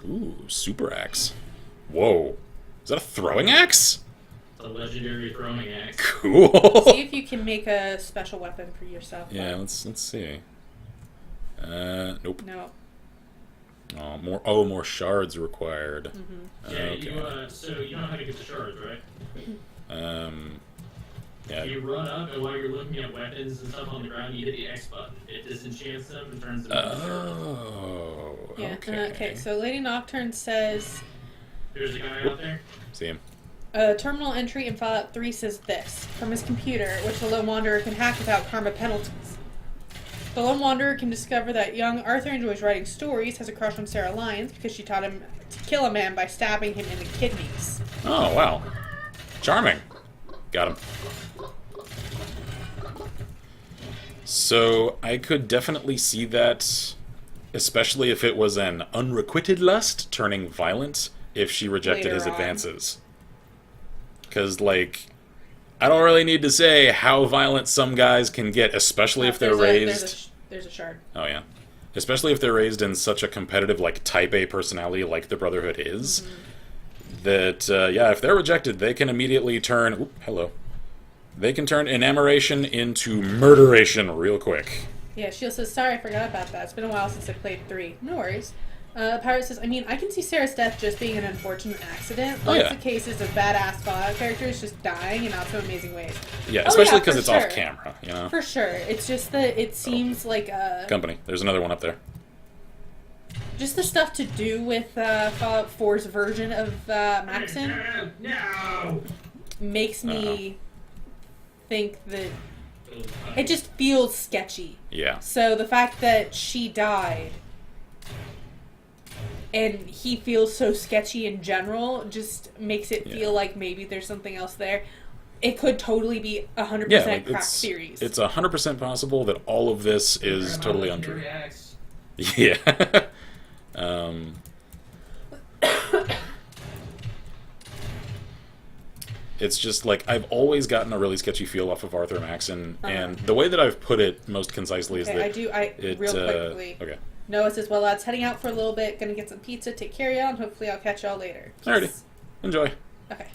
Ooh, Super Axe. Whoa. Is that a throwing axe? The legendary throwing axe. Cool. See if you can make a special weapon for yourself. Yeah, let's see. Nope. No. More shards required. Yeah, Okay. so you know how to get the shards, right? Yeah. You run up, and while you're looking at weapons and stuff on the ground, you hit the X button. It disenchants them and turns them into shards. Oh. Yeah. Okay. So Lady Nocturne says There's a guy out there. See him. a terminal entry in Fallout 3 says this from his computer, which the Lone Wanderer can hack without karma penalties. The Lone Wanderer can discover that young Arthur enjoys writing stories, has a crush on Sarah Lyons because she taught him to kill a man by stabbing him in the kidneys. Oh, wow. Charming. Got him. So, I could definitely see that, especially if it was an unrequited lust turning violent if she rejected Later his on. advances. Because, like, I don't really need to say how violent some guys can get, especially if they're raised... There's a shard. Oh, yeah. Especially if they're raised in such a competitive, like, type A personality like the Brotherhood is. That, yeah, if they're rejected, they can immediately turn... Oop, hello. They can turn enamoration into murderation real quick. Yeah, Shield says, sorry, I forgot about that. It's been a while since I played 3. No worries. Pirate says, I mean, I can see Sarah's death just being an unfortunate accident. Oh, Lots yeah. of cases of badass Fallout characters just dying in not so amazing ways. Yeah, Oh, especially yeah, because for it's sure. off camera, you know? For sure. It's just that it seems like Company. There's another one up there. just the stuff to do with Fallout 4's version of Maxon No! makes me think that it just feels sketchy. Yeah. So the fact that she died and he feels so sketchy in general just makes it feel like maybe there's something else there. It could totally be 100% Yeah, like, cracked series. it's 100% possible that all of this is Grab my totally legendary untrue. axe. Yeah. um, it's just like I've always gotten a really sketchy feel off of Arthur Maxon, and the way that I've put it most concisely is Okay, that real quickly. Okay. Noah says, well, lads, heading out for a little bit, gonna get some pizza, take care of y'all, and hopefully I'll catch y'all later. Peace. Alrighty. Enjoy. Okay.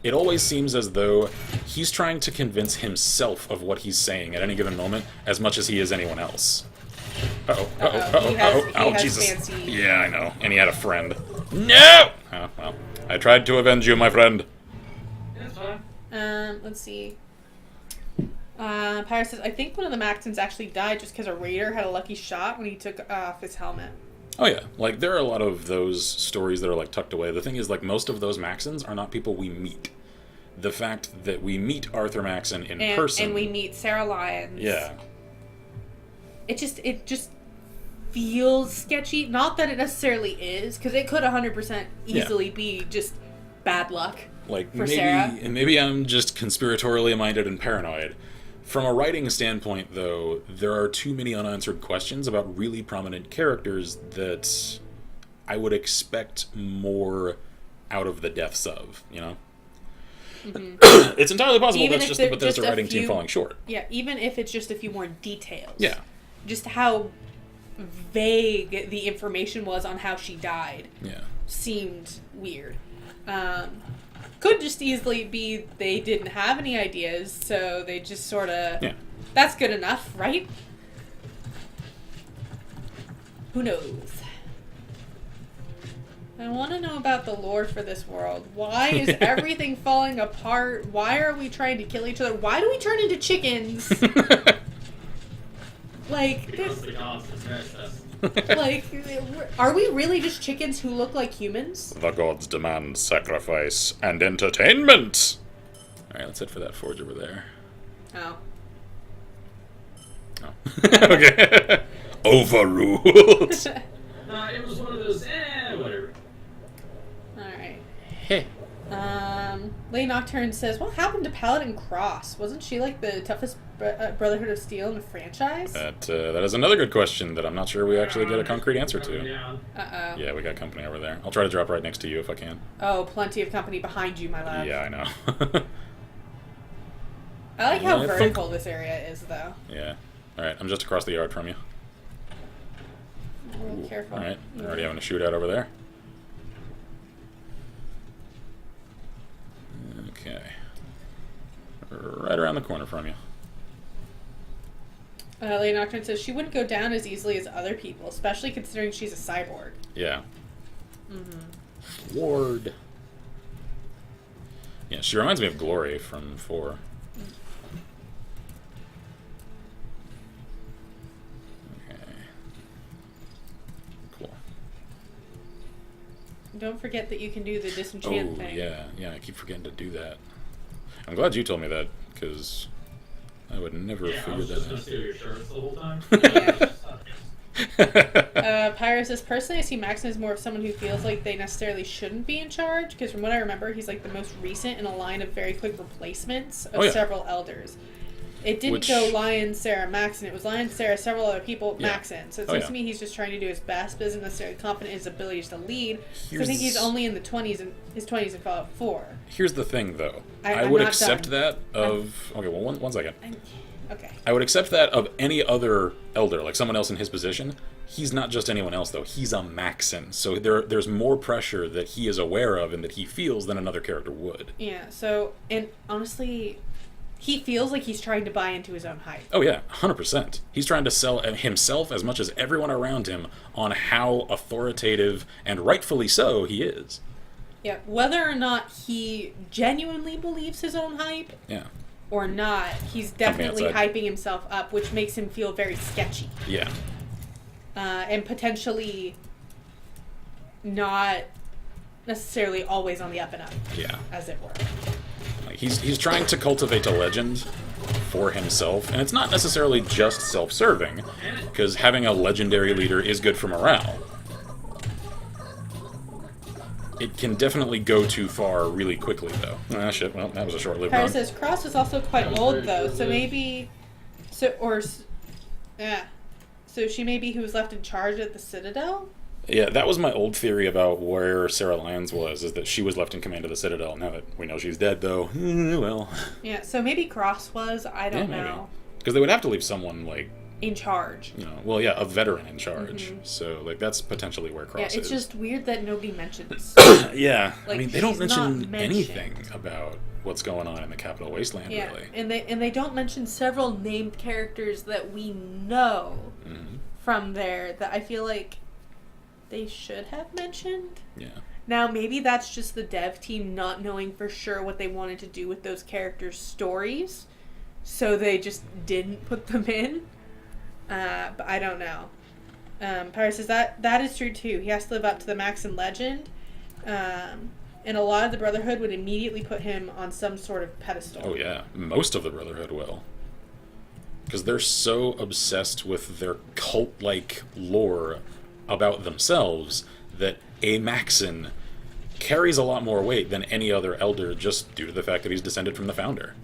It always seems as though he's trying to convince himself of what he's saying at any given moment as much as he is anyone else. He has Jesus. fancy- Yeah, I know. And he had a friend. No! Oh, well. I tried to avenge you, my friend. That's fine. Let's see. Pyre says, I think one of the Maxons actually died just because a raider had a lucky shot when he took off his helmet. Oh, yeah. Like, there are a lot of those stories that are, like, tucked away. The thing is, like, most of those Maxons are not people we meet. The fact that we meet Arthur Maxon in person... And we meet Sarah Lyons. Yeah. It just feels sketchy. Not that it necessarily is, because it could 100% easily be just bad luck. Like, for Sarah. maybe I'm just conspiratorially minded and paranoid. From a writing standpoint, though, there are too many unanswered questions about really prominent characters that I would expect more out of the deaths of, you know? It's entirely possible Even that's if just they're the Bethesda just a writing team few- falling short. Yeah, even if it's just a few more details. Yeah. Just how vague the information was on how she died Yeah. seemed weird. Could just easily be they didn't have any ideas, so they just sort of... Yeah. That's good enough, right? Who knows? I want to know about the lore for this world. Why is everything falling apart? Why are we trying to kill each other? Why do we turn into chickens? Like, Because the gods possess us. like, are we really just chickens who look like humans? The gods demand sacrifice and entertainment! Alright, let's head for that forge over there. Oh. No. Okay. Overruled. It was one of those, whatever. Alright. Hey. Lady Nocturne says, what happened to Paladin Cross? Wasn't she like the toughest Brotherhood of Steel in the franchise? That is another good question that I'm not sure we actually get a concrete answer to. Uh-oh. Yeah, we got company over there. I'll try to drop right next to you if I can. Oh, plenty of company behind you, my love. Yeah, I know. I like how vertical this area is, though. Yeah. Alright, I'm just across the yard from you. Real careful. Alright, we're already having a shootout over there. Okay. Right around the corner from you. Lady Nocturne says she wouldn't go down as easily as other people, especially considering she's a cyborg. Yeah. Ward. Yeah, she reminds me of Glory from 4. Okay. Cool. Don't forget that you can do the disenchant thing. Yeah, I keep forgetting to do that. I'm glad you told me that, because I would never have figured that out. I was just going to steal your shirts the whole time. Pyro says, personally, I see Maxon as more of someone who feels like they necessarily shouldn't be in charge, because from what I remember, he's like the most recent in a line of very quick replacements of several elders. It didn't go Lion, Sarah, Maxon. It was Lion, Sarah, several other people, Maxon. So it seems to me he's just trying to do his best, but isn't necessarily confident in his abilities to lead. So I think he's only in his 20s in Fallout 4. Here's the thing, though. I I'm would not accept done. that of... Okay, well, one second. Okay. I would accept that of any other elder, like someone else in his position. He's not just anyone else, though. He's a Maxon. So there's more pressure that he is aware of and that he feels than another character would. Yeah, so, and honestly, he feels like he's trying to buy into his own hype. Oh, yeah, 100%. He's trying to sell himself as much as everyone around him on how authoritative, and rightfully so, he is. Yeah, whether or not he genuinely believes his own hype, or not, he's definitely hyping himself up, which makes him feel very sketchy. Yeah. And potentially not necessarily always on the up and up. Yeah. As it were. Like he's trying to cultivate a legend for himself, and it's not necessarily just self-serving, because having a legendary leader is good for morale. It can definitely go too far really quickly, though. Ah, shit. Well, that was a short-lived Pyro one. says Cross is also quite old, though, so maybe... So she may be who was left in charge at the Citadel? Yeah, that was my old theory about where Sarah Lyons was, is that she was left in command of the Citadel. Now that we know she's dead, though, well... Yeah, so maybe Cross was, I don't know. Because they would have to leave someone, like... in charge. You know, well, yeah, a veteran in charge. So, like, that's potentially where Cross is. Yeah, it's just weird that nobody mentions. Yeah, like, I mean, they don't mention anything about what's going on in the Capital Wasteland, really. And they don't mention several named characters that we know from there that I feel like they should have mentioned. Yeah. Now, maybe that's just the dev team not knowing for sure what they wanted to do with those characters' stories, so they just didn't put them in. But I don't know. Pyro says that is true too. He has to live up to the Maxon legend. And a lot of the Brotherhood would immediately put him on some sort of pedestal. Oh yeah, most of the Brotherhood will. Because they're so obsessed with their cult-like lore about themselves that a Maxon carries a lot more weight than any other elder just due to the fact that he's descended from the founder.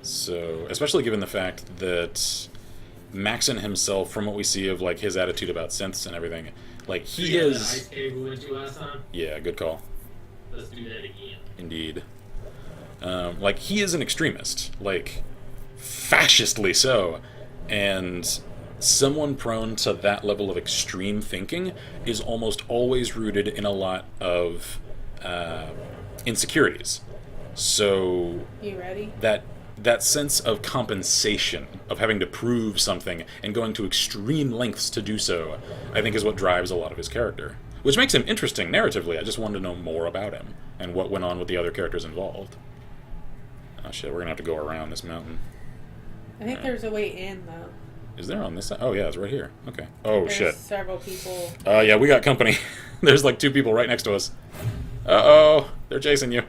So, especially given the fact that Maxon himself, from what we see of like his attitude about synths and everything, like he is. The ice cave we went to last time? Yeah, good call. Let's do that again. Indeed. Like he is an extremist, like fascistly so, and someone prone to that level of extreme thinking is almost always rooted in a lot of insecurities. So. You ready? That sense of compensation, of having to prove something and going to extreme lengths to do so, I think is what drives a lot of his character. Which makes him interesting narratively. I just wanted to know more about him and what went on with the other characters involved. Oh shit, we're gonna have to go around this mountain. I think there's a way in, though. Is there on this side? Oh yeah, it's right here. Okay. Oh There's shit. Several people. Yeah, we got company. There's like 2 people right next to us. Uh-oh, they're chasing you.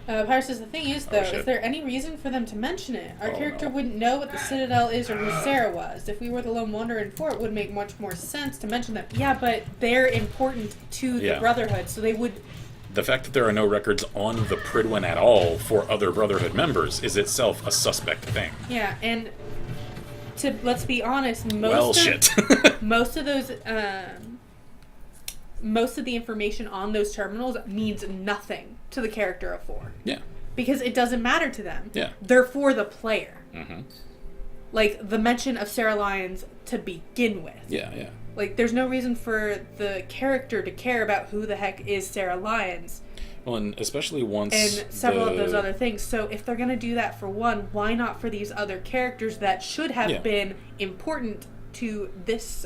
Pyre says, the thing is, though, shit. is there any reason for them to mention it? Our Oh, character no. wouldn't know what the Citadel is or who Sarah was. If we were the Lone Wanderer in 4, it would make much more sense to mention them. Yeah, but they're important to the Brotherhood, so they would... The fact that there are no records on the Pridwen at all for other Brotherhood members is itself a suspect thing. Yeah, and let's be honest, most of those... most of the information on those terminals means nothing to the character of 4. Yeah. Because it doesn't matter to them. Yeah. They're for the player. Mm-hmm. Like, the mention of Sarah Lyons to begin with. Yeah, yeah. Like, there's no reason for the character to care about who the heck is Sarah Lyons. Well, and especially once... And several of those other things. So, if they're going to do that for one, why not for these other characters that should have been important to this...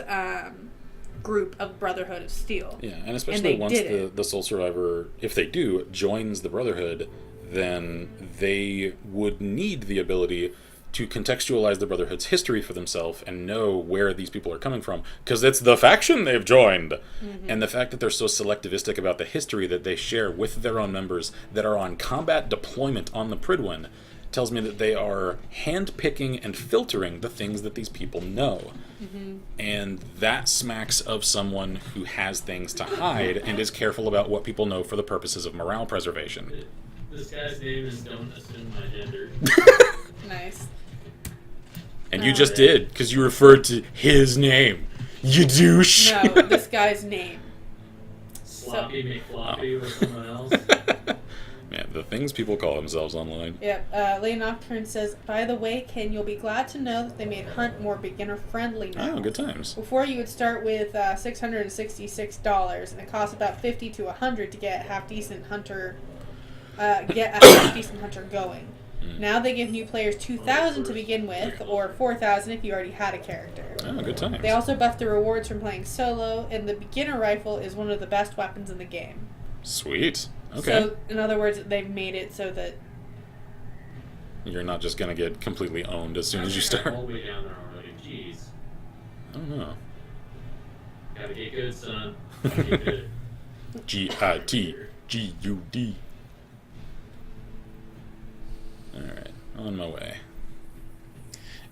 group of Brotherhood of Steel. Yeah, and especially once the Soul Survivor, if they do, joins the Brotherhood, then they would need the ability to contextualize the Brotherhood's history for themselves and know where these people are coming from, because it's the faction they've joined. Mm-hmm. And the fact that they're so selectivistic about the history that they share with their own members that are on combat deployment on the Pridwen tells me that they are handpicking and filtering the things that these people know. Mm-hmm. And that smacks of someone who has things to hide and is careful about what people know for the purposes of morale preservation. This guy's name is Don't Assume My Gender. Nice. And you just did, because you referred to his name. You douche! No, this guy's name. Sloppy McFloppy or someone else. Man, the things people call themselves online. Yep. Lady Nocturne says, by the way, Ken, you'll be glad to know that they made Hunt more beginner-friendly now. Oh, good times. Before, you would start with $666, and it costs about $50 to $100 to get a half-decent hunter going. Now they give new players $2,000 to begin with, or $4,000 if you already had a character. Oh, good times. They also buff the rewards from playing solo, and the beginner rifle is one of the best weapons in the game. Sweet. Okay. So, in other words, they've made it so that you're not just going to get completely owned as soon as you start. All the way down there already. Jeez. I don't know. Gotta get good, son. Gotta get good. G-I-T-G-U-D. Alright, on my way.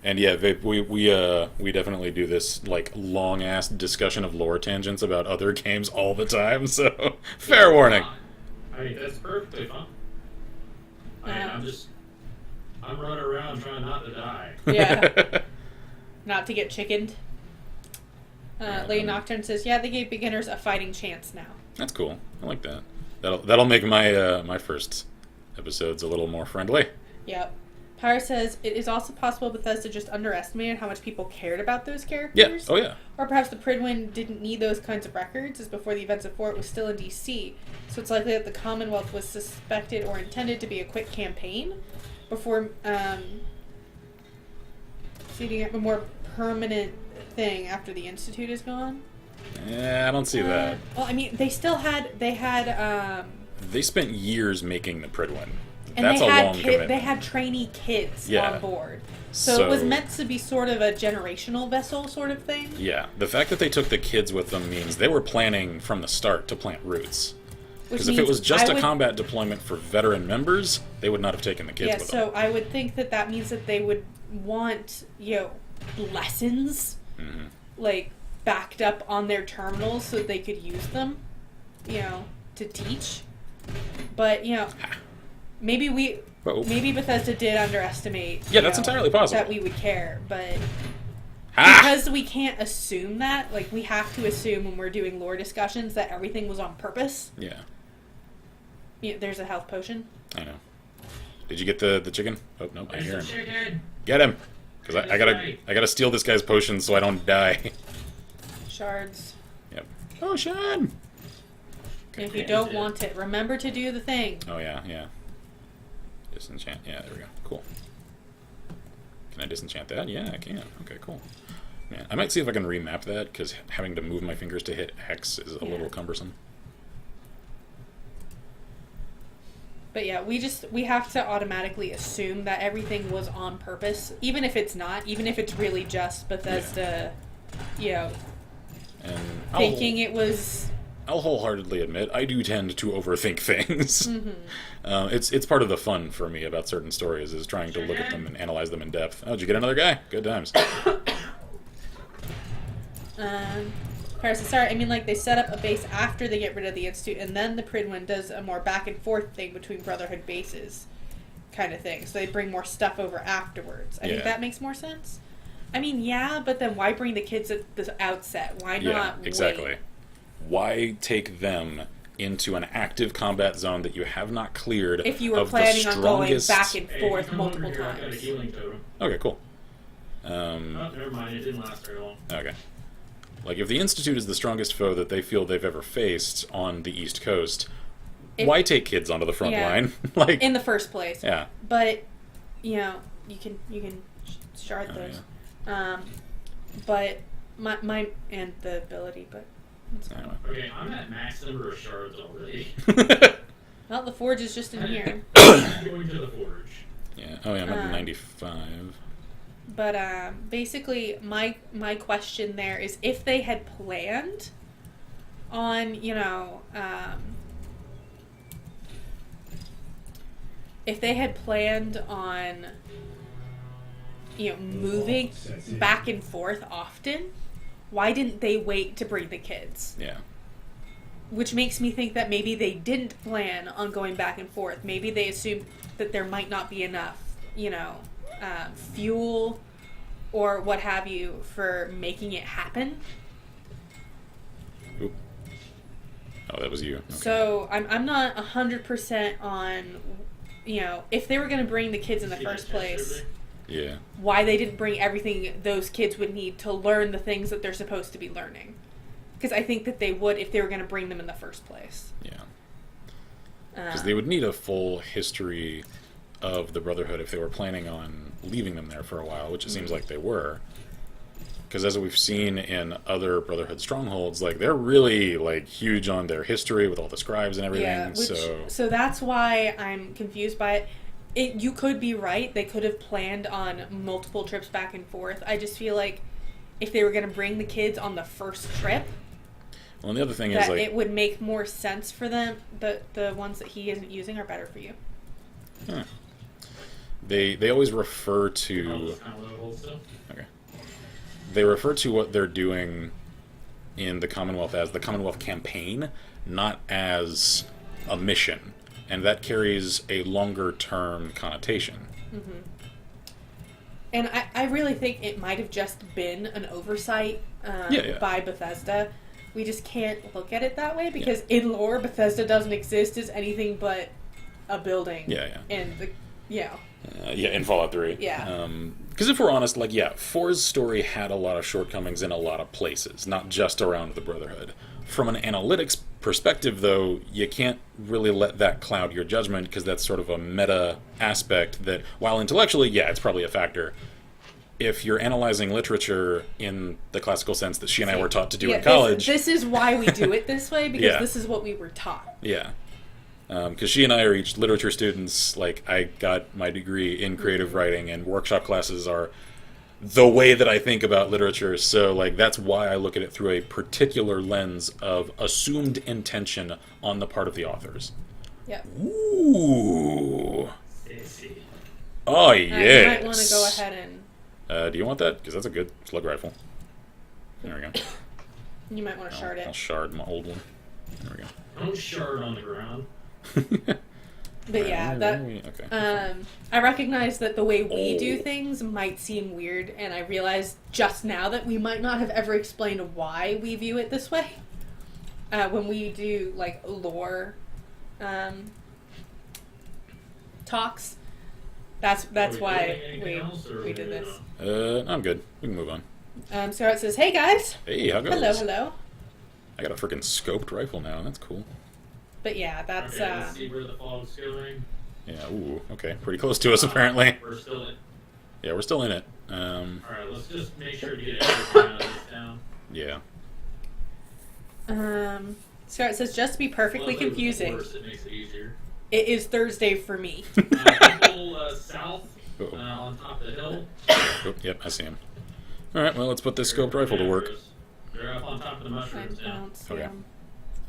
And yeah, we definitely do this like long ass discussion of lore tangents about other games all the time, so fair warning. I mean, that's perfectly fine. I'm running around trying not to die. Yeah. Not to get chickened. Lady Nocturne says, yeah, they gave beginners a fighting chance now. That's cool. I like that. That'll make my my first episodes a little more friendly. Yep. Pyre says, it is also possible Bethesda just underestimated how much people cared about those characters. Yeah. Oh, yeah. Or perhaps the Pridwen didn't need those kinds of records, as before the events of 4 it was still in DC. So it's likely that the Commonwealth was suspected or intended to be a quick campaign before seeding up a more permanent thing after the Institute is gone. Yeah, I don't see that. Well, I mean, they spent years making the Pridwen. And that's a long commitment. They had trainee kids on board. So it was meant to be sort of a generational vessel sort of thing. Yeah. The fact that they took the kids with them means they were planning from the start to plant roots. Because if it was just a combat deployment for veteran members, they would not have taken the kids with them. So I would think that means that they would want, lessons, like, backed up on their terminals so that they could use them, to teach. But, maybe Bethesda did underestimate. Yeah, that's entirely possible. That we would care, but because we can't assume that, like, we have to assume when we're doing lore discussions that everything was on purpose. Yeah. There's a health potion. I know. Did you get the chicken? Oh no, I hear him. Chicken. Get him, because I gotta steal this guy's potion so I don't die. Shards. Yep. Potion. And if you don't want it, remember to do the thing. Oh yeah. Disenchant. Yeah, there we go. Cool. Can I disenchant that? Yeah, I can. Okay, cool. Yeah, I might see if I can remap that, because having to move my fingers to hit X is a little cumbersome. But yeah, we have to automatically assume that everything was on purpose, even if it's not, even if it's really just Bethesda, And thinking it was I'll wholeheartedly admit I do tend to overthink things. It's part of the fun for me about certain stories is trying to look at them and analyze them in depth. Oh, did you get another guy? Good times. Paris, sorry, I mean, like, they set up a base after they get rid of the Institute, and then the Pridwin does a more back and forth thing between Brotherhood bases kind of thing. So they bring more stuff over afterwards. I think that makes more sense. I mean, yeah, but then why bring the kids at the outset? Why not exactly. wait? Why take them into an active combat zone that you have not cleared if you were planning on going back and forth multiple times? Okay, cool. Oh, never mind, it didn't last very long. Okay. Like, if the Institute is the strongest foe that they feel they've ever faced on the East Coast, why take kids onto the front line? Like, in the first place. Yeah. But, you know, you can shard those. Yeah. But my and the ability, but anyway. Okay, I'm at max number of shards already. Well, the forge is just in here. I'm going to the forge. Yeah. Oh yeah, I'm at 95. But basically, my question there is if they had planned on, you know, if they had planned on, you know, moving back and forth often, why didn't they wait to bring the kids? Yeah. Which makes me think that maybe they didn't plan on going back and forth. Maybe they assumed that there might not be enough, you know, fuel or what have you for making it happen. Oop. Oh, that was you. Okay. So I'm not 100% on, you know, if they were going to bring the kids in the first place, yeah, why they didn't bring everything those kids would need to learn the things that they're supposed to be learning. Because I think that they would if they were going to bring them in the first place. Yeah. Because they would need a full history of the Brotherhood if they were planning on leaving them there for a while, which it seems like they were. Because as we've seen in other Brotherhood strongholds, like, they're really, like, huge on their history with all the scribes and everything. Yeah, so that's why I'm confused by it. You could be right. They could have planned on multiple trips back and forth. I just feel like if they were going to bring the kids on the first trip, well, and the other thing is, like, it would make more sense for them. The ones that he isn't using are better for you. Huh. They always refer to... Okay. They refer to what they're doing in the Commonwealth as the Commonwealth campaign, not as a mission. And that carries a longer-term connotation. Mm-hmm. And I really think it might have just been an oversight by Bethesda. We just can't look at it that way because in lore, Bethesda doesn't exist as anything but a building. Yeah. And in Fallout 3. Yeah. Because if we're honest, like, 4's story had a lot of shortcomings in a lot of places, not just around the Brotherhood. From an analytics perspective, though, you can't really let that cloud your judgment because that's sort of a meta aspect that, while intellectually, it's probably a factor. If you're analyzing literature in the classical sense that she and I were taught to do in college... This is why we do it this way, because this is what we were taught. Yeah. Because she and I are each literature students. Like, I got my degree in creative writing, and workshop classes are the way that I think about literature. So, like, that's why I look at it through a particular lens of assumed intention on the part of the authors. Yep. Ooh. Oh, yes. You might want to go ahead and... do you want that? Because that's a good slug rifle. There we go. You might want to shard it. I'll shard my old one. There we go. Don't shard on the ground. But yeah, that okay. I recognize that the way we do things might seem weird, and I realize just now that we might not have ever explained why we view it this way. When we do, like, lore talks, that's why we did this. I'm good. We can move on. So it says, "Hey guys." Hey, how goes? Hello. I got a freaking scoped rifle now. That's cool. But yeah, that's okay, let's see where the fog's going. Yeah. Ooh. Okay. Pretty close to us apparently. We're still in. Yeah, we're still in it. All right. Let's just make sure to get everything out of this town. Yeah. So it says, just to be perfectly confusing. Worse, it makes it easier. It is Thursday for me. People south on top of the hill. Oh, yep, I see him. All right, well, let's put this scoped rifle to work. They're up on top of the mushrooms now. Okay.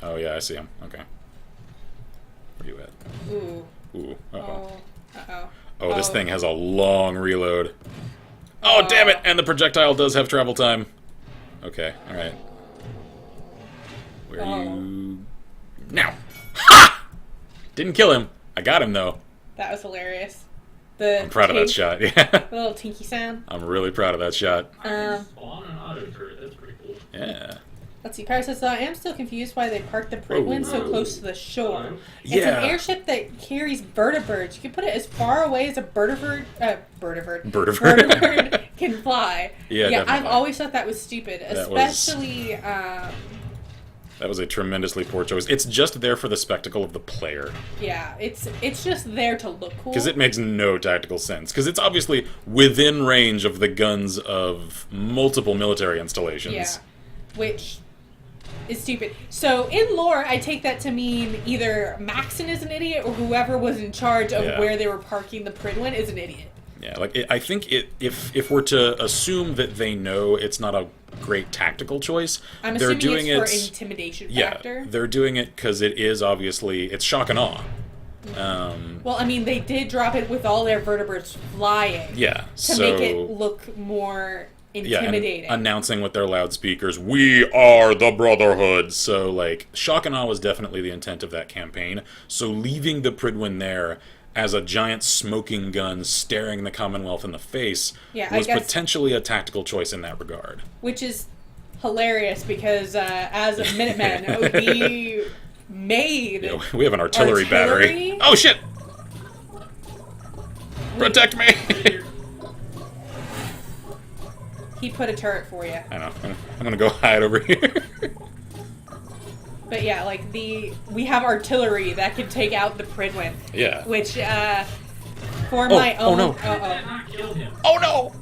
Oh, yeah, I see him. Okay. Where you at? Ooh. Ooh. Uh-oh. Oh. Uh-oh. Oh, this thing has a long reload. Oh, damn it! And the projectile does have travel time. Okay, alright. Where are you... Now! Ha! Didn't kill him. I got him, though. That was hilarious. I'm proud of that shot, yeah. The little tinky sound. I'm really proud of that shot. Spawn an auto turret. That's pretty cool. Yeah. Let's see. Paris says, I am still confused why they parked the Pridwin so close to the shore. It's Yeah. an airship that carries vertebrates. You can put it as far away as a vertebrate can fly. Yeah, definitely. I've always thought that was stupid, especially... That was a tremendously poor choice. It's just there for the spectacle of the player. Yeah, it's just there to look cool. Because it makes no tactical sense. Because it's obviously within range of the guns of multiple military installations. Yeah, which is stupid. So in lore, I take that to mean either Maxon is an idiot or whoever was in charge of where they were parking the Pridwin is an idiot. Yeah, like I think if we're to assume that they know it's not a great tactical choice, I'm they're assuming doing it's it for intimidation factor. Yeah, they're doing it because it is obviously it's shock and awe. Well, I mean, they did drop it with all their vertebrates flying. Yeah, to make it look more intimidating. Yeah, and announcing with their loudspeakers, "We are the Brotherhood." So, like, shock and awe was definitely the intent of that campaign. So, leaving the Pridwin there as a giant smoking gun staring the Commonwealth in the face was potentially a tactical choice in that regard. Which is hilarious because as a Minutemen, we made... Yeah, we have an artillery battery. Oh, shit! Protect me! He put a turret for you. I know. I'm gonna go hide over here. But yeah, like we have artillery that can take out the Pridwin. Yeah. Which, for my own... Oh, no. Oh, no!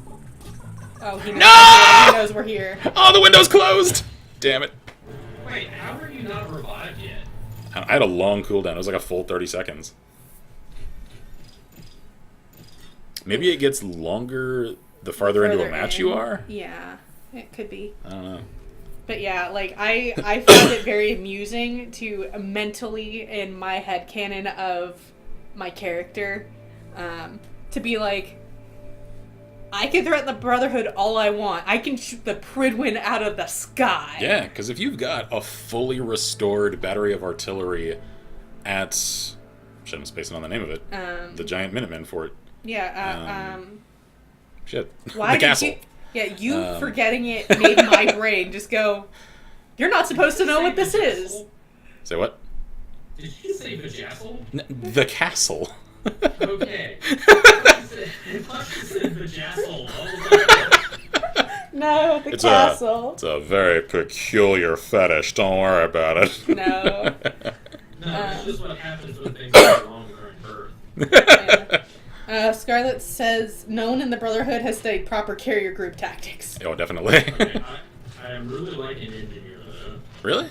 Oh, he knows, No! he knows we're here. Oh, the window's closed! Damn it. Wait, how are you not revived yet? I had a long cooldown. It was like a full 30 seconds. Maybe it gets longer the farther into a match you are? Yeah, it could be. I don't know. But yeah, like, I found it very amusing to mentally, in my headcanon of my character, to be like, I can threaten the Brotherhood all I want. I can shoot the Pridwin out of the sky. Yeah, because if you've got a fully restored battery of artillery at... Shouldn't have spaced on the name of it. The Giant Minutemen Fort. Yeah, Shit. Why the castle. You forgetting it made my brain just go, you're not supposed to know what this is. Say what? Did you say vajazzle? The castle. Okay. I thought you said vajazzle. No, the castle. It's a very peculiar fetish. Don't worry about it. No. No, it's just what happens when things go wrong during birth. Yeah. Scarlett says, no one in the Brotherhood has studied proper carrier group tactics. Oh, definitely. Okay, I am really liking Engineer, though. Really?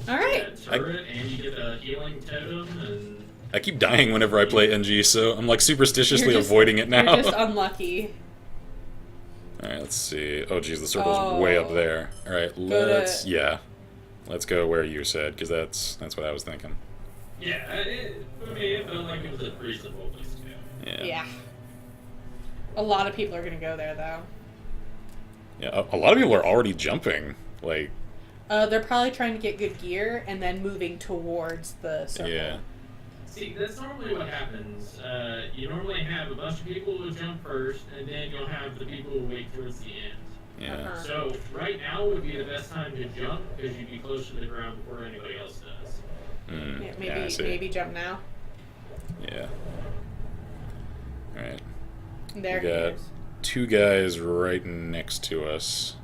Alright. Yeah, turret, and you get a healing totem, and... I keep dying whenever I play NG, so I'm like superstitiously avoiding it now. You're just unlucky. Alright, let's see. Oh, geez, the circle's way up there. Alright, let's... Yeah. Let's go where you said, because that's what I was thinking. Yeah, for me, it felt like it was a reasonable place to go. Yeah. A lot of people are going to go there, though. Yeah, a lot of people are already jumping. Like... they're probably trying to get good gear and then moving towards the circle. Yeah. See, that's normally what happens. You normally have a bunch of people who jump first, and then you'll have the people who wait towards the end. Yeah. So, right now would be the best time to jump, because you'd be close to the ground before anybody else does. Yeah, maybe jump now. Yeah. Alright. There we got two guys right next to us.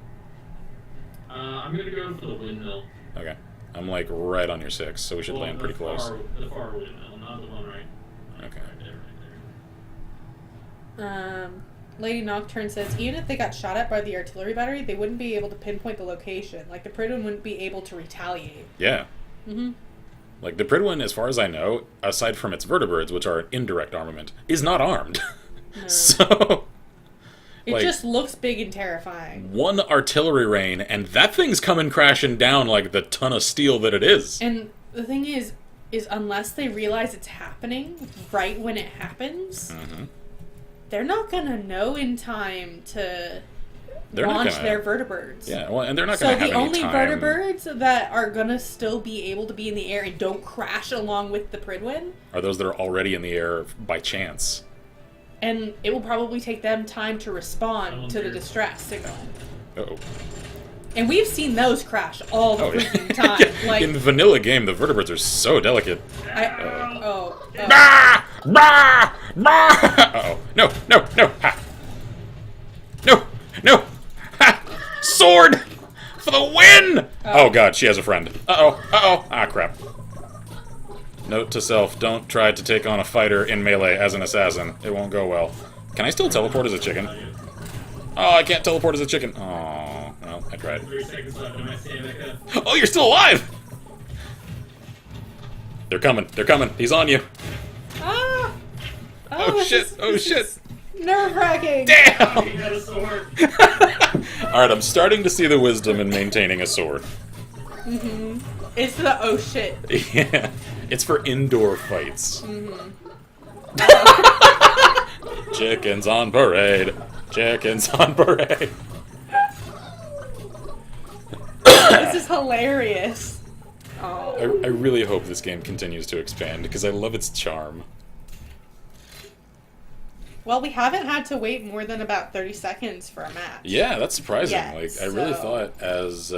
I'm gonna go for the windmill. Okay. I'm like right on your 6, so we should land pretty close. The far windmill, not the one right. Okay. Right there. Lady Nocturne says, even if they got shot at by the artillery battery, they wouldn't be able to pinpoint the location. Like, the Pridwin wouldn't be able to retaliate. Yeah. Mm-hmm. Like, the Pridwin, as far as I know, aside from its vertebrates, which are an indirect armament, is not armed. No. So... It like, just looks big and terrifying. one artillery rain, and that thing's coming crashing down like the ton of steel that it is. And the thing is unless they realize it's happening right when it happens, they're not gonna know in time to launch their vertibirds. Yeah, well, and they're not gonna have any time. So the only vertibirds that are gonna still be able to be in the air and don't crash along with the Pridwin are those that are already in the air by chance. And it will probably take them time to respond to the distress signal. Uh-oh. And we've seen those crash all the freaking time. Yeah. Like, in the vanilla game, the vertebrates are so delicate. Bah! Bah! Bah! Uh-oh. No, no, no! Ha! No! No! Ha! Sword! For the win! Oh god, she has a friend. Uh-oh. Uh-oh. Ah, crap. Note to self, don't try to take on a fighter in melee as an assassin. It won't go well. Can I still teleport as a chicken? Oh, I can't teleport as a chicken. Oh, well, I tried. 3 seconds left. Am I staying back up? Oh, you're still alive! They're coming. They're coming. He's on you. Ah! Oh, shit. Oh, shit. Nerve-wracking. Damn! He had a sword. Alright, I'm starting to see the wisdom in maintaining a sword. It's the oh shit. Yeah. It's for indoor fights. Chickens on parade. Chickens on parade. This is hilarious. Oh. I really hope this game continues to expand, because I love its charm. Well, we haven't had to wait more than about 30 seconds for a match. Yeah, that's surprising. Yeah, like, I really thought, as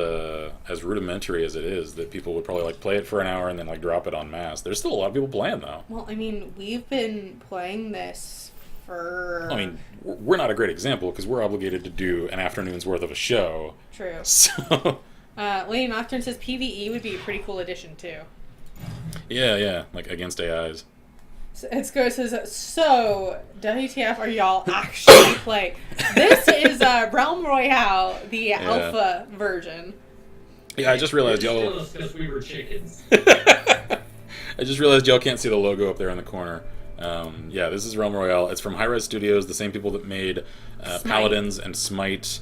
rudimentary as it is, that people would probably like play it for an hour and then like drop it en masse. There's still a lot of people playing though. Well, I mean, we've been playing this for... I mean, we're not a great example because we're obligated to do an afternoon's worth of a show. True. So... Lady Nocturne says PvE would be a pretty cool addition too. Yeah, like against AIs. It says, so, WTF are y'all actually playing? This is Realm Royale, the alpha version. Yeah, I just realized y'all... Because we were chickens. I just realized y'all can't see the logo up there in the corner. Yeah, this is Realm Royale. It's from Hi-Res Studios, the same people that made Paladins and Smite.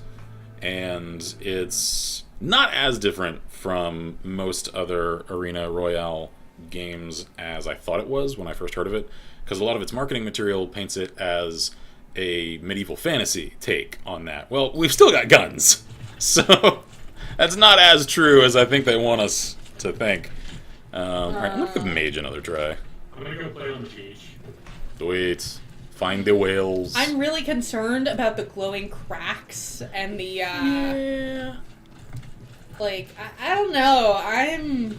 And it's not as different from most other Arena Royale games as I thought it was when I first heard of it, because a lot of its marketing material paints it as a medieval fantasy take on that. Well, we've still got guns, so that's not as true as I think they want us to think. Alright, I'm gonna give Mage another try. I'm gonna go play on the beach. Sweet. Find the whales. I'm really concerned about the glowing cracks and the, Yeah. like, I don't know,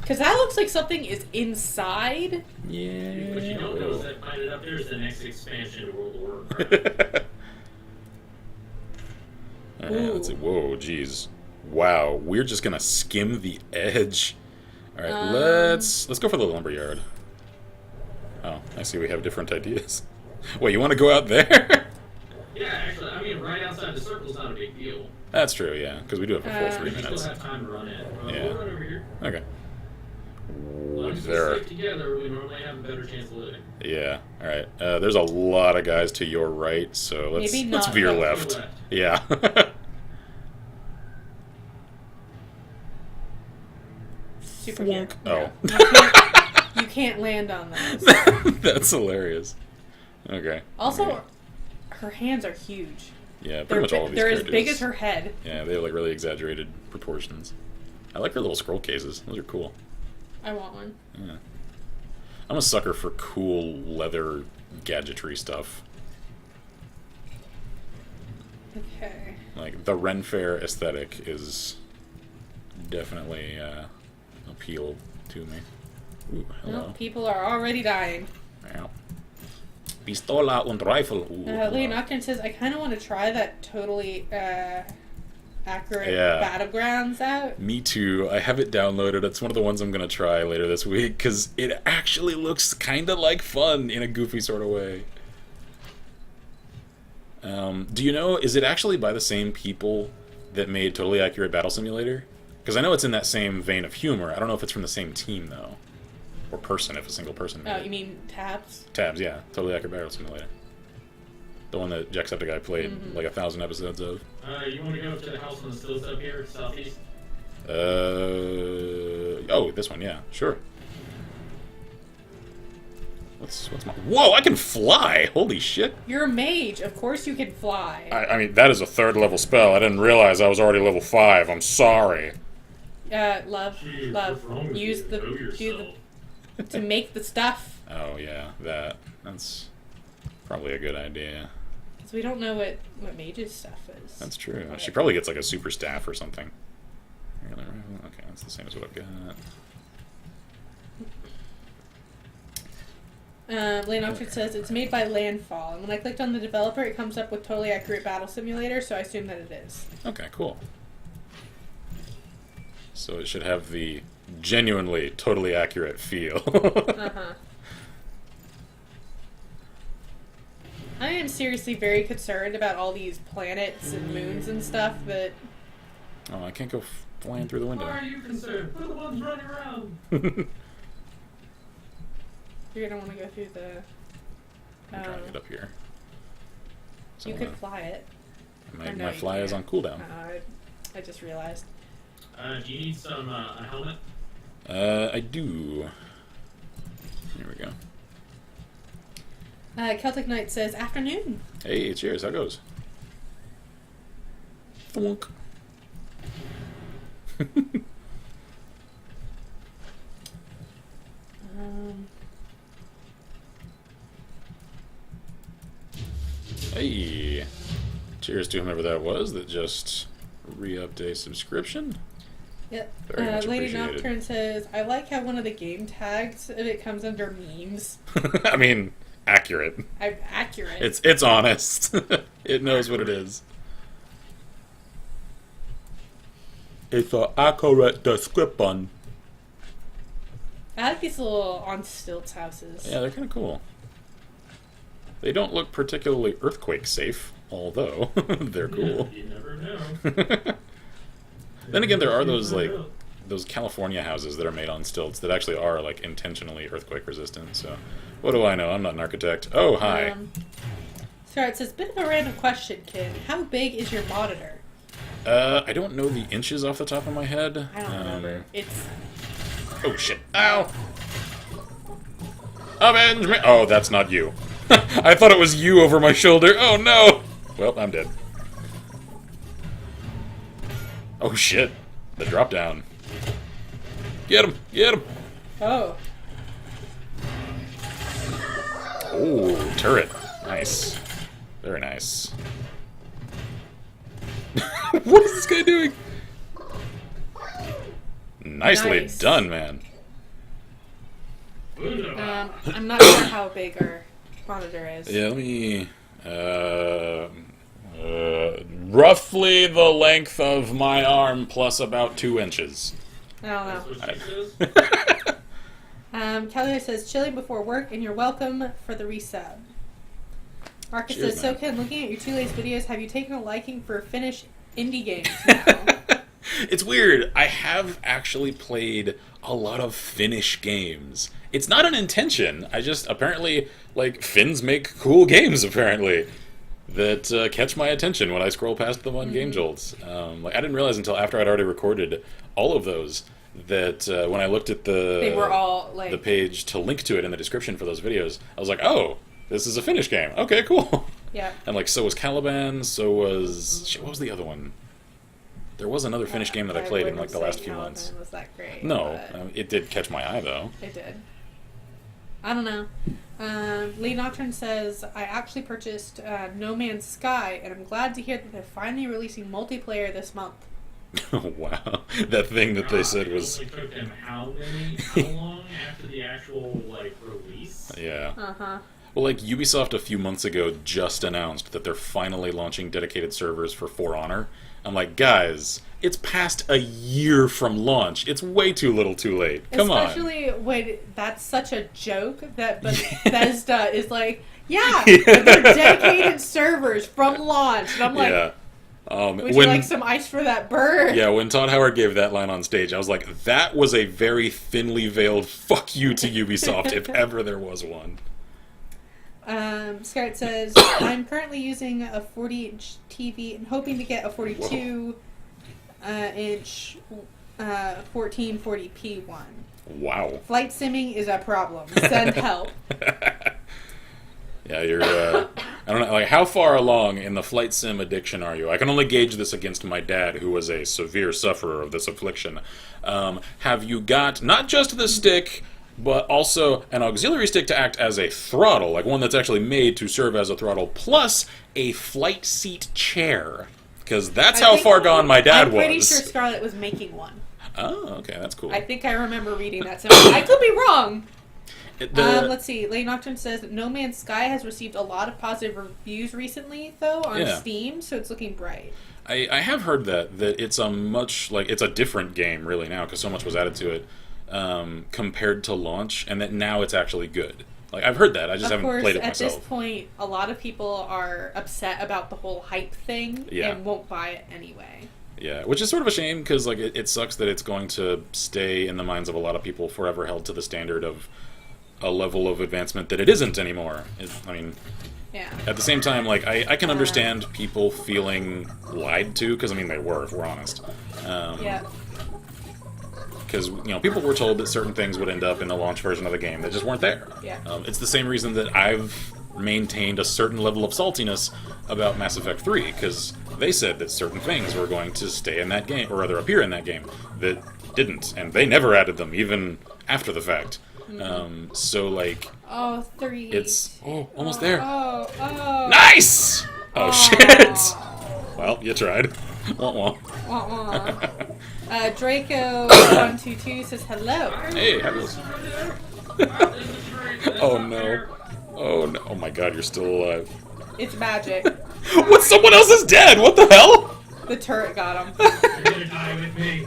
because that looks like something is inside. Yeah. What you don't know is that planted up there is the next expansion to World of Warcraft. Let's see. Whoa, jeez. Wow, we're just gonna skim the edge. Alright, let's go for the lumberyard. Oh, I see we have different ideas. Wait, you want to go out there? Yeah, actually, I mean, right outside the circle's not a big deal. That's true, yeah, because we do have a full 3 We minutes. still have time to run in. Yeah. We'll run over here. Okay. As long as we There. stick together, we normally have a better chance of living. Yeah, alright. There's a lot of guys to your right, so let's Maybe let's not veer go left. left. Yeah. Super Wonk. cute. Oh. You can't land on those. That's hilarious. Okay. Also, her hands are huge. Yeah, pretty much all of these They're as characters. big as her head. Yeah, they have like really exaggerated proportions. I like their little scroll cases. Those are cool. I want one. Yeah. I'm a sucker for cool leather gadgetry stuff. Okay. Like, the Ren Fair aesthetic is definitely appeal to me. Ooh, hello. Well, people are already dying. Yeah. Pistola und Rifle. Ooh, Lady hello. Nocturne says, I kind of want to try that totally accurate Yeah. battlegrounds out. Me too. I have it downloaded. It's one of the ones I'm going to try later this week, because it actually looks kind of like fun in a goofy sort of way. Do you know, is it actually by the same people that made Totally Accurate Battle Simulator? Because I know it's in that same vein of humor. I don't know if it's from the same team, though. Or person, if a single person made Oh, it. you mean tabs? Tabs, yeah. Totally Accurate Battle Simulator. The one that Jacksepticeye played like 1,000 episodes of. You want to go to the house on the stills up here, southeast? Oh, this one, yeah, sure. What's my... Whoa, I can fly! Holy shit. You're a mage. Of course you can fly. I mean, that is a 3rd level spell. I didn't realize I was already level 5. I'm sorry. Love. Gee, Love. what's wrong with Use you? the... Know Do yourself. the... To make the stuff. Oh, yeah, that. That's probably a good idea. Because we don't know what mage's stuff is. That's true. She probably gets like a super staff or something. Okay, that's the same as what I've got. Leonoptrid says it's made by Landfall, and when I clicked on the developer, it comes up with totally accurate battle simulator, so I assume that it is. Okay, cool. So it should have the genuinely totally accurate feel. I am seriously very concerned about all these planets and moons and stuff, but... Oh, I can't go flying through the window. Why are you concerned? We're the ones running around. You're gonna want to go through the... I'm trying to get up here. You could fly it. My fly is on cooldown. I just realized. Do you need some a helmet? I do. Here we go. Celtic Knight says, afternoon. Hey, cheers. How goes? Thwunk. Hey. Cheers to whomever that was that just re-upped a subscription. Yep. Very much Lady appreciated. Nocturne says, I like how one of the game tags of it comes under memes. I mean, accurate. Accurate. It's honest. It knows what it is. It's an accurate description. I like these little on stilts houses. Yeah, they're kind of cool. They don't look particularly earthquake safe, although they're cool. You never know. Then again, there are those those California houses that are made on stilts that actually are like intentionally earthquake resistant. So, what do I know? I'm not an architect. Oh, hi. Sorry, it says, bit of a random question, kid. How big is your monitor? I don't know the inches off the top of my head. I don't remember. It's... Oh shit! Ow! Avenge me! Oh, that's not you. I thought it was you over my shoulder. Oh no! Well, I'm dead. Oh shit! The drop down. Get him! Get him! Oh. Oh, turret. Nice. Very nice. What is this guy doing? Nicely Nice. done, man. I'm not sure how big our monitor is. Yeah, let me... roughly the length of my arm plus about 2 inches. I don't know. That's what she says? Kelly says, chilling before work, and you're welcome for the resub. Marcus Cheers, says, man. so Ken, looking at your two latest videos, have you taken a liking for Finnish indie games now? It's weird. I have actually played a lot of Finnish games. It's not an intention. I just, apparently, like, Finns make cool games, apparently, that catch my attention when I scroll past them on Game Jolts. Like, I didn't realize until after I'd already recorded all of those that when I looked at They were all, like... the page to link to it in the description for those videos, I was like, oh, this is a Finnish game. Okay, cool. Yeah. And, like, so was Caliban, so was... Shit, what was the other one? There was another Finnish game that I played in, like, the last few months. Was that great? No, but it did catch my eye, though. it did. I don't know. Lee Nocturne says, I actually purchased No Man's Sky, and I'm glad to hear that they're finally releasing multiplayer this month. Wow. That thing that they said was... It took them how long after the actual, like, release? Yeah. Uh-huh. Well, like, Ubisoft a few months ago just announced that they're finally launching dedicated servers for For Honor. I'm like, guys, it's past a year from launch. It's way too little too late. Come on. Especially when that's such a joke that Bethesda is like, yeah, they're dedicated servers from launch. And I'm like, Yeah. would you like some ice for that bird? Yeah, when Todd Howard gave that line on stage, I was like, that was a very thinly veiled fuck you to Ubisoft, if ever there was one. Scarlett says, I'm currently using a 40-inch TV and hoping to get a 42-inch 1440p one. Wow. Flight simming is a problem. Send help. Yeah, you're, I don't know, like, how far along in the flight sim addiction are you? I can only gauge this against my dad, who was a severe sufferer of this affliction. Have you got not just the stick, but also an auxiliary stick to act as a throttle, like one that's actually made to serve as a throttle, plus a flight seat chair? Because that's how far gone my dad was. I'm pretty sure Scarlett was making one. Oh, okay, that's cool. I think I remember reading that somewhere. I could be wrong. Let's see. Lane Nocturne says No Man's Sky has received a lot of positive reviews recently, though, on Steam, so it's looking bright. I have heard that it's a much, like, it's a different game, really, now, because so much was added to it compared to launch, and that now it's actually good. Like, I've heard that, I just haven't played it myself. At this point, a lot of people are upset about the whole hype thing and won't buy it anyway. Yeah, which is sort of a shame, because, like, it sucks that it's going to stay in the minds of a lot of people forever held to the standard of a level of advancement that it isn't anymore. I mean, at the same time, like, I can understand people feeling lied to, because, I mean, they were, if we're honest. Because, you know, people were told that certain things would end up in the launch version of the game that just weren't there. It's the same reason that I've maintained a certain level of saltiness about Mass Effect 3, because they said that certain things were going to stay in that game, or rather appear in that game, that didn't, and they never added them, even after the fact. So, like... Oh, 3. It's... Oh, almost there. Oh. Nice! Oh, shit! Well, you tried. Wah wah. Draco122 says hello. Hey, hello. Oh, no. Oh, no. Oh, my God, you're still alive. It's magic. What? Someone else is dead! What the hell? The turret got him. You're gonna die with me.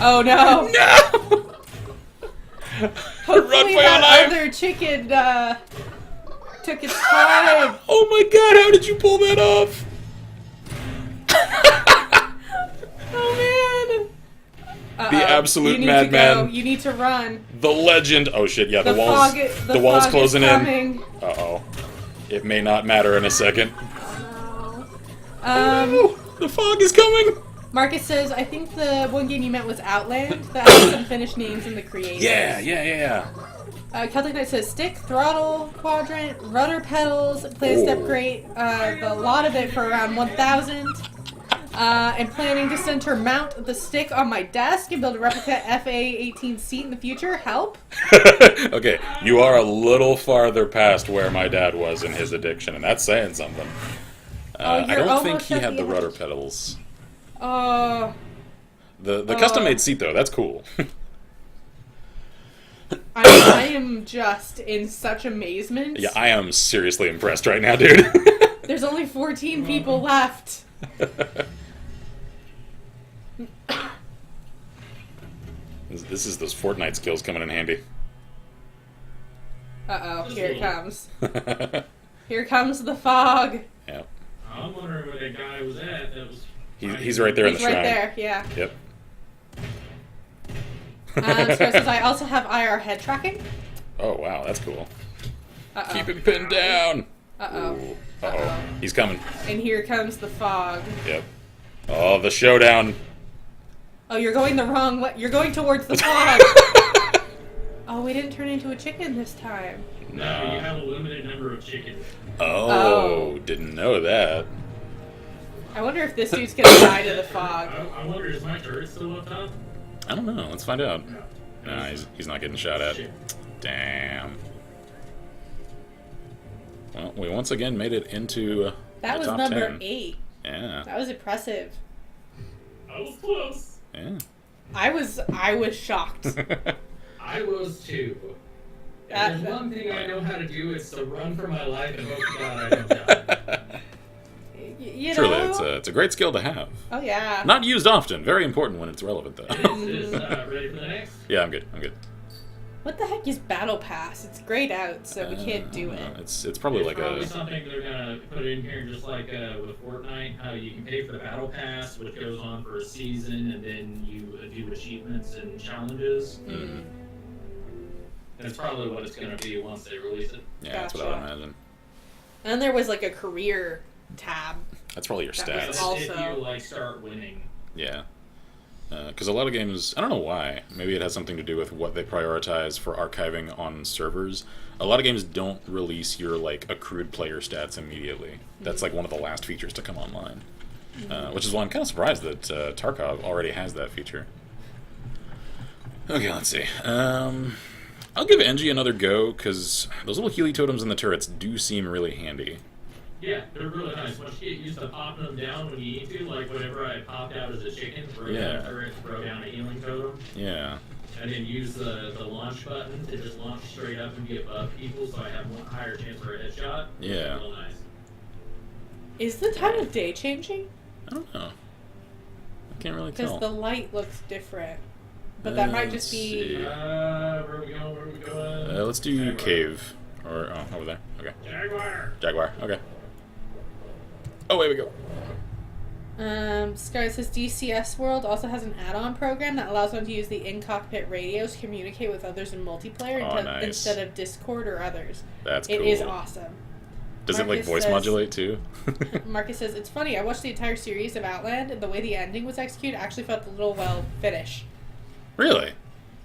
Oh, no. No! Hopefully that other chicken took its time. Oh my God, how did you pull that off? Oh man. The absolute madman. You need to run. The legend. Oh shit, yeah, the wall's closing in. Uh-oh. It may not matter in a second. Oh no. The fog is coming. Marcus says, I think the one game you meant was Outland. That has some finished names in the creators. Yeah. Celtic Knight says, stick, throttle, quadrant, rudder pedals, plan to upgrade the lot of it for around 1,000. And planning to center mount the stick on my desk and build a replica FA-18 seat in the future. Help? Okay, you are a little farther past where my dad was in his addiction, and that's saying something. I don't think he had the rudder pedals. The custom-made seat, though, that's cool. I am just in such amazement. Yeah, I am seriously impressed right now, dude. There's only 14 people left. This is those Fortnite skills coming in handy. Uh-oh, here it comes. Here comes the fog. Yeah. I'm wondering where that guy was at. That was... He's right there in the shrine. He's right there, yeah. Yep. Says, I also have IR head tracking. Oh, wow, that's cool. Uh-oh. Keep him pinned down. Uh-oh. Ooh. Uh-oh. He's coming. And here comes the fog. Yep. Oh, the showdown. Oh, you're going the wrong way. You're going towards the fog. Oh, we didn't turn into a chicken this time. No, you have a limited number of chickens. Oh, didn't know that. I wonder if this dude's gonna die to the fog. I wonder, is my turret still up top? I don't know. Let's find out. No. Nah, he's not getting shot at. Shit. Damn. Well, we once again made it into That the was top number 10. 8. Yeah. That was impressive. I was close. Yeah. I was shocked. I was too. And there's one thing I know how to do is to run for my life and hope to God I don't die. You Truly, know? it's a great skill to have. Oh yeah. Not used often. Very important when it's relevant, though. Is ready for the next? Yeah, I'm good. What the heck is Battle Pass? It's grayed out, so we can't do it. It's probably It's like probably something they're gonna put in here, just like with Fortnite, how you can pay for the Battle Pass, which goes on for a season, and then you do achievements and challenges. Mm-hmm. That's probably what it's going to be once they release it. Yeah, that's what I would imagine. And there was like a career tab. That's probably your That was stats. all- If Also- you like start winning. Yeah. Because a lot of games, I don't know why, maybe it has something to do with what they prioritize for archiving on servers. A lot of games don't release your like accrued player stats immediately. That's like one of the last features to come online. Which is why I'm kind of surprised that Tarkov already has that feature. Okay, let's see. I'll give NG another go, because those little Healy totems in the turrets do seem really handy. Yeah, they're really nice. Once you get used to popping them down when you need to, like whenever I popped out as a chicken, throw down a turret, throw down a healing totem, Yeah. and then use the launch button to just launch straight up and be above people, so I have one higher chance for a headshot. Yeah. Real nice. Is the time of day changing? I don't know. I can't really Because tell. the light looks different. But that might Let's just be... see. Where are we going? Where are we going? Let's do Jaguar. cave. Or, over there. Okay. Jaguar! Jaguar. Okay. Oh, away we go. Sky says DCS World also has an add-on program that allows one to use the in-cockpit radios to communicate with others in multiplayer Nice. instead of Discord or others. That's It cool. is awesome. Does it like Marcus voice says- modulate too? Marcus says, it's funny, I watched the entire series of Outland, and the way the ending was executed actually felt a little, well, Finnish. Really?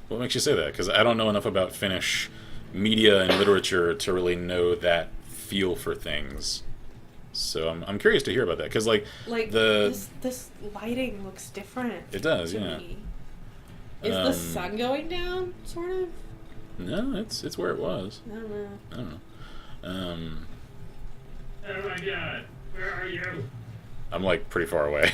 What makes you say that? Because I don't know enough about Finnish media and literature to really know that feel for things. So I'm curious to hear about that. Because like this lighting looks different. It does, to yeah. me. Is the sun going down, sort of? No, it's where it was. I don't know. I don't know. Oh my god, where are you? I'm like pretty far away.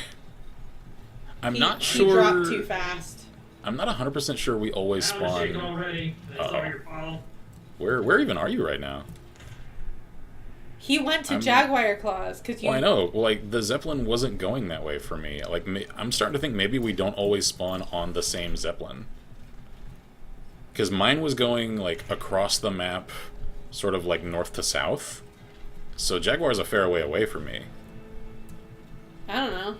I'm He- not He sure. dropped too fast. I'm not 100% sure we always I was shaking spawn. already. That's Uh-oh. all your fault. Where even are you right now? He went to I'm- Jaguar Claws because you. Well, I know. Well, like the Zeppelin wasn't going that way for me. Like I'm starting to think maybe we don't always spawn on the same Zeppelin. Because mine was going like across the map, sort of like north to south. So Jaguar's a fair way away from me. I don't know.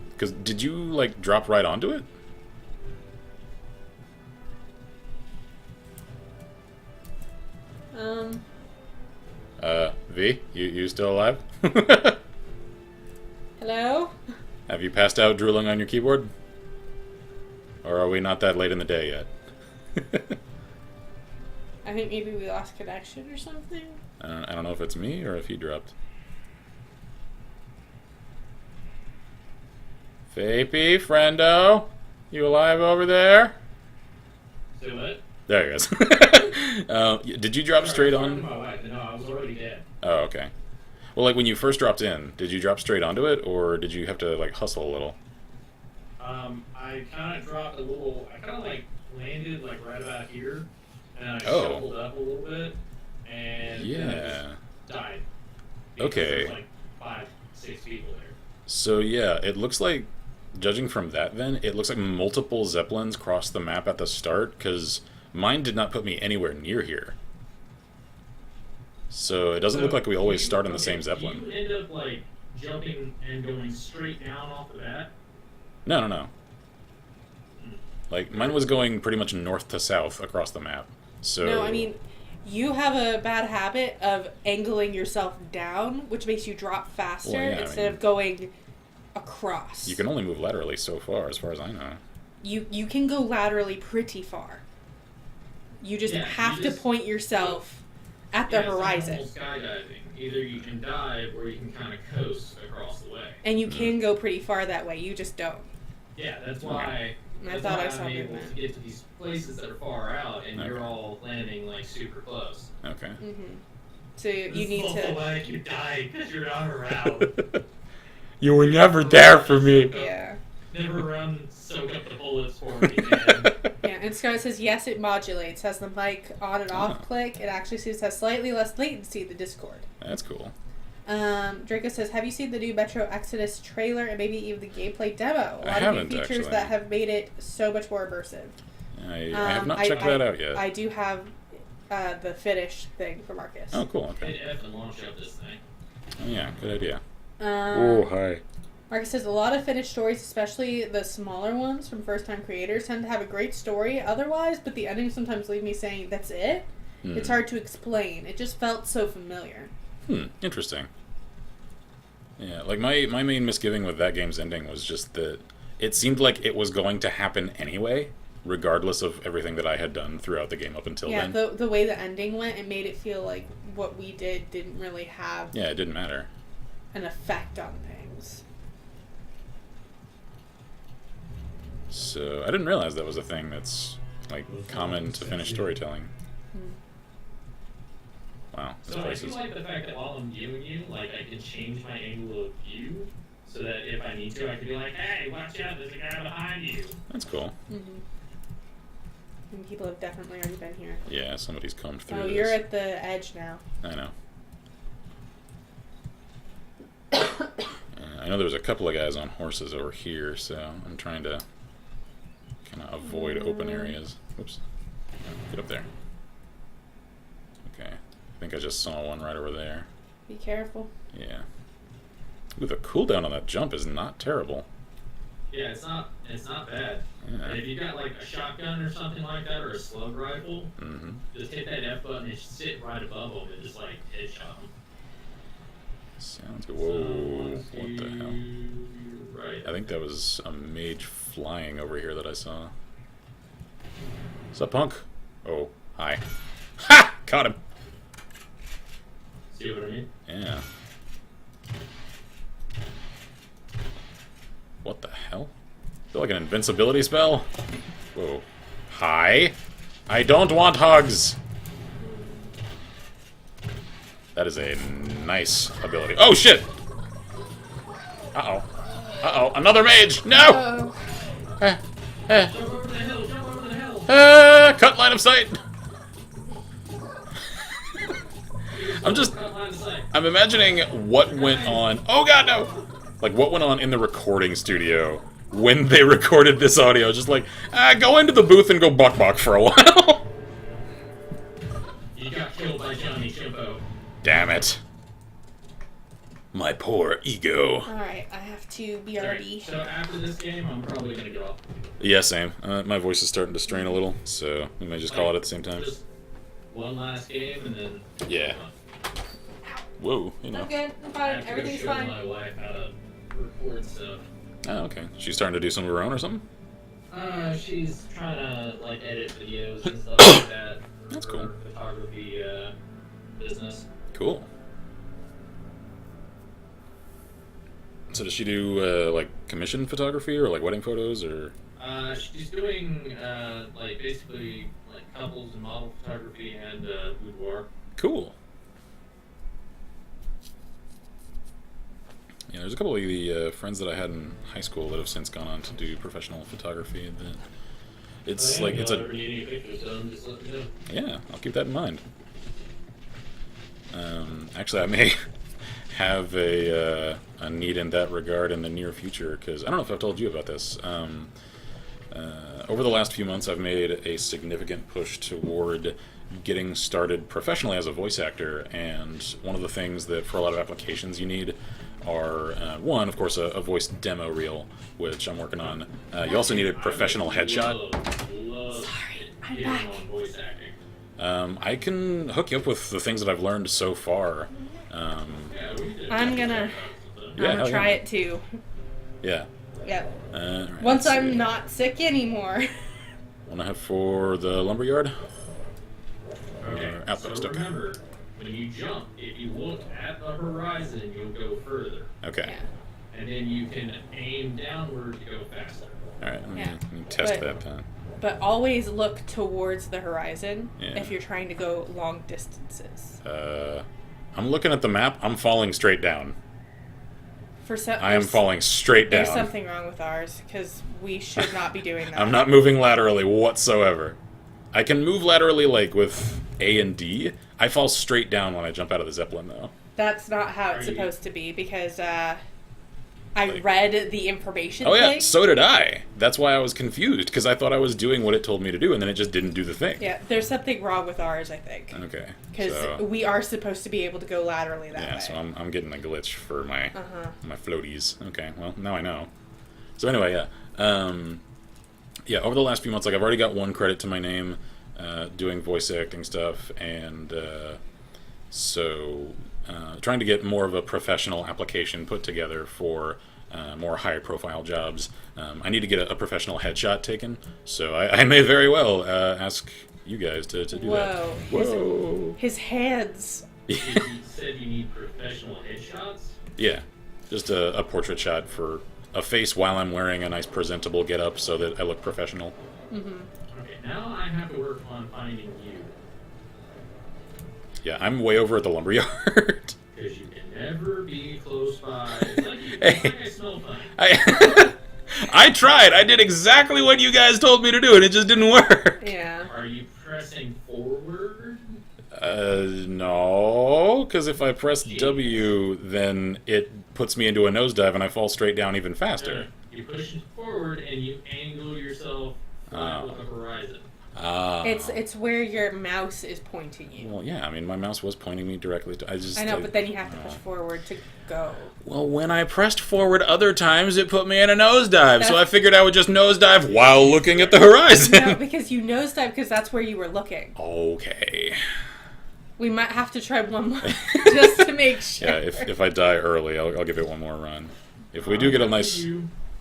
Because did you like drop right onto it? V, you still alive? Hello? Have you passed out drooling on your keyboard? Or are we not that late in the day yet? I think maybe we lost connection or something. I don't know if it's me or if he dropped. Vapey, friendo, you alive over there? So what? There he is. Did you drop straight Sorry, I'm on? talking to my wife. No, I was already dead. Oh, okay. Well, like when you first dropped in, did you drop straight onto it, or did you have to like hustle a little? I kind of dropped a little. I kind of like landed like right about here, and I Oh. shuffled up a little bit, and then I Yeah. just died. Because Okay. There's like 5, 6 people there. So yeah, it looks like, judging from that, then it looks like multiple Zeppelins crossed the map at the start, because mine did not put me anywhere near here. So it doesn't look like we always start on the same Zeppelin. Do you end up like jumping and going straight down off the bat? No. Like, mine was going pretty much north to south across the map. So No, I mean, you have a bad habit of angling yourself down, which makes you drop faster Well, yeah, I instead mean- of going across. you can only move laterally so far, as I know. You can go laterally pretty far. You just Yeah, have you to just- point yourself at the Yeah, it's like horizon. normal skydiving. Either you can dive or you can kind of coast across the way. And you can go pretty far that way. You just don't. Yeah, that's why. And I That's thought why I saw I'm him able in to get to these places that are far out, and you're Okay. all landing like super close. Okay. So you need to. Like you died because you're not around. You were never there for me. Yeah. Never run, soak up the bullets for me, man. Yeah, and Scarlett says yes, it modulates. Has the mic on and off Oh. click. It actually seems to have slightly less latency than Discord. That's cool. Draco says, have you seen the new Metro Exodus trailer and maybe even the gameplay demo? A I lot of haven't, new features actually. that have made it so much more immersive. I have not checked that out yet. I do have the Finnish thing for Marcus. Oh, cool. Okay. Hit F and launch up this thing. Oh, yeah, good idea. Um, hi. Marcus says a lot of finished stories, especially the smaller ones from first-time creators, tend to have a great story otherwise, but the endings sometimes leave me saying, that's it? It's hard to explain. It just felt so familiar. Interesting. Yeah, like my main misgiving with that game's ending was just that it seemed like it was going to happen anyway, regardless of everything that I had done throughout the game up until then. Yeah, the way the ending went, it made it feel like what we did didn't really have... Yeah, it didn't matter. ...an effect on things. So, I didn't realize that was a thing that's, like, common to finished storytelling. Wow, this So place I is... do like the fact that while I'm viewing you, like, I can change my angle of view, so that if I need to, I can be like, hey, watch out, there's a guy behind you. That's cool. And people have definitely already been here. Yeah, somebody's come through Oh, this. you're at the edge now. I know. I know there was a couple of guys on horses over here, so I'm trying to kind of avoid open areas. Oops. Get up there. Okay. I think I just saw one right over there. Be careful. Yeah. Ooh, the cooldown on that jump is not terrible. Yeah, it's not bad. Yeah. And if you got like a shotgun or something like that, or a slug rifle, just hit that F button and sit right above them and just like headshot them. Sounds good. Whoa, So, what the hell? Right. I think that was a mage flying over here that I saw. What's up, punk? Oh, hi. Ha! Caught him! See what I mean? Yeah. What the hell? I feel like an invincibility spell? Whoa. Hi? I don't want hugs! That is a nice ability. Oh, shit! Uh-oh. Uh-oh, another mage! No! Oh. Jump over the hill! Jump over the hill! Cut line of sight! I'm imagining what went on... Oh, God, no! Like, what went on in the recording studio when they recorded this audio. Just like, go into the booth and go buck for a while. You got killed by Johnny Chimpo. Damn it. My poor ego. Alright, I have to BRB. Alright, so after this game, I'm probably gonna get off. Yeah, same. My voice is starting to strain a little, so we may just call it at the same time. Just one last game and then... Yeah. Whoa, you know. I'm good. I'm I fine. have to Everything's go show fine. my wife how to record stuff. Oh, okay. She's starting to do some of her own or something? She's trying to, like, edit videos and stuff like that. That's for cool. her photography, business. Cool. So does she do, like, commission photography or, like, wedding photos or... She's doing, like, basically, like, couples and model photography and, boudoir. Cool. Yeah, there's a couple of the friends that I had in high school that have since gone on to do professional photography. It's like it's a Ever need any pictures done, just let me know. yeah. I'll keep that in mind. Actually, I may have a need in that regard in the near future because I don't know if I've told you about this. Over the last few months, I've made a significant push toward getting started professionally as a voice actor, and one of the things that for a lot of applications you need are, one, of course, a voice demo reel, which I'm working on. You also need a professional headshot. Sorry, I'm getting back. on voice acting. I can hook you up with the things that I've learned so far. Yeah, we did. I'm gonna hell try yeah. it too. Yeah. Yep. Right, Once let's I'm see. not sick anymore. Wanna have for the lumberyard? Okay, Or outpost, so okay. remember, when you jump, if you look at the horizon, you'll go further. Okay. Yeah. And then you can aim downward to go faster. Alright, let me Yeah. test But- that then. But always look towards the horizon Yeah. if you're trying to go long distances. I'm looking at the map, I'm falling straight down. For some, I am falling straight down. There's something wrong with ours because we should not be doing that. I'm not moving laterally whatsoever. I can move laterally, like, with A and D. I fall straight down when I jump out of the Zeppelin, though. That's not how it's Are you- supposed to be because I read the information Oh yeah, thing. so did I. That's why I was confused, because I thought I was doing what it told me to do, and then it just didn't do the thing. Yeah, there's something wrong with ours, I think. Okay. Because so, we are supposed to be able to go laterally that way. yeah, so I'm getting a glitch for my my floaties. Okay, well, now I know. So anyway, yeah, over the last few months, like I've already got 1 credit to my name, doing voice acting stuff, and so trying to get more of a professional application put together for more high-profile jobs. I need to get a professional headshot taken, so I may very well ask you guys to do that. Whoa! His hands. You said you need professional headshots? Yeah, just a portrait shot for a face while I'm wearing a nice presentable get-up so that I look professional. Mm-hmm. Okay, now I have to work on finding you. Yeah, I'm way over at the lumberyard. Because you can never be close by. It's like I smell funny. I tried. I did exactly what you guys told me to do, and it just didn't work. Yeah. Are you pressing forward? No, because if I press W, then it puts me into a nosedive, and I fall straight down even faster. You push forward, and you angle yourself flat with the horizon. It's where your mouse is pointing you. Well, yeah, I mean, my mouse was pointing me directly to... I know, but then you have to push forward to go. Well, when I pressed forward other times, it put me in a nosedive, so I figured I would just nosedive while looking at the horizon. No, because you nosedive because that's where you were looking. Okay. We might have to try one more just to make sure. Yeah, if I die early, I'll give it one more run. If we do get a nice...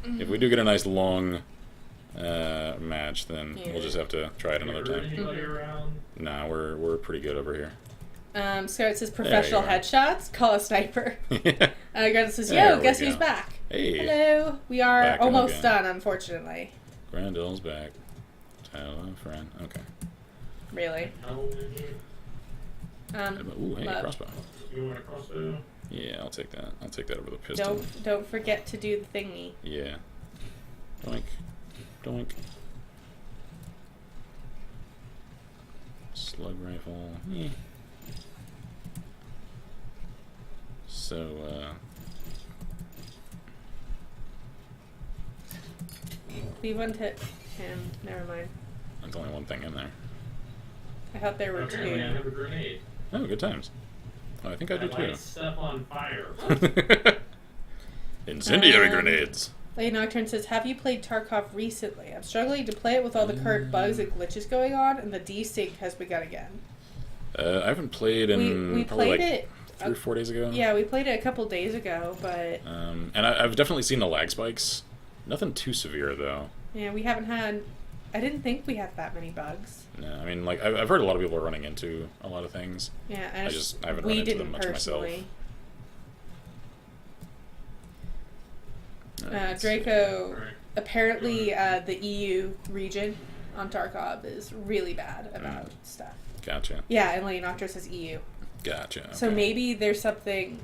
If we do get a nice long match, then we'll just have to try it another time. Anybody around? Nah, we're pretty good over here. So it says professional headshots. Call a sniper. Yeah. Greta says, There "Yo, we guess go. who's back?" Hey. Hello. We are Back almost again. done, unfortunately. Grandel's back. Tell a friend. Okay. Really. Ooh, hey, love. crossbow. You want a crossbow? Yeah, I'll take that. I'll take that over the pistol. Don't forget to do the thingy. Yeah. Doink. Doink. Slug rifle. Eh. So, Leave one to him. Never mind. there's only one thing in there. I thought there were Apparently I two. have a grenade. Oh, good times. Oh, I think I do light too. stuff on fire. Incendiary grenades. Lady Nocturne says, "Have you played Tarkov recently? I'm struggling to play it with all the current bugs and glitches going on, and the desync has begun again." I haven't played in We probably played like it. 3 or 4 days ago. Yeah, we played it a couple days ago, but And I've definitely seen the lag spikes. Nothing too severe though. yeah, we haven't had. I didn't think we had that many bugs. No, I mean, like I've heard a lot of people are running into a lot of things. Yeah, I haven't run we into didn't them much myself. personally. Let's Draco. Alright. Apparently, the EU region on Tarkov is really bad about stuff. see. Gotcha. Yeah, and Lady Nocturne says EU. Gotcha. So okay. maybe there's something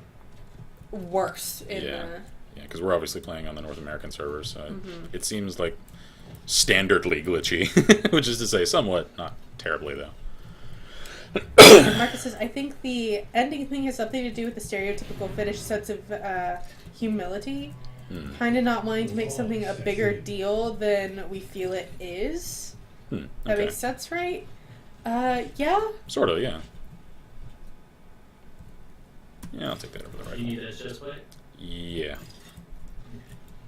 worse in Yeah. the. Yeah, because we're obviously playing on the North American servers, so Mm-hmm. it seems like standardly glitchy, which is to say, somewhat, not terribly though. And Marcus says, "I think the ending thing has something to do with the stereotypical Finnish sense of humility. Kind of not wanting to make something a bigger deal than we feel it is. That Okay. makes sense, right? Yeah. Sort of, yeah. Yeah, I'll take that over the You rifle. need that chest plate? Yeah.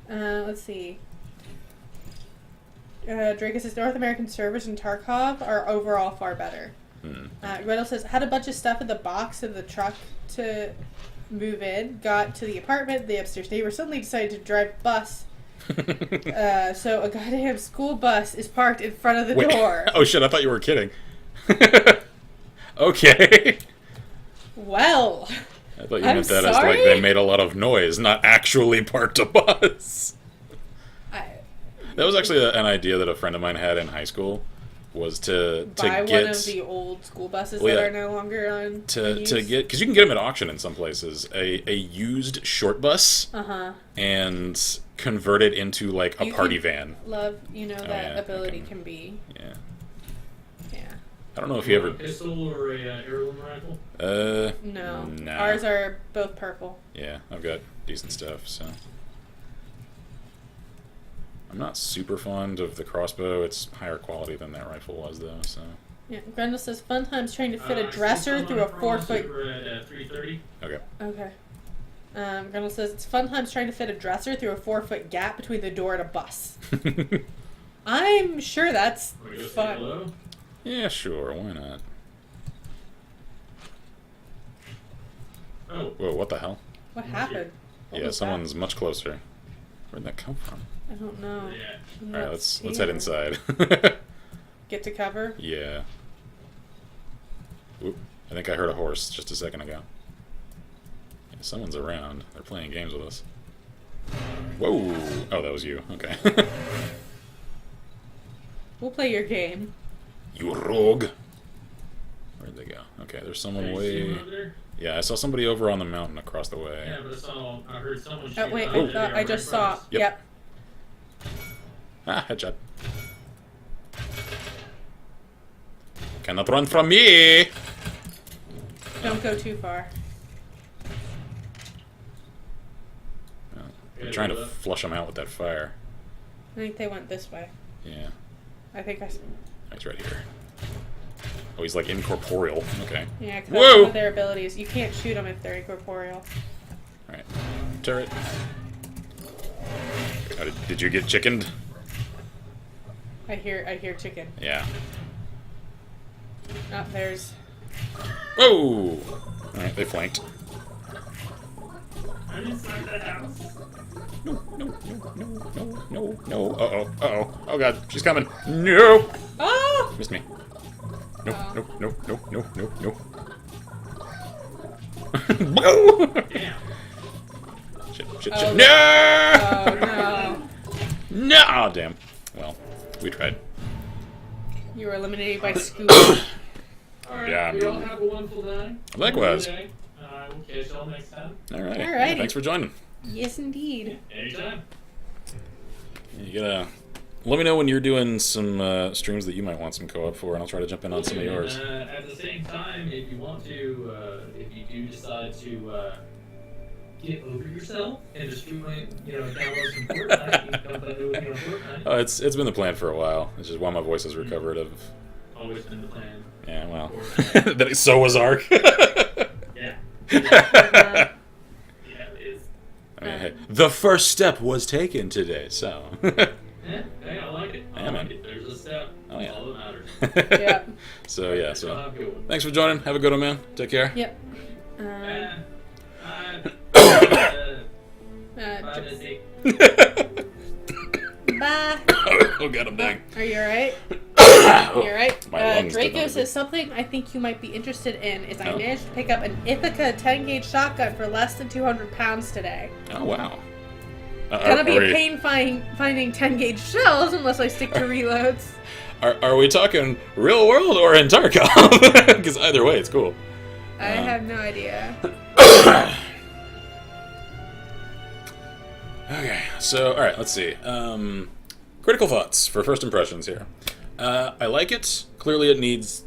Let's see. Draco says North American servers in Tarkov are overall far better. Gretel says, had a bunch of stuff in the box in the truck to move in, got to the apartment, the upstairs neighbor suddenly decided to drive bus. So a goddamn school bus is parked in front of the Wait. door. Oh shit, I thought you were kidding. Okay. Well, I thought you I'm meant that as sorry? like they made a lot of noise, not actually parked a bus. That was actually an idea that a friend of mine had in high school, was to buy get one of the old school buses Well, that yeah. are no longer on to use. get, because you can get them at auction in some places, a used short bus and convert it into like a You party can van. Love, you know, that yeah, I ability can- can be. Yeah. Yeah. I don't know if you A ever. pistol or a heirloom rifle? No. Nah. Ours are both purple. Yeah, I've got decent stuff. So I'm not super fond of the crossbow. It's higher quality than that rifle was, though. So. Yeah, Grendel says fun times trying to fit a dresser through a 4-foot. At 3:30. Okay. Okay. Grendel says it's fun times trying to fit a dresser through a 4-foot gap between the door and a bus. I'm sure that's fun. Yeah, sure. Why not? Oh. Whoa! What the hell? What happened? What Yeah, was someone's much closer. Where'd that come from? that? I don't know. Yeah. All right, let's head inside. Get to cover. Yeah. Oop! I think I heard a horse just a second ago. Yeah, someone's around. They're playing games with us. Whoa! Oh, that was you. Okay. We'll play your game. You rogue! Where'd they go? Okay, there's someone You see way. him over there? Yeah, I saw somebody over on the mountain across the way. Yeah, but I heard someone shoot. Oh wait, over there I right just in saw. front of us. Yep. Yep. Ah, headshot. Cannot run from me! Don't go too far. Oh, I'm trying to flush them out with that fire. I think they went this way. Yeah. I think I. He's right here. Oh, he's like incorporeal. Okay. Yeah, because Whoa! one of their abilities. You can't shoot them if they're incorporeal. Alright. Turret. Oh, did you get chickened? I hear chicken. Yeah. Oh, there's. Whoa! Alright, they flanked. I'm inside the house. No. Uh-oh. Oh god, she's coming. No! Oh! Missed me. No. Damn. Shit. Oh, No! Oh no! No! Oh, damn. Well, we tried. You were eliminated by Scoop. Alright, Yeah. we all have a wonderful day. Likewise. We'll catch y'all next time. Alright. Alrighty. Thanks for joining. Yes, indeed. Anytime. You gotta let me know when you're doing some streams that you might want some co-op for, and I'll try to jump in on some of yours. At the same time, if you want to, if you do decide to get over yourself and just download some Fortnite, you can come play with me on Fortnite. Oh, it's been the plan for a while. It's just while my voice has recovered of. Always been the plan. Yeah, well, so was Ark. Yeah. Yeah, it is. I mean, hey, the first step was taken today, so. Yeah, hey, I like it. Yeah, man. There's a step. Oh, yeah. That's all that matters. Yep. So yeah, Y'all so have a good one. thanks for joining. Have a good one, man. Take care. Yep. Bye, Missy. Bye. Oh god, I'm dying. Are you alright? Oh, You alright? my lungs did Draco not says something I think you might be interested in is I Oh. managed to pick up an Ithaca 10-gauge shotgun for less than 200 pounds today. Oh wow. Gonna be are a we- pain finding 10-gauge shells unless I stick to reloads. Are we talking real world or in Tarkov? Because either way, it's cool. I have no idea. Okay, so alright, let's see. Critical thoughts for first impressions here. I like it. Clearly it needs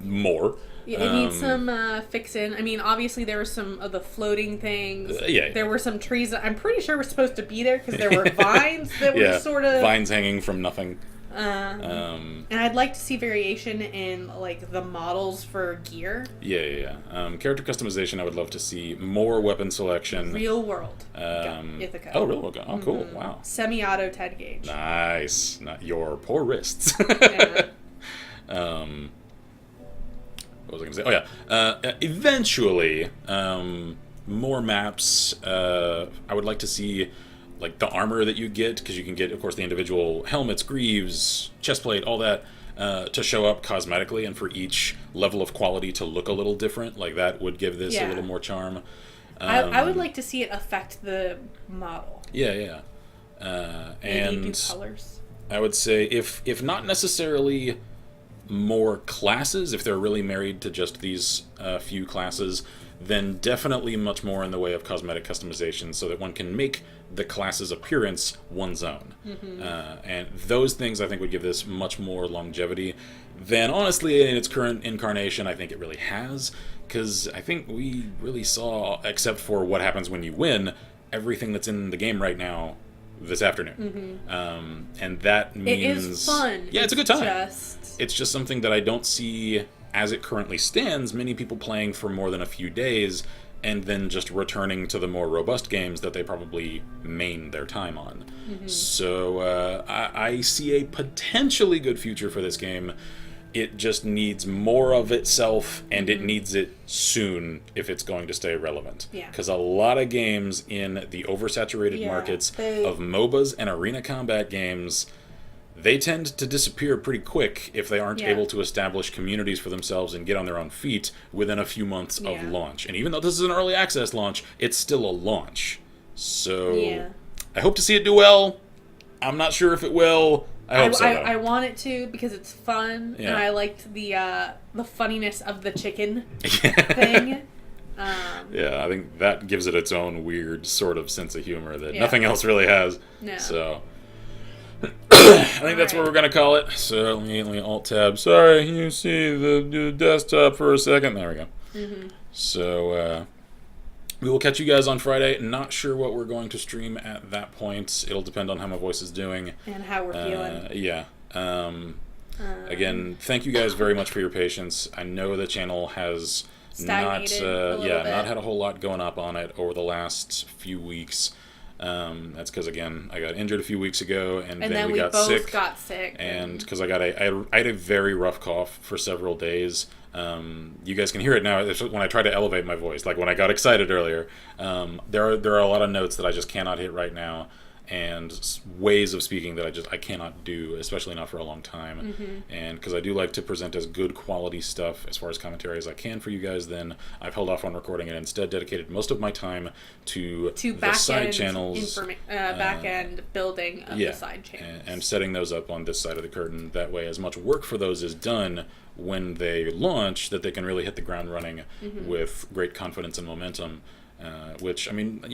more. Yeah, it needs some fixing. I mean, obviously there were some of the floating things. Yeah. There were some trees that I'm pretty sure were supposed to be there because there were vines that were Yeah, sort of... vines hanging from nothing. And I'd like to see variation in, like, the models for gear. Yeah. Character customization, I would love to see more weapon selection. Real world. Ithaca. Oh, real world gun. Oh, cool. Wow. Semi-auto 10 gauge. Nice. Not your poor wrists. Yeah. What was I going to say? Oh, yeah. Eventually, more maps. I would like to see, like, the armor that you get, because you can get, of course, the individual helmets, greaves, chestplate, all that, to show up cosmetically, and for each level of quality to look a little different. Like, that would give this a little more charm. I would like to see it affect the model. Yeah. Maybe do And colors. I would say, if not necessarily more classes, if they're really married to just these few classes, then definitely much more in the way of cosmetic customization so that one can make the class's appearance one's own. And those things I think would give this much more longevity than, honestly, in its current incarnation, I think it really has. Because I think we really saw, except for what happens when you win, everything that's in the game right now this afternoon. And that means... It is fun. Yeah, it's a good time. Just... It's just something that I don't see, as it currently stands, many people playing for more than a few days and then just returning to the more robust games that they probably main their time on. So I see a potentially good future for this game. It just needs more of itself, and it needs it soon if it's going to stay relevant. Because a lot of games in the oversaturated markets of MOBAs and arena combat games, they tend to disappear pretty quick if they aren't able to establish communities for themselves and get on their own feet within a few months of launch. And even though this is an early access launch, it's still a launch. So I hope to see it do well. I'm not sure if it will. I hope so. I want it to because it's fun, and I liked the funniness of the chicken thing. I think that gives it its own weird sort of sense of humor that nothing else really has. No. So I think that's what we're gonna call it. So let me Alt-Tab. Sorry, you see the desktop for a second. There we go. So we will catch you guys on Friday. Not sure what we're going to stream at that point. It'll depend on how my voice is doing. And how we're feeling. Again, thank you guys very much for your patience. I know the channel has not had a whole lot going up on it over the last few weeks. That's because, again, I got injured a few weeks ago, and then we both got sick. And because I had a very rough cough for several days. You guys can hear it now when I try to elevate my voice. Like when I got excited earlier, there are a lot of notes that I just cannot hit right now, and ways of speaking that I cannot do, especially not for a long time. And because I do like to present as good quality stuff as far as commentary as I can for you guys, then I've held off on recording and instead dedicated most of my time to the side channels, back end building of the side channels, and setting those up on this side of the curtain. That way, as much work for those is done when they launch, that they can really hit the ground running with great confidence and momentum, which, I mean,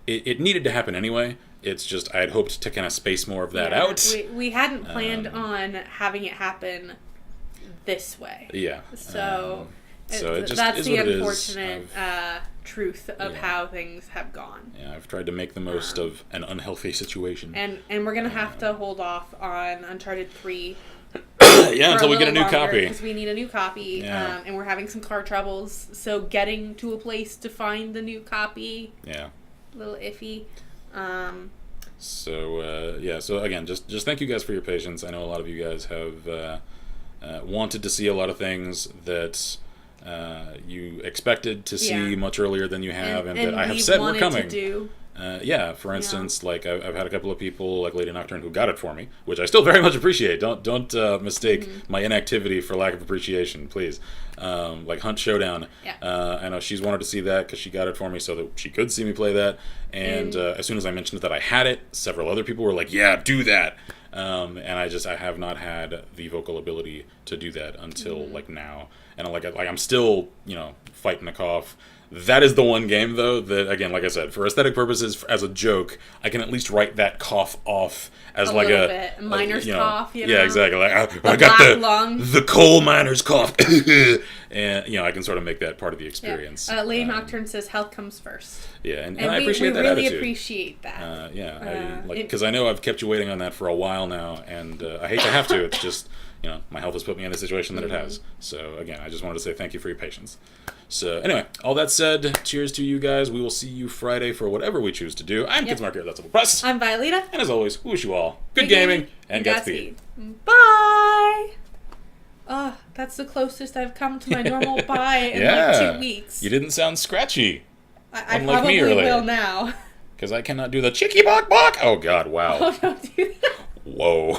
it needed to happen anyway. It's just I had hoped to kind of space more of that out. We hadn't planned on having it happen this way. So that's the unfortunate truth of how things have gone. I've tried to make the most of an unhealthy situation. And we're going to have to hold off on Uncharted 3 until we get a new copy. Because we need a new copy, and we're having some car troubles. So getting to a place to find the new copy, a little iffy. So again, just thank you guys for your patience. I know a lot of you guys have wanted to see a lot of things that you expected to see much earlier than you have, and that I have said were coming. For instance, like I've had a couple of people, like Lady Nocturne, who got it for me, which I still very much appreciate. Don't mistake my inactivity for lack of appreciation, please. Like Hunt Showdown, I know she's wanted to see that because she got it for me so that she could see me play that. And as soon as I mentioned that I had it, several other people were like, "Yeah, do that." And I have not had the vocal ability to do that until like now, and I'm still fighting a cough. That is the one game, though, that, again, like I said, for aesthetic purposes, as a joke, I can at least write that cough off as like a miner's cough. Yeah, exactly. Like I got the coal miner's cough, and I can sort of make that part of the experience. Lady Nocturne says health comes first. Yeah, and I appreciate that attitude. We really appreciate that. Because I know I've kept you waiting on that for a while now, and I hate to have to. It's just my health has put me in the situation that it has. So again, I just wanted to say thank you for your patience. So anyway, all that said, cheers to you guys. We will see you Friday for whatever we choose to do. I'm Kids Mark here, that's Double Press. I'm Violeta. And as always, we wish you all good gaming and Godspeed. Bye! Oh, that's the closest I've come to my normal bye in like 2 weeks. You didn't sound scratchy. I probably will now. Because I cannot do the CHICKY BAWK BAWK. Oh god, wow. Oh, don't do that. Whoa.